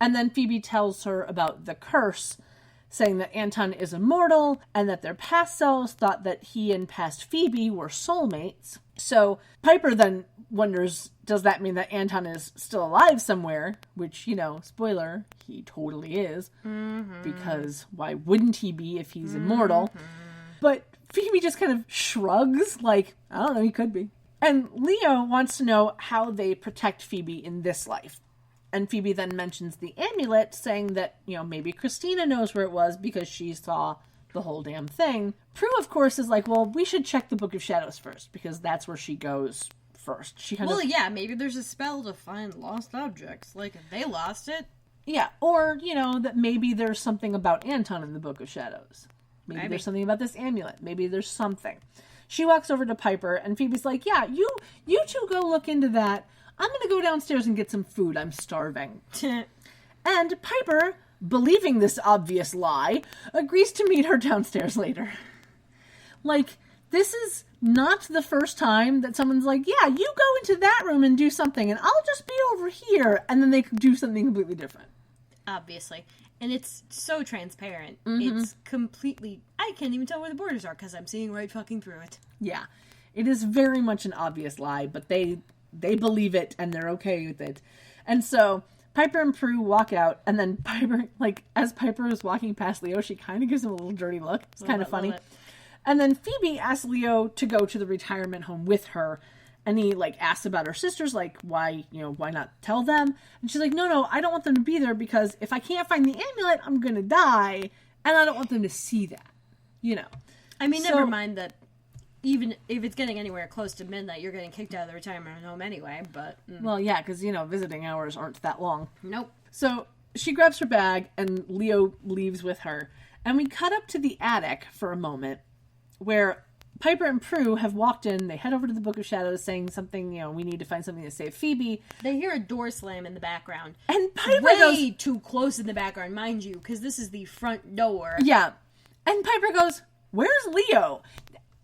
And then Phoebe tells her about the curse, saying that Anton is immortal and that their past selves thought that he and past Phoebe were soulmates. So Piper then wonders, does that mean that Anton is still alive somewhere? Which, spoiler, he totally is. Because why wouldn't he be if he's immortal? But Phoebe just kind of shrugs, I don't know, he could be. And Leo wants to know how they protect Phoebe in this life. And Phoebe then mentions the amulet, saying that, maybe Christina knows where it was because she saw the whole damn thing. Prue, of course, is like, well, we should check the Book of Shadows first, because that's where she goes first. Yeah, maybe there's a spell to find lost objects. If they lost it. Yeah, or, that maybe there's something about Anton in the Book of Shadows. Maybe there's something about this amulet. Maybe there's something. she walks over to Piper, and Phoebe's like, yeah, you two go look into that. I'm going to go downstairs and get some food. I'm starving. And Piper, believing this obvious lie, agrees to meet her downstairs later. Like, this is not the first time that someone's like, yeah, you go into that room and do something, and I'll just be over here, and then they do something completely different. Obviously. And it's so transparent. It's completely... I can't even tell where the borders are, because I'm seeing right fucking through it. Yeah. It is very much an obvious lie, but they believe it, and they're okay with it. And so... Piper and Prue walk out, and then Piper, like, as Piper is walking past Leo, she kind of gives him a little dirty look. It's kind of funny. And then Phoebe asks Leo to go to the retirement home with her, and he, like, asks about her sisters, like, why not tell them? And she's like, no, I don't want them to be there, because if I can't find the amulet, I'm gonna die, and I don't want them to see that, I mean, never mind that even if it's getting anywhere close to midnight, you're getting kicked out of the retirement home anyway, but... Well, yeah, because, visiting hours aren't that long. Nope. So, she grabs her bag, and Leo leaves with her. And we cut up to the attic for a moment, where Piper and Prue have walked in. They head over to the Book of Shadows, saying something, we need to find something to save Phoebe. They hear a door slam in the background. And Piper Way too close in the background, mind you, because this is the front door. Yeah. And Piper goes, where's Leo?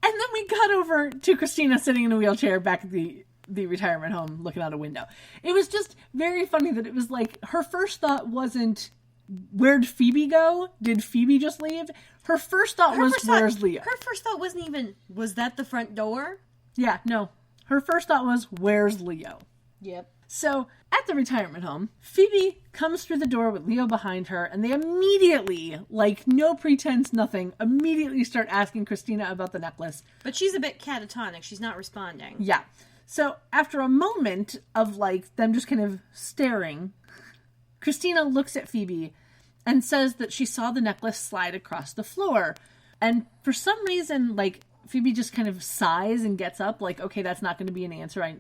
And then we cut over to Christina sitting in a wheelchair back at the retirement home looking out a window. It was just very funny that it was like, her first thought wasn't, where'd Phoebe go? Did Phoebe just leave? Her first thought was, where's Leo? Her first thought wasn't even, was that the front door? Yeah, no. Her first thought was, where's Leo? Yep. So, at the retirement home, Phoebe comes through the door with Leo behind her, and they immediately, like no pretense, nothing, immediately start asking Christina about the necklace. But she's a bit catatonic. She's not responding. Yeah. So, after a moment of, like, them just kind of staring, Christina looks at Phoebe and says that she saw the necklace slide across the floor. And for some reason, like, Phoebe just kind of sighs and gets up, like, okay, that's not going to be an answer.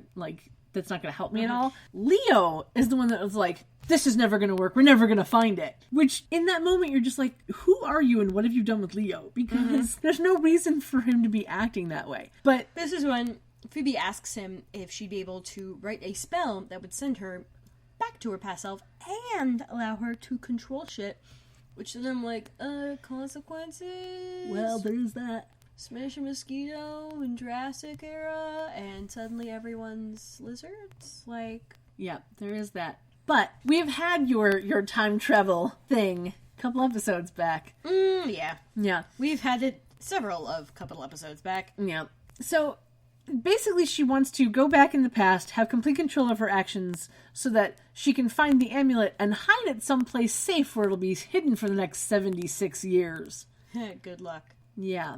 That's not going to help me at all. Leo is the one that was like, this is never going to work. We're never going to find it. Which, in that moment, you're just like, who are you and what have you done with Leo? Because there's no reason for him to be acting that way. But this is when Phoebe asks him if she'd be able to write a spell that would send her back to her past self and allow her to control shit. Which then I'm like, consequences? Well, there's that. Smash a mosquito in Jurassic era, and suddenly everyone's lizards? Like... Yeah, there is that. But we've had your time travel thing a couple episodes back. Yeah. Yeah. We've had it couple episodes back. Yeah. So, basically she wants to go back in the past, have complete control of her actions, so that she can find the amulet and hide it someplace safe where it'll be hidden for the next 76 years. Good luck. Yeah.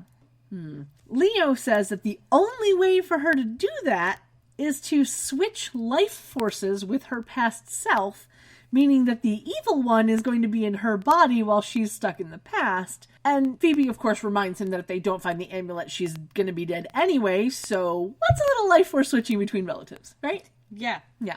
Leo says that the only way for her to do that is to switch life forces with her past self, meaning that the evil one is going to be in her body while she's stuck in the past. And Phoebe, of course, reminds him that if they don't find the amulet, she's going to be dead anyway, so what's a little life force switching between relatives, right? Yeah. Yeah.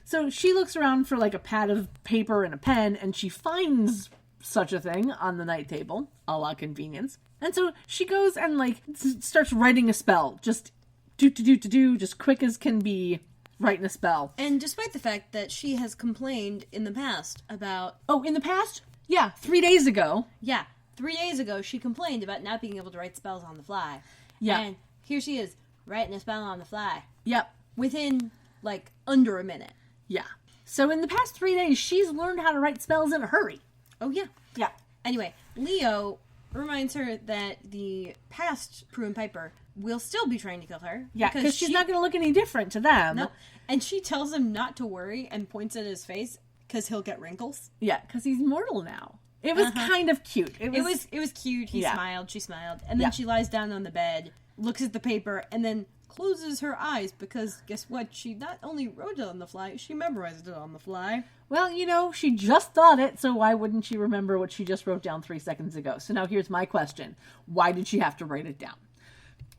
So she looks around for like a pad of paper and a pen, and she finds such a thing on the night table, a la convenience. And so she goes and, like, starts writing a spell. Just just quick as can be, writing a spell. And despite the fact that she has complained in the past about... Oh, in the past? Yeah, 3 days ago. Yeah, 3 days ago she complained about not being able to write spells on the fly. Yeah. And here she is, writing a spell on the fly. Yep. Within, like, under a minute. Yeah. So in the past 3 days, she's learned how to write spells in a hurry. Oh, yeah. Yeah. Anyway, Leo reminds her that the past Prue and Piper will still be trying to kill her. Yeah, because she's not going to look any different to them. No. And she tells him not to worry and points at his face because he'll get wrinkles. Yeah, because he's mortal now. It was kind of cute. It was cute. He smiled. She smiled. And then she lies down on the bed, looks at the paper, and then closes her eyes because guess what? She not only wrote it on the fly, she memorized it on the fly. Well, she just thought it, so why wouldn't she remember what she just wrote down 3 seconds ago? So now here's my question. Why did she have to write it down?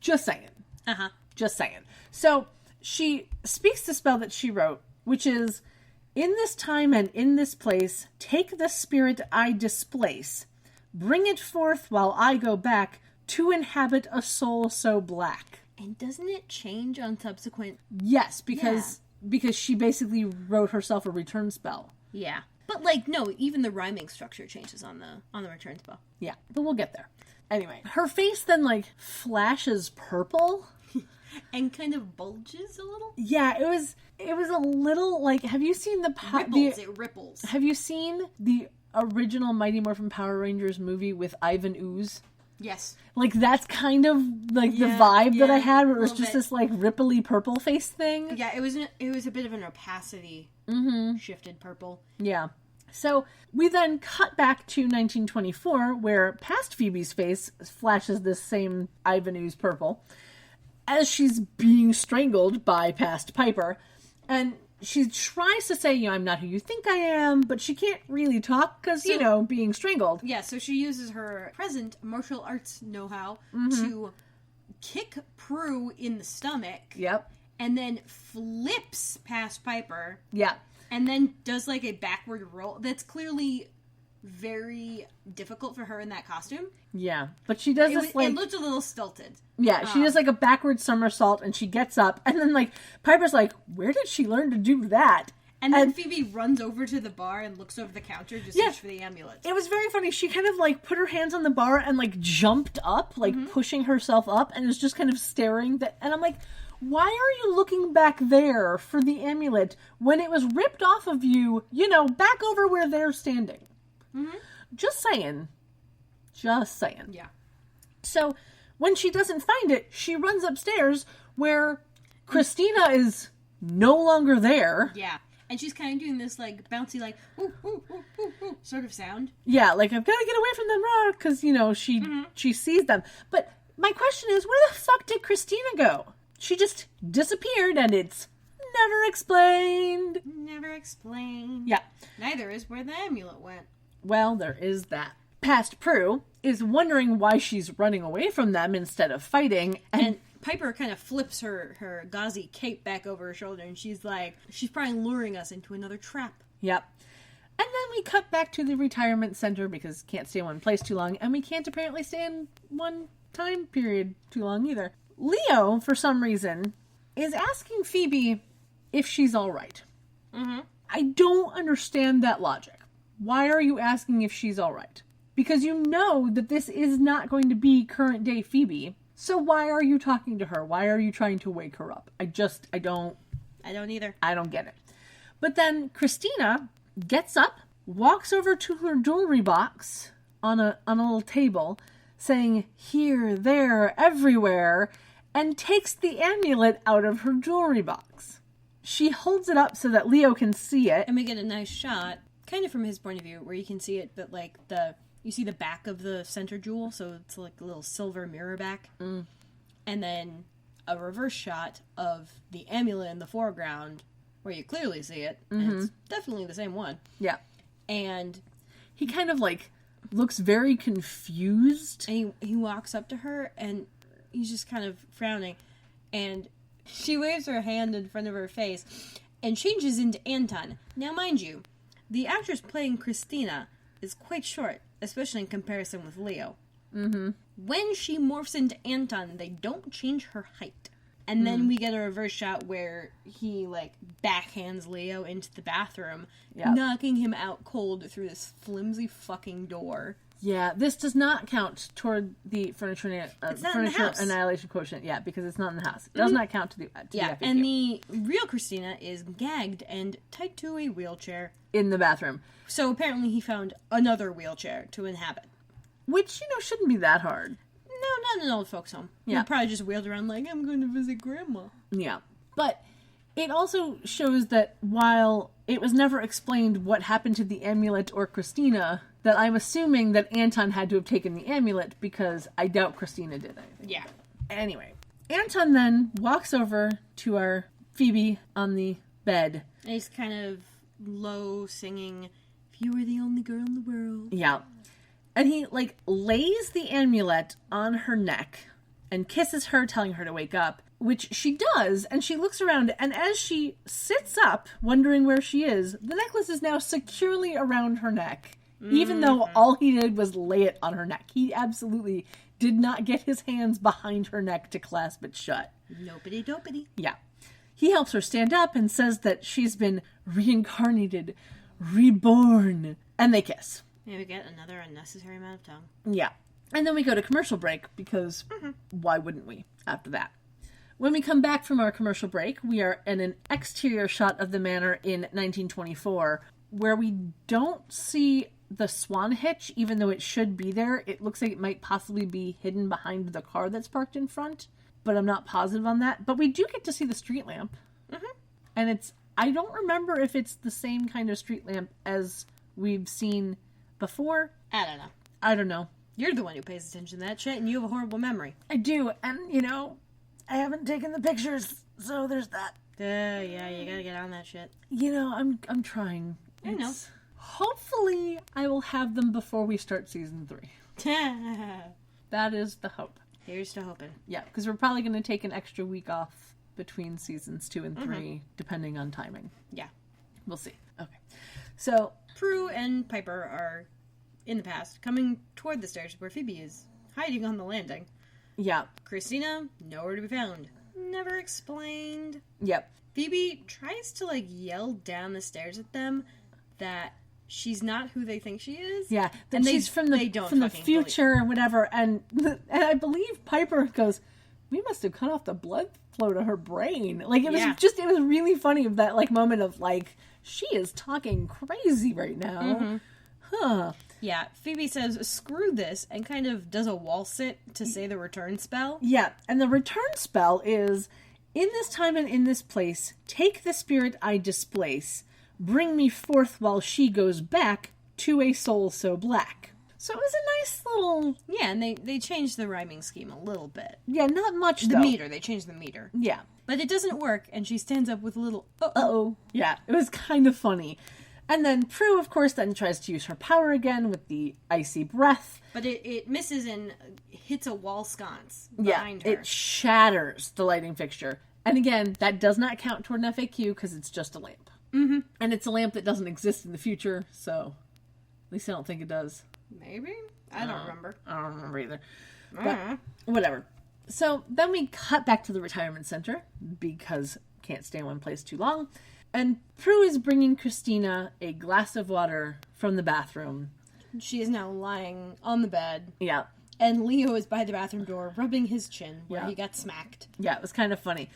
Just saying. Just saying. So she speaks the spell that she wrote, which is, in this time and in this place, take the spirit I displace, bring it forth while I go back, to inhabit a soul so black. And doesn't it change on subsequent? Yes, because she basically wrote herself a return spell. Yeah. But, like, no, even the rhyming structure changes on the return spell. Yeah, but we'll get there. Anyway, her face then, like, flashes purple. And kind of bulges a little? Yeah, it was a little, like, have you seen It ripples. Have you seen the original Mighty Morphin Power Rangers movie with Ivan Ooze? Yes. Like, that's kind of, like, the vibe that I had, where it was just bit. this, like, ripply purple face thing. Yeah, it was a bit of an opacity shifted purple. Yeah. So, we then cut back to 1924, where past Phoebe's face flashes this same Ivan Ooze purple, as she's being strangled by past Piper. And she tries to say, I'm not who you think I am, but she can't really talk because, being strangled. Yeah, so she uses her present martial arts know-how to kick Prue in the stomach. Yep. And then flips past Piper. Yeah. And then does, like, a backward roll. That's clearly very difficult for her in that costume. Yeah. But she does this, like... It looked a little stilted. Yeah, she does, like, a backward somersault, and she gets up, and then, like, Piper's like, where did she learn to do that? And then Phoebe runs over to the bar and looks over the counter to search for the amulet. It was very funny. She kind of, like, put her hands on the bar and, like, jumped up, like, pushing herself up, and was just kind of staring. And I'm like, why are you looking back there for the amulet when it was ripped off of you, back over where they're standing? Mm-hmm. Just saying. Yeah. So, when she doesn't find it, she runs upstairs where Christina is no longer there. Yeah. And she's kind of doing this, like, bouncy, like, ooh, ooh, ooh, ooh, ooh, sort of sound. Yeah, like, I've got to get away from them, because, she sees them. But my question is, where the fuck did Christina go? She just disappeared, and it's never explained. Never explained. Yeah. Neither is where the amulet went. Well, there is that. Past Prue is wondering why she's running away from them instead of fighting, and Piper kind of flips her gauzy cape back over her shoulder, and she's like, she's probably luring us into another trap. Yep. And then we cut back to the retirement center because can't stay in one place too long, and we can't apparently stay in one time period too long either. Leo, for some reason, is asking Phoebe if she's all right. Mm-hmm. I don't understand that logic. Why are you asking if she's all right? Because you know that this is not going to be current day Phoebe. So why are you talking to her? Why are you trying to wake her up? I don't either. I don't get it. But then Christina gets up, walks over to her jewelry box on a little table, saying, here, there, everywhere, and takes the amulet out of her jewelry box. She holds it up so that Leo can see it. And we get a nice shot, kind of from his point of view, where you can see it, but like you see the back of the center jewel, so it's like a little silver mirror back. Mm. And then a reverse shot of the amulet in the foreground, where you clearly see it. Mm-hmm. And it's definitely the same one. Yeah. And he kind of like looks very confused. And he walks up to her, and he's just kind of frowning. And she waves her hand in front of her face and changes into Anton. Now, mind you, the actress playing Christina is quite short, especially in comparison with Leo. Mm-hmm. When she morphs into Anton, they don't change her height. And then we get a reverse shot where he, like, backhands Leo into the bathroom, knocking him out cold through this flimsy fucking door. Yeah, this does not count toward the furniture annihilation quotient, because it's not in the house. It does not count to the FAQ. And the real Christina is gagged and tied to a wheelchair. In the bathroom. So apparently he found another wheelchair to inhabit. Which, shouldn't be that hard. No, not an old folks' home. Yeah. He probably just wheeled around like, I'm going to visit Grandma. Yeah. But it also shows that while it was never explained what happened to the amulet or Christina, that I'm assuming that Anton had to have taken the amulet because I doubt Christina did anything. Yeah. Anyway, Anton then walks over to our Phoebe on the bed. And he's kind of low singing, if you were the only girl in the world. Yeah. And he, like, lays the amulet on her neck and kisses her, telling her to wake up, which she does, and she looks around, and as she sits up, wondering where she is, the necklace is now securely around her neck, even though all he did was lay it on her neck. He absolutely did not get his hands behind her neck to clasp it shut. Nopity dopity. Yeah. He helps her stand up and says that she's been reincarnated, reborn. And they kiss. Yeah, we get another unnecessary amount of tongue. Yeah. And then we go to commercial break because why wouldn't we after that? When we come back from our commercial break, we are in an exterior shot of the manor in 1924 where we don't see the swan hitch, even though it should be there. It looks like it might possibly be hidden behind the car that's parked in front, but I'm not positive on that. But we do get to see the street lamp. And I don't remember if it's the same kind of street lamp as we've seen before. I don't know. know. You're the one who pays attention to that shit, and you have a horrible memory. I do, and, I haven't taken the pictures, so there's that. Yeah, you gotta get on that shit. I'm trying. I know. Hopefully, I will have them before we start season 3. That is the hope. Here's to hoping. Yeah, because we're probably going to take an extra week off between seasons 2 and 3, depending on timing. Yeah. We'll see. Okay. So, Prue and Piper are, in the past, coming toward the stairs where Phoebe is hiding on the landing. yeah. Christina, nowhere to be found. Never explained. Yep. Phoebe tries to, yell down the stairs at them that she's not who they think she is. Yeah. That And she's from the future or whatever. And I believe Piper goes, we must have cut off the blood flow to her brain. It was really funny of that, moment of, she is talking crazy right now. Huh. Yeah, Phoebe says, screw this, and kind of does a wall sit to say the return spell. Yeah, and the return spell is, in this time and in this place, take the spirit I displace, bring me forth while she goes back to a soul so black. So it was a nice little... Yeah, and they changed the rhyming scheme a little bit. Yeah, not much, though. The meter, they changed the meter. Yeah. But it doesn't work, and she stands up with a little, uh-oh. Yeah, it was kind of funny. And then Prue, of course, then tries to use her power again with the icy breath. But it misses and hits a wall sconce behind her. It shatters the lighting fixture. And again, that does not count toward an FAQ because it's just a lamp. Mm-hmm. And it's a lamp that doesn't exist in the future, so at least I don't think it does. Maybe? I don't remember. I don't remember either. But whatever. So then we cut back to the retirement center because can't stay in one place too long. And Prue is bringing Christina a glass of water from the bathroom. She is now lying on the bed. Yeah. And Leo is by the bathroom door rubbing his chin where he got smacked. Yeah, it was kind of funny.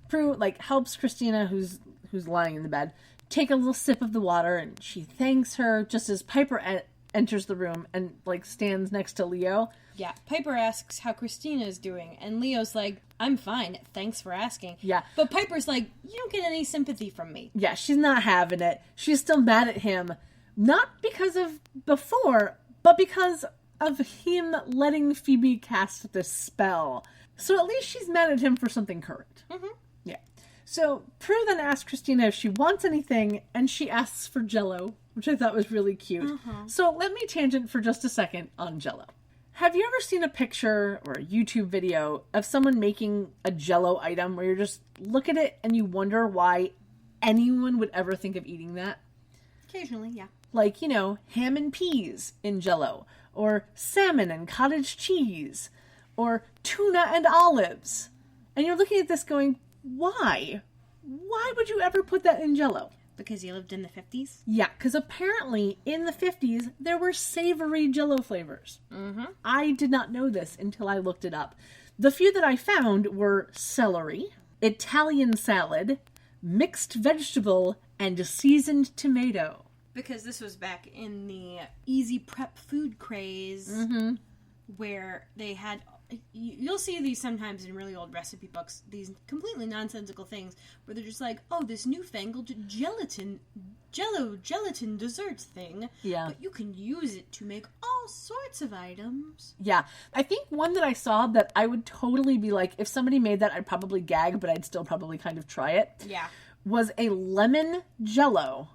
Prue, helps Christina, who's lying in the bed, take a little sip of the water, and she thanks her just as Piper enters the room and, stands next to Leo. Yeah, Piper asks how Christina is doing, and Leo's like, I'm fine, thanks for asking. Yeah. But Piper's like, you don't get any sympathy from me. Yeah, she's not having it. She's still mad at him, not because of before, but because of him letting Phoebe cast this spell. So at least she's mad at him for something current. Mm-hmm. Yeah. So Prue then asks Christina if she wants anything, and she asks for Jell-O, which I thought was really cute. So let me tangent for just a second on Jell-O. Have you ever seen a picture or a YouTube video of someone making a Jell-O item where you just look at it and you wonder why anyone would ever think of eating that? Occasionally, yeah. Ham and peas in Jell-O, or salmon and cottage cheese, or tuna and olives. And you're looking at this going, why? Why would you ever put that in Jell-O? Because you lived in the 50s? Yeah, because apparently in the 50s, there were savory Jell-O flavors. Mm-hmm. I did not know this until I looked it up. The few that I found were celery, Italian salad, mixed vegetable, and seasoned tomato. Because this was back in the easy prep food craze, where they had... You'll see these sometimes in really old recipe books, these completely nonsensical things, where they're just like, oh, this newfangled gelatin dessert thing. Yeah. But you can use it to make all sorts of items. Yeah. I think one that I saw that I would totally be like, if somebody made that, I'd probably gag, but I'd still probably kind of try it. Yeah. Was a lemon Jell-O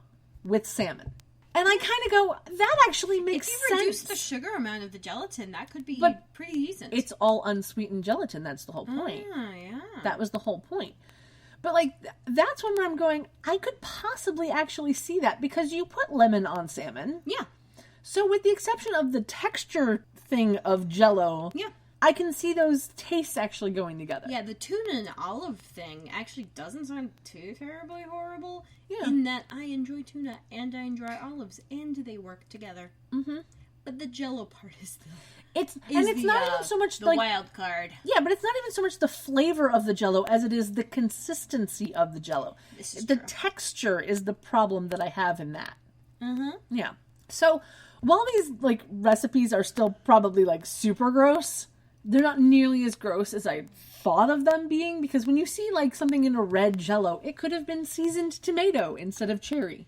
with salmon. And I kind of go, that actually makes sense. If you reduce the sugar amount of the gelatin, that could be pretty decent. It's all unsweetened gelatin. That's the whole point. Yeah. That was the whole point. But, that's one where I'm going, I could possibly actually see that because you put lemon on salmon. Yeah. So with the exception of the texture thing of Jell-O, yeah, I can see those tastes actually going together. Yeah, the tuna and olive thing actually doesn't sound too terribly horrible. Yeah. In that I enjoy tuna and I enjoy olives, and they work together. Mm-hmm. But the Jell-O part is It's not even so much the like wild card. Yeah, but it's not even so much the flavor of the Jell-O as it is the consistency of the Jell-O. The texture is the problem that I have in that. Mm-hmm. Yeah. So while these like recipes are still probably like super gross, they're not nearly as gross as I thought of them being, because when you see like something in a red Jell-O, it could have been seasoned tomato instead of cherry.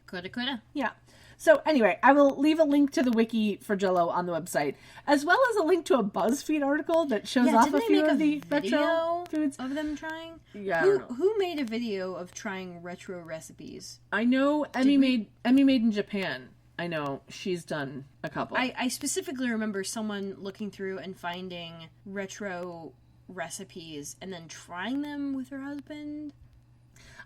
Coulda. Yeah. So anyway, I will leave a link to the wiki for Jell-O on the website, as well as a link to a BuzzFeed article that shows off a few of the retro foods of them trying. Yeah. Who made a video of trying retro recipes? I know Emmy made in Japan. I know she's done a couple. I specifically remember someone looking through and finding retro recipes and then trying them with her husband.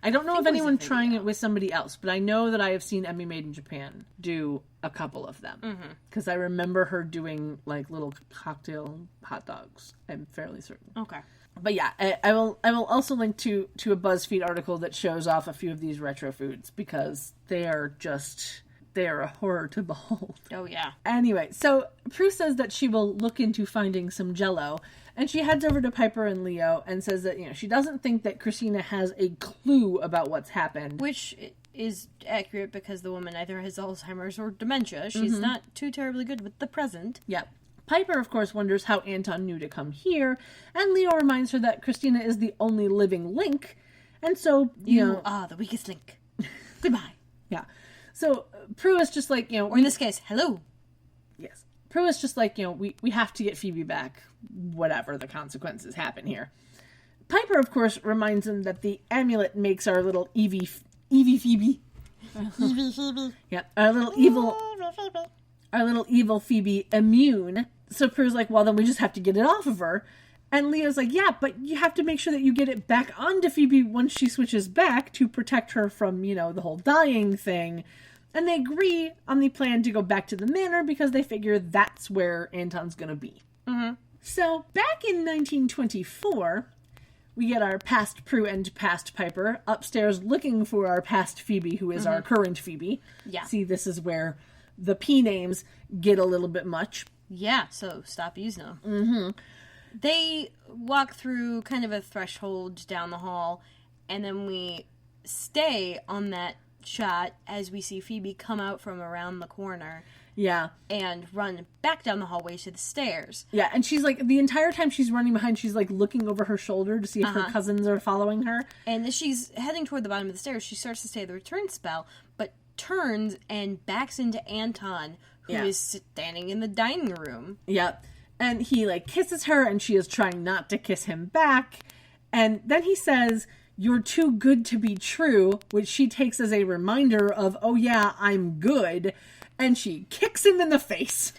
I don't know of anyone trying it with somebody else, but I know that I have seen Emmy Made in Japan do a couple of them. Because I remember her doing, like, little cocktail hot dogs. I'm fairly certain. Okay. But yeah, I will also link to a BuzzFeed article that shows off a few of these retro foods, because they are a horror to behold. Oh, yeah. Anyway, so Prue says that she will look into finding some Jell-O, and she heads over to Piper and Leo and says that, she doesn't think that Christina has a clue about what's happened. Which is accurate, because the woman either has Alzheimer's or dementia. She's not too terribly good with the present. Yeah. Piper, of course, wonders how Anton knew to come here, and Leo reminds her that Christina is the only living link, and so, You are the weakest link. Goodbye. Yeah. So Prue is just like, Or in this case, hello. Yes. Prue is just like, we have to get Phoebe back, whatever the consequences happen here. Piper, of course, reminds him that the amulet makes our little Evie Phoebe. Evie Phoebe. Yeah, our little evil Phoebe immune. So Prue's like, well, then we just have to get it off of her. And Leo's like, yeah, but you have to make sure that you get it back onto Phoebe once she switches back to protect her from, the whole dying thing. And they agree on the plan to go back to the manor because they figure that's where Anton's going to be. Mm-hmm. So back in 1924, we get our past Prue and past Piper upstairs looking for our past Phoebe, who is our current Phoebe. Yeah. See, this is where the P names get a little bit much. Yeah, so stop using them. Mm-hmm. They walk through kind of a threshold down the hall, and then we stay on that shot as we see Phoebe come out from around the corner. Yeah. And run back down the hallway to the stairs. Yeah, and she's like, the entire time she's running behind, she's like looking over her shoulder to see if her cousins are following her. And as she's heading toward the bottom of the stairs, she starts to say the return spell, but turns and backs into Anton, who is standing in the dining room. Yep. And he kisses her, and she is trying not to kiss him back. And then he says, "You're too good to be true," which she takes as a reminder of, oh yeah, I'm good. And she kicks him in the face.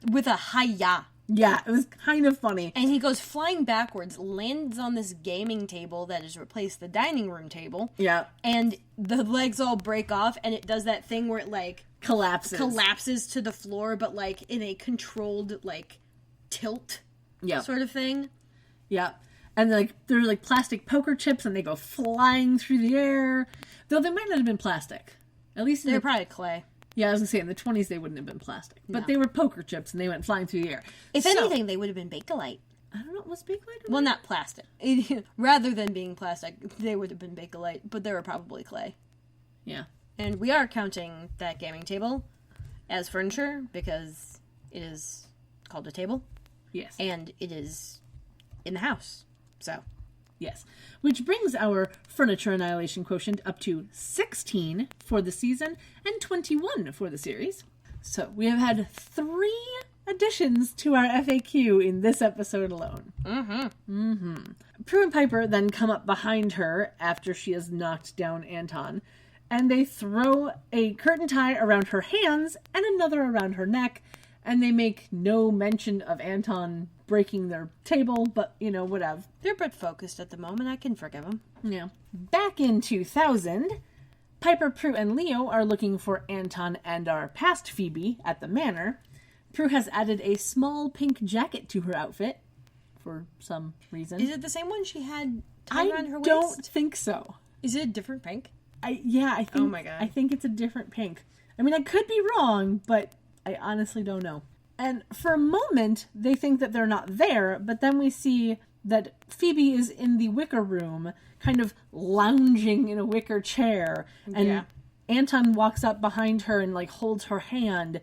With a hi-ya. Yeah, it was kind of funny. And he goes flying backwards, lands on this gaming table that has replaced the dining room table. Yeah. And the legs all break off, and it does that thing where it, collapses to the floor, but, in a controlled, tilt sort of thing. Yeah. And, they're, plastic poker chips, and they go flying through the air. Though they might not have been plastic. At least they're probably clay. Yeah, I was going to say, in the 20s they wouldn't have been plastic. But they were poker chips, and they went flying through the air. If anything, they would have been Bakelite. I don't know, was Bakelite? Well, not plastic. Rather than being plastic, they would have been Bakelite, but they were probably clay. Yeah. And we are counting that gaming table as furniture, because it is called a table. Yes. And it is in the house. So... Yes. Which brings our furniture annihilation quotient up to 16 for the season and 21 for the series. So we have had 3 additions to our FAQ in this episode alone. Prue and Piper then come up behind her after she has knocked down Anton, and they throw a curtain tie around her hands and another around her neck, and they make no mention of Anton breaking their table, but, whatever. They're but focused at the moment. I can forgive them. Yeah. Back in 2000, Piper, Prue, and Leo are looking for Anton and our past Phoebe at the manor. Prue has added a small pink jacket to her outfit. for some reason. Is it the same one she had tied around her waist? I don't think so. Is it a different pink? I think. Oh my God. I think it's a different pink. I mean, I could be wrong, but I honestly don't know. And for a moment, they think that they're not there, but then we see that Phoebe is in the wicker room, kind of lounging in a wicker chair, and Anton walks up behind her and like holds her hand,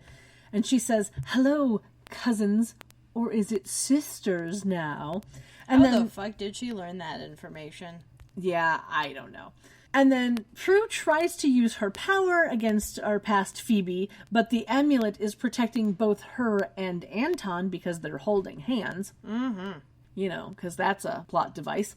and she says, "Hello, cousins, or is it sisters now?" And How the fuck did she learn that information? Yeah, I don't know. And then Prue tries to use her power against our past Phoebe, but the amulet is protecting both her and Anton because they're holding hands. Mm-hmm. You know, because that's a plot device.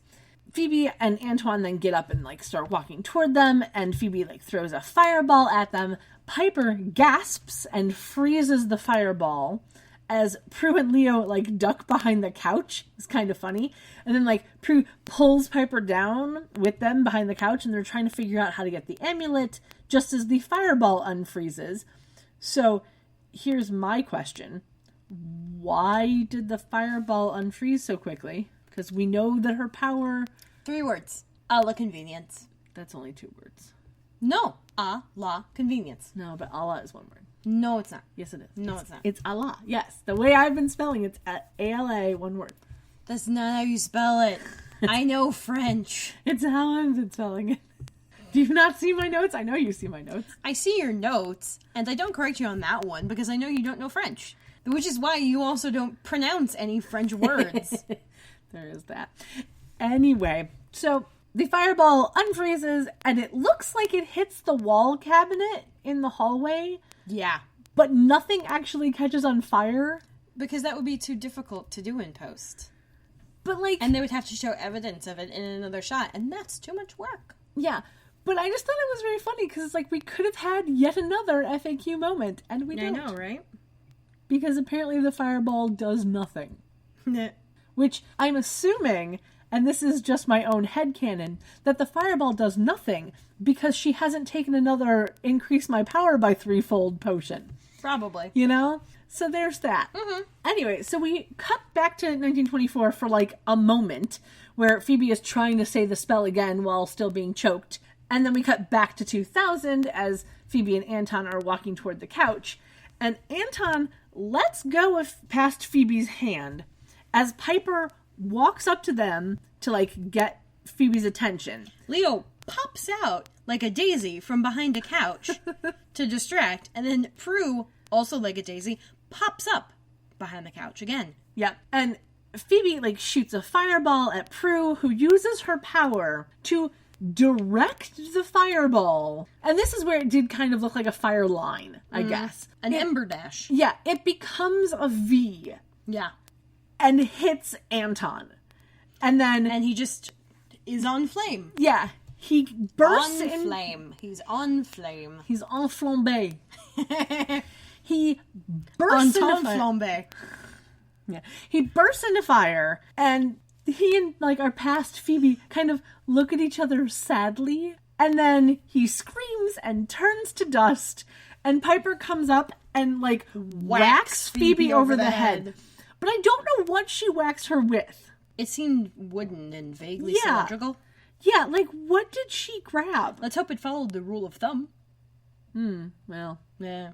Phoebe and Antoine then get up and like start walking toward them, and Phoebe like throws a fireball at them. Piper gasps and freezes the fireball as Prue and Leo like duck behind the couch. It's kind of funny. And then like Prue pulls Piper down with them behind the couch, and they're trying to figure out how to get the amulet just as the fireball unfreezes. So here's my question. Why did the fireball unfreeze so quickly? Because we know that her power... 3 words. A la convenience. That's only 2 words. No. A la convenience. No, but Allah is 1 word. No, it's not. Yes, it is. No, it's not. It's Allah. Yes. The way I've been spelling it's A-L-A, 1 word. That's not how you spell it. I know French. It's how I've been spelling it. Do you not see my notes? I know you see my notes. I see your notes, and I don't correct you on that one because I know you don't know French. Which is why you also don't pronounce any French words. There is that. Anyway, so the fireball unfreezes, and it looks like it hits the wall cabinet in the hallway. Yeah. But nothing actually catches on fire. Because that would be too difficult to do in post. But like... And they would have to show evidence of it in another shot, and that's too much work. Yeah. But I just thought it was very funny, because it's like we could have had yet another FAQ moment, and we don't. I know, right? Because apparently the fireball does nothing. Which I'm assuming, and this is just my own headcanon, that the fireball does nothing because she hasn't taken another increase my power by 3-fold potion. Probably. You know? So there's that. Mm-hmm. Anyway, so we cut back to 1924 for like a moment where Phoebe is trying to say the spell again while still being choked. And then we cut back to 2000 as Phoebe and Anton are walking toward the couch. And Anton lets go of past Phoebe's hand as Piper walks up to them to like get Phoebe's attention. Leo pops out like a daisy from behind a couch to distract, and then Prue, also like a daisy, pops up behind the couch again. Yep. And Phoebe like shoots a fireball at Prue, who uses her power to direct the fireball. And this is where it did kind of look like a fire line, I guess. An ember dash. Yeah, it becomes a V. Yeah. And hits Anton. And then... And he just is on flame. Yeah. He bursts on in... flame. He's on flame. He's en flambe. He bursts into fire. Flambe. Yeah. He bursts into fire, and he and like our past Phoebe kind of look at each other sadly, and then he screams and turns to dust, and Piper comes up and like whacks Phoebe over the head. But I don't know what she whacks her with. It seemed wooden and vaguely cylindrical. Yeah, like what did she grab? Let's hope it followed the rule of thumb. Well. Yeah.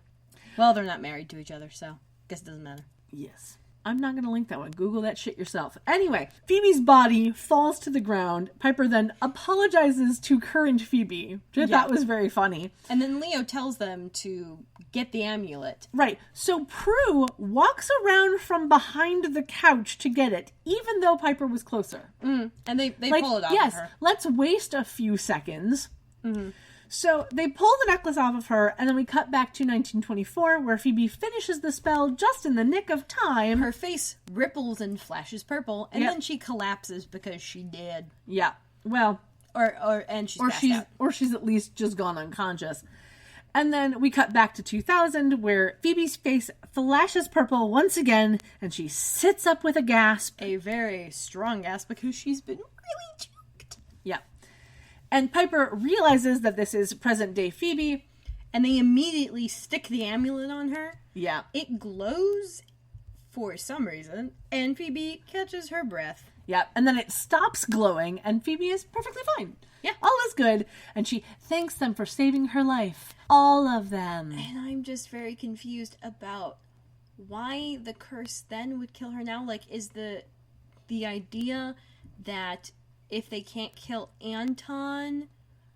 Well, they're not married to each other, so I guess it doesn't matter. Yes. I'm not going to link that one. Google that shit yourself. Anyway, Phoebe's body falls to the ground. Piper then apologizes to current Phoebe, which I thought was very funny. And then Leo tells them to get the amulet. Right. So Prue walks around from behind the couch to get it, even though Piper was closer. And they pull it off of her. Let's waste a few seconds. So they pull the necklace off of her, and then we cut back to 1924, where Phoebe finishes the spell just in the nick of time. Her face ripples and flashes purple, and then she collapses because she did. Yeah. Well... And she's passed out. Or she's at least just gone unconscious. And then we cut back to 2000, where Phoebe's face flashes purple once again, and she sits up with a gasp. A very strong gasp, because she's been really choked. Yeah. And Piper realizes that this is present-day Phoebe. And they immediately stick the amulet on her. Yeah. It glows for some reason, and Phoebe catches her breath. Yep, and then it stops glowing, and Phoebe is perfectly fine. Yeah. All is good, and she thanks them for saving her life. All of them. And I'm just very confused about why the curse then would kill her now. Like, is the idea that if they can't kill Anton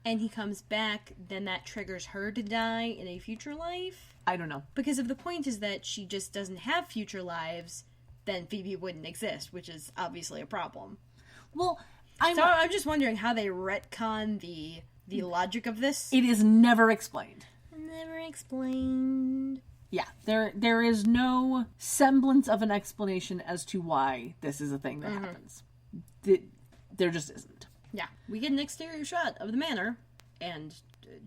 and he comes back, then that triggers her to die in a future life? I don't know. Because if the point is that she just doesn't have future lives, then Phoebe wouldn't exist, which is obviously a problem. Well, I'm just wondering how they retcon the logic of this. It is never explained. Never explained. Yeah, there is no semblance of an explanation as to why this is a thing that happens. There just isn't. Yeah, we get an exterior shot of the manor, and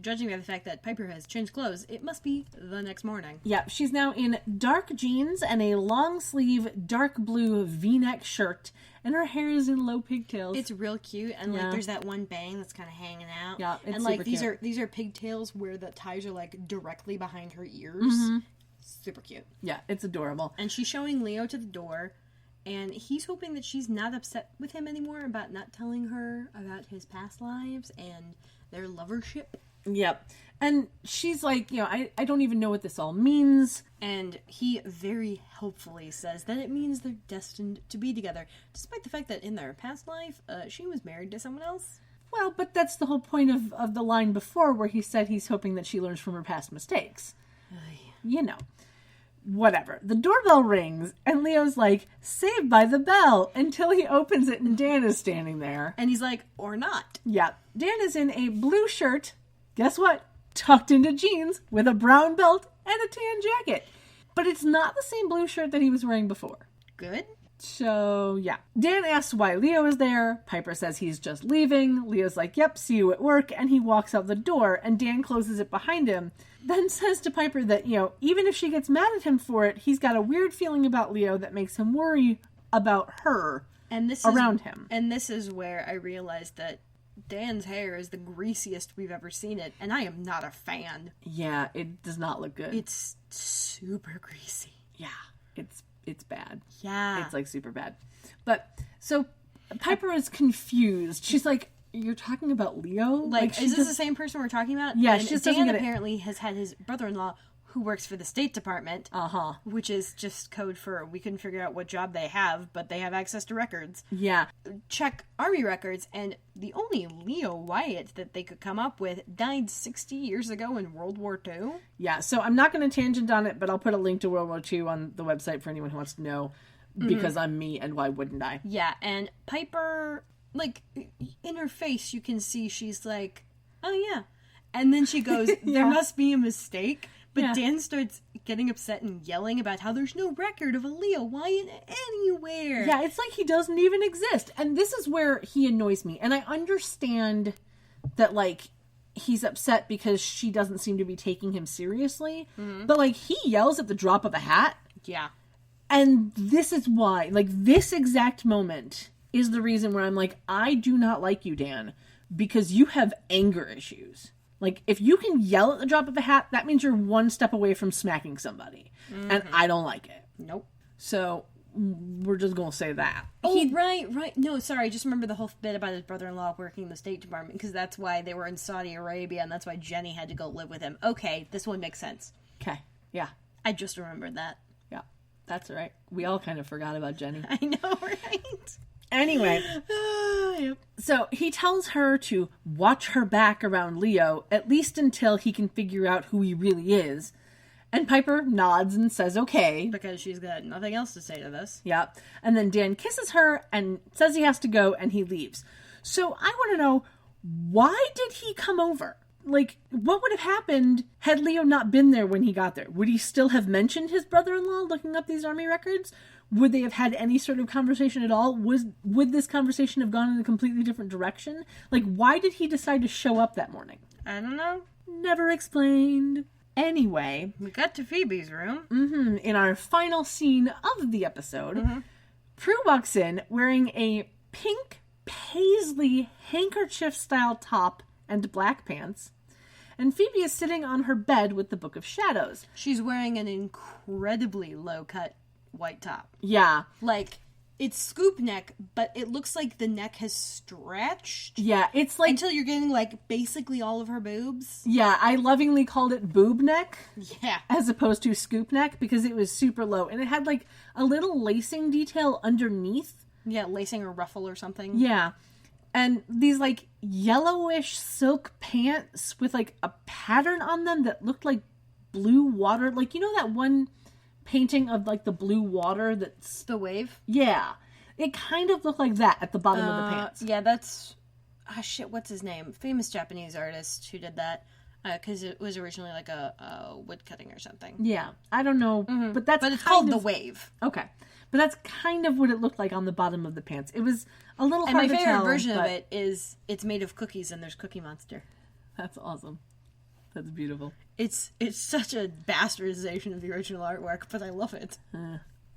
judging by the fact that Piper has changed clothes, it must be the next morning. Yeah, she's now in dark jeans and a long-sleeve dark blue V-neck shirt, and her hair is in low pigtails. It's real cute, and like there's that one bang that's kind of hanging out. Yeah, it's and like super these are pigtails where the ties are like directly behind her ears. Super cute. Yeah, it's adorable. And she's showing Leo to the door, and he's hoping that she's not upset with him anymore about not telling her about his past lives and their lovership. Yep. And she's like, I don't even know what this all means. And he very helpfully says that it means they're destined to be together, despite the fact that in their past life, she was married to someone else. Well, but that's the whole point of the line before where he said he's hoping that she learns from her past mistakes. Whatever. The doorbell rings, and Leo's like, saved by the bell, until he opens it and Dan is standing there. And he's like, or not. Yeah. Dan is in a blue shirt, guess what? Tucked into jeans, with a brown belt and a tan jacket. But it's not the same blue shirt that he was wearing before. Good. So, yeah. Dan asks why Leo is there. Piper says he's just leaving. Leo's like, yep, see you at work. And he walks out the door, and Dan closes it behind him. Then says to Piper that, even if she gets mad at him for it, he's got a weird feeling about Leo that makes him worry about her around him. And this is where I realized that Dan's hair is the greasiest we've ever seen it, and I am not a fan. Yeah, it does not look good. It's super greasy. Yeah, it's bad. Yeah. It's like super bad. But so Piper is confused. She's like, you're talking about Leo? Like is this the same person we're talking about? Yeah, and she just Dan doesn't get apparently has had his brother-in-law who works for the State Department. Which is just code for we couldn't figure out what job they have, but they have access to records. Yeah. Check Army records, and the only Leo Wyatt that they could come up with died 60 years ago in World War II. Yeah, so I'm not going to tangent on it, but I'll put a link to World War II on the website for anyone who wants to know, because I'm me, and why wouldn't I? Yeah, and Piper, like, in her face, you can see she's like, oh yeah. And then she goes, there must be a mistake. But Dan starts getting upset and yelling about how there's no record of a Leo Wyatt anywhere. Yeah, it's like he doesn't even exist. And this is where he annoys me. And I understand that, like, he's upset because she doesn't seem to be taking him seriously. But, like, he yells at the drop of a hat. Yeah. And this is why, like, this exact moment is the reason where I'm like, I do not like you, Dan, because you have anger issues. Like, if you can yell at the drop of a hat, that means you're one step away from smacking somebody. And I don't like it. Nope. So, we're just going to say that. Oh, right. No, sorry. I just remember the whole bit about his brother-in-law working in the State Department, because that's why they were in Saudi Arabia, and that's why Jenny had to go live with him. Okay, this one makes sense. Okay, yeah. I just remembered that. Yeah, that's all right. We all kind of forgot about Jenny. I know, right? Anyway, Yep. So he tells her to watch her back around Leo, at least until he can figure out who he really is. And Piper nods and says okay. Because she's got nothing else to say to this. Yeah. And then Dan kisses her and says he has to go, and he leaves. So I want to know, why did he come over? Like, what would have happened had Leo not been there when he got there? Would he still have mentioned his brother-in-law looking up these army records? Would they have had any sort of conversation at all? Would this conversation have gone in a completely different direction? Like, why did he decide to show up that morning? I don't know. Never explained. Anyway. We got to Phoebe's room. In our final scene of the episode, Prue walks in wearing a pink paisley handkerchief-style top and black pants. And Phoebe is sitting on her bed with the Book of Shadows. She's wearing an incredibly low-cut white top. Yeah. Like, it's scoop neck, but it looks like the neck has stretched. Yeah, it's like... Until you're getting, like, basically all of her boobs. Yeah, I lovingly called it boob neck. Yeah. As opposed to scoop neck, because it was super low. And it had, like, a little lacing detail underneath. Yeah, lacing or ruffle or something. Yeah. And these, like, yellowish silk pants with, like, a pattern on them that looked like blue water. Like, you know that one painting of, like, the blue water that's... The wave? Yeah. It kind of looked like that at the bottom of the pants. Yeah, that's... Ah, shit, what's his name? Famous Japanese artist who did that. Because it was originally, like, a wood cutting or something. Yeah. I don't know. Mm-hmm. But that's But it's called the wave. Okay. But that's kind of what it looked like on the bottom of the pants. It was a little hard to tell. And my favorite version of it is it's made of cookies and there's Cookie Monster. That's awesome. That's beautiful. It's such a bastardization of the original artwork, but I love it.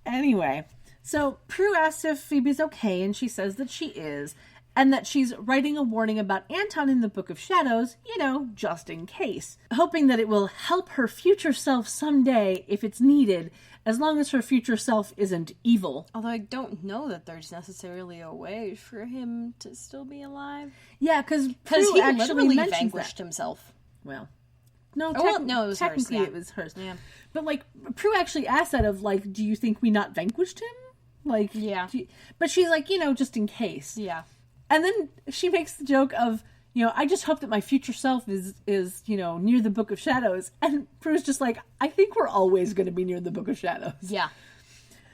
Anyway, so Prue asks if Phoebe's okay, and she says that she is, and that she's writing a warning about Anton in the Book of Shadows, you know, just in case, hoping that it will help her future self someday if it's needed, as long as her future self isn't evil. Although I don't know that there's necessarily a way for him to still be alive. Yeah, because he actually literally mentions vanquished that. himself. Well, no, no, it was technically hers, yeah. it was hers. Yeah. But, like, Prue actually asked that of, like, do you think we not vanquished him? Like, yeah. But she's like, you know, just in case. Yeah. And then she makes the joke of, you know, I just hope that my future self is, you know, near the Book of Shadows. And Prue's just like, I think we're always going to be near the Book of Shadows. Yeah.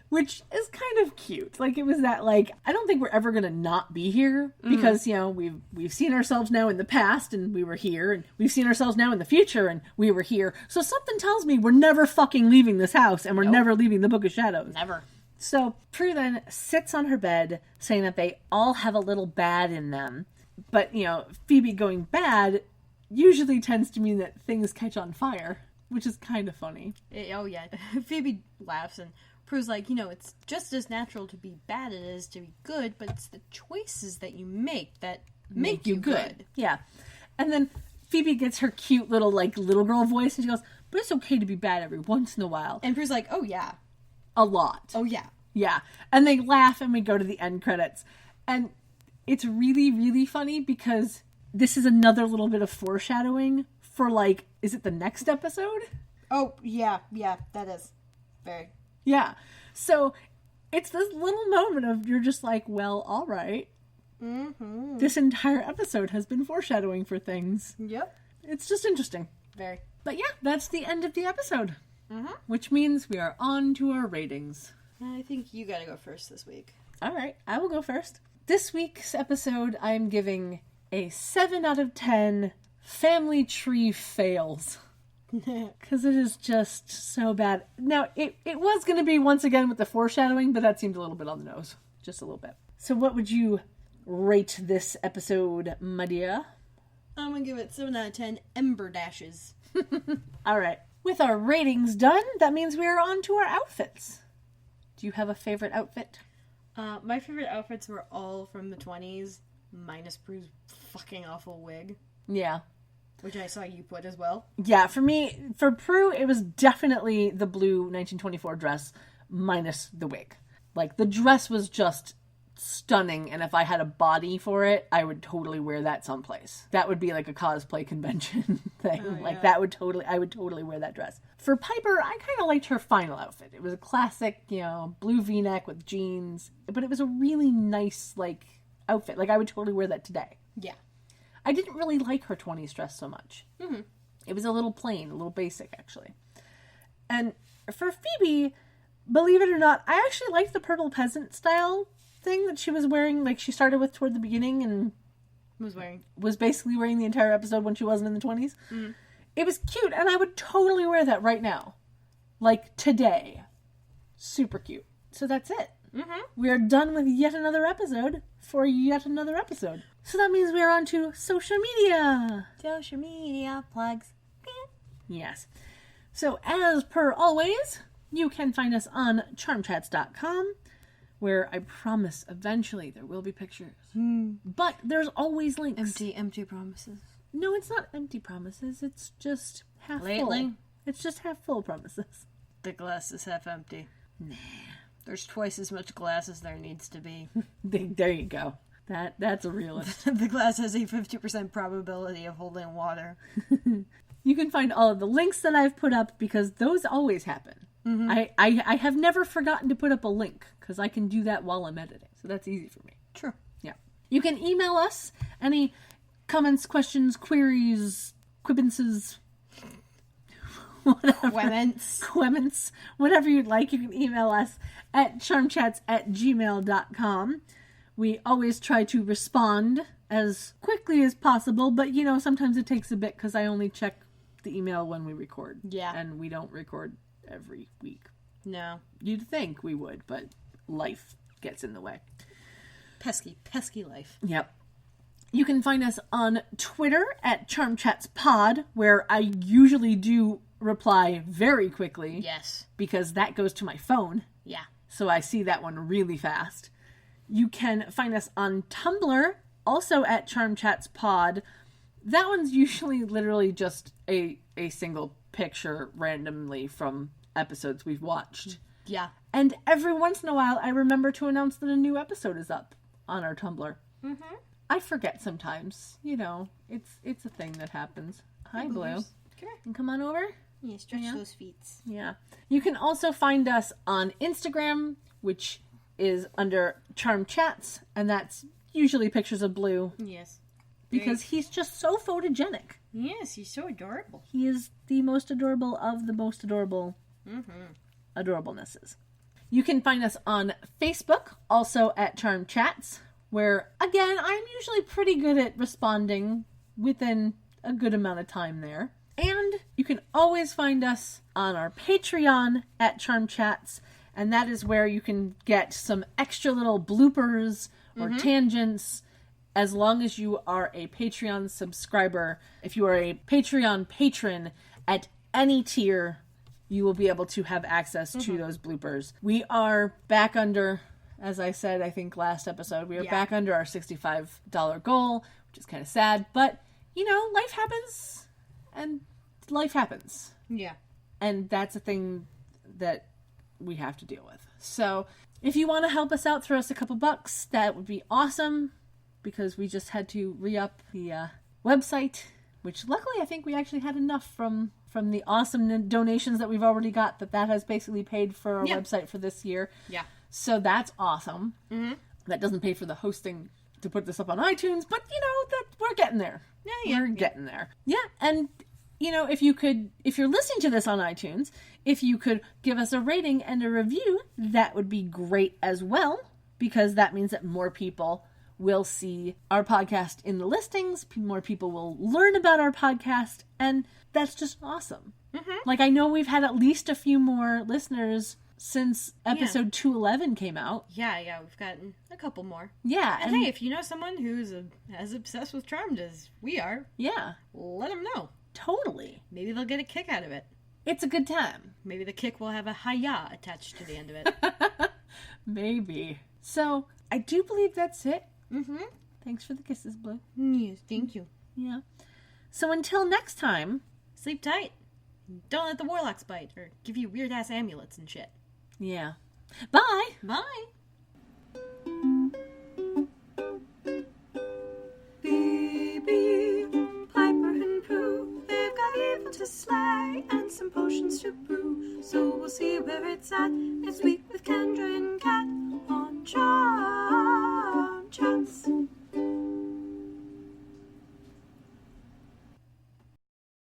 Which is kind of cute. Like, it was that, like, I don't think we're ever going to not be here. Because, you know, we've seen ourselves now in the past, and we were here. And we've seen ourselves now in the future, and we were here. So something tells me we're never fucking leaving this house, and we're never leaving the Book of Shadows. Never. So Prue then sits on her bed, saying that they all have a little bad in them. But, you know, Phoebe going bad usually tends to mean that things catch on fire, which is kind of funny. Oh, yeah. Phoebe laughs, and Prue's like, you know, it's just as natural to be bad as it is to be good, but it's the choices that you make that make you good. Yeah. And then Phoebe gets her cute little, like, little girl voice, and she goes, but it's okay to be bad every once in a while. And Prue's like, oh, yeah. A lot. Oh, yeah. Yeah. And they laugh, and we go to the end credits. And it's really, really funny because this is another little bit of foreshadowing for, like, is it the next episode? Oh, yeah. Yeah, that is. Very. Yeah. So it's this little moment of you're just like, well, all right. Mm-hmm. This entire episode has been foreshadowing for things. Yep. It's just interesting. Very. But yeah, that's the end of the episode. Mm-hmm. Which means we are on to our ratings. I think you gotta go first this week. All right, I will go first. This week's episode, I'm giving a 7 out of 10 family tree fails. Because it is just so bad. Now, it was going to be once again with the foreshadowing, but that seemed a little bit on the nose. Just a little bit. So what would you rate this episode, my dear? I'm gonna give it 7 out of 10 Ember Dashes. All right. With our ratings done, that means we are on to our outfits. Do you have a favorite outfit? My favorite outfits were all from the 20s, minus Prue's fucking awful wig. Yeah. Which I saw you put as well. Yeah, for Prue, it was definitely the blue 1924 dress minus the wig. Like, the dress was just stunning, and if I had a body for it, I would totally wear that someplace. That would be like a cosplay convention thing. Oh, like, yeah. I would totally wear that dress. For Piper, I kind of liked her final outfit. It was a classic, you know, blue v-neck with jeans, but it was a really nice, like, outfit. Like, I would totally wear that today. Yeah. I didn't really like her 20s dress so much. Mm-hmm. It was a little plain, a little basic, actually. And for Phoebe, believe it or not, I actually liked the purple peasant style thing that she was wearing, like she started with toward the beginning and was basically wearing the entire episode when she wasn't in the 20s. Mm-hmm. It was cute, and I would totally wear that right now. Like, today. Super cute. So that's it. Mm-hmm. We are done with yet another episode for yet another episode. So that means we are on to social media. Social media plugs. Yes. So as per always, you can find us on charmchats.com, where I promise eventually there will be pictures. But there's always links. Empty promises. No, it's not empty promises. It's just half Lately? full. It's just half full promises. The glass is half empty. Nah. There's twice as much glass as there needs to be. There you go. That's a realist. The glass has a 50% probability of holding water. You can find all of the links that I've put up because those always happen. Mm-hmm. I have never forgotten to put up a link because I can do that while I'm editing. So that's easy for me. True. Yeah. You can email us any comments, questions, queries, quibbances, whatever. Quements, whatever you'd like. You can email us at charmchats@gmail.com. We always try to respond as quickly as possible, but sometimes it takes a bit because I only check the email when we record. Yeah. And we don't record every week. No. You'd think we would, but life gets in the way. Pesky life. Yep. You can find us on Twitter at CharmChatsPod, where I usually do reply very quickly. Yes. Because that goes to my phone. Yeah. So I see that one really fast. You can find us on Tumblr, also at CharmChatsPod. That one's usually literally just a single picture randomly from episodes we've watched. Yeah. And every once in a while, I remember to announce that a new episode is up on our Tumblr. Mm-hmm. I forget sometimes. It's a thing that happens. Hi, Blue. Come here. And come on over. Yeah, stretch those feet. Yeah. You can also find us on Instagram, which is under Charm Chats, and that's usually pictures of Blue. Yes. Because he's just so photogenic. Yes, he's so adorable. He is the most adorable of the most adorable adorablenesses. You can find us on Facebook, also at Charm Chats, where, again, I'm usually pretty good at responding within a good amount of time there. And you can always find us on our Patreon at Charm Chats, and that is where you can get some extra little bloopers or tangents as long as you are a Patreon subscriber. If you are a Patreon patron at any tier, you will be able to have access to those bloopers. We are back under, as I said, I think last episode, we are back under our $65 goal, which is kind of sad, but, life happens, and life happens. Yeah. And that's a thing that we have to deal with. So, if you want to help us out, throw us a couple bucks, that would be awesome, because we just had to re-up the website, which luckily I think we actually had enough from the awesome donations that we've already got that has basically paid for our website for this year. Yeah. So that's awesome. Mm-hmm. That doesn't pay for the hosting to put this up on iTunes, but that we're getting there. Yeah. We're getting there. Yeah, and if you're listening to this on iTunes, if you could give us a rating and a review, that would be great as well, because that means that more people will see our podcast in the listings, more people will learn about our podcast, and that's just awesome. Mm-hmm. Like, I know we've had at least a few more listeners since episode 211 came out. Yeah, we've gotten a couple more. Yeah. And hey, if you know someone who's as obsessed with Charmed as we are, let them know. Totally. Maybe they'll get a kick out of it. It's a good time. Maybe the kick will have a hi-ya attached to the end of it. Maybe. So, I do believe that's it. Mm-hmm. Thanks for the kisses, Blue. Yes, thank you. Yeah. So until next time, sleep tight. Don't let the warlocks bite or give you weird-ass amulets and shit. Yeah. Bye. Bye. Phoebe, Piper, and Prue, they've got evil to slay and some potions to brew. So we'll see where it's at next week with Kendra and Kat on Charm.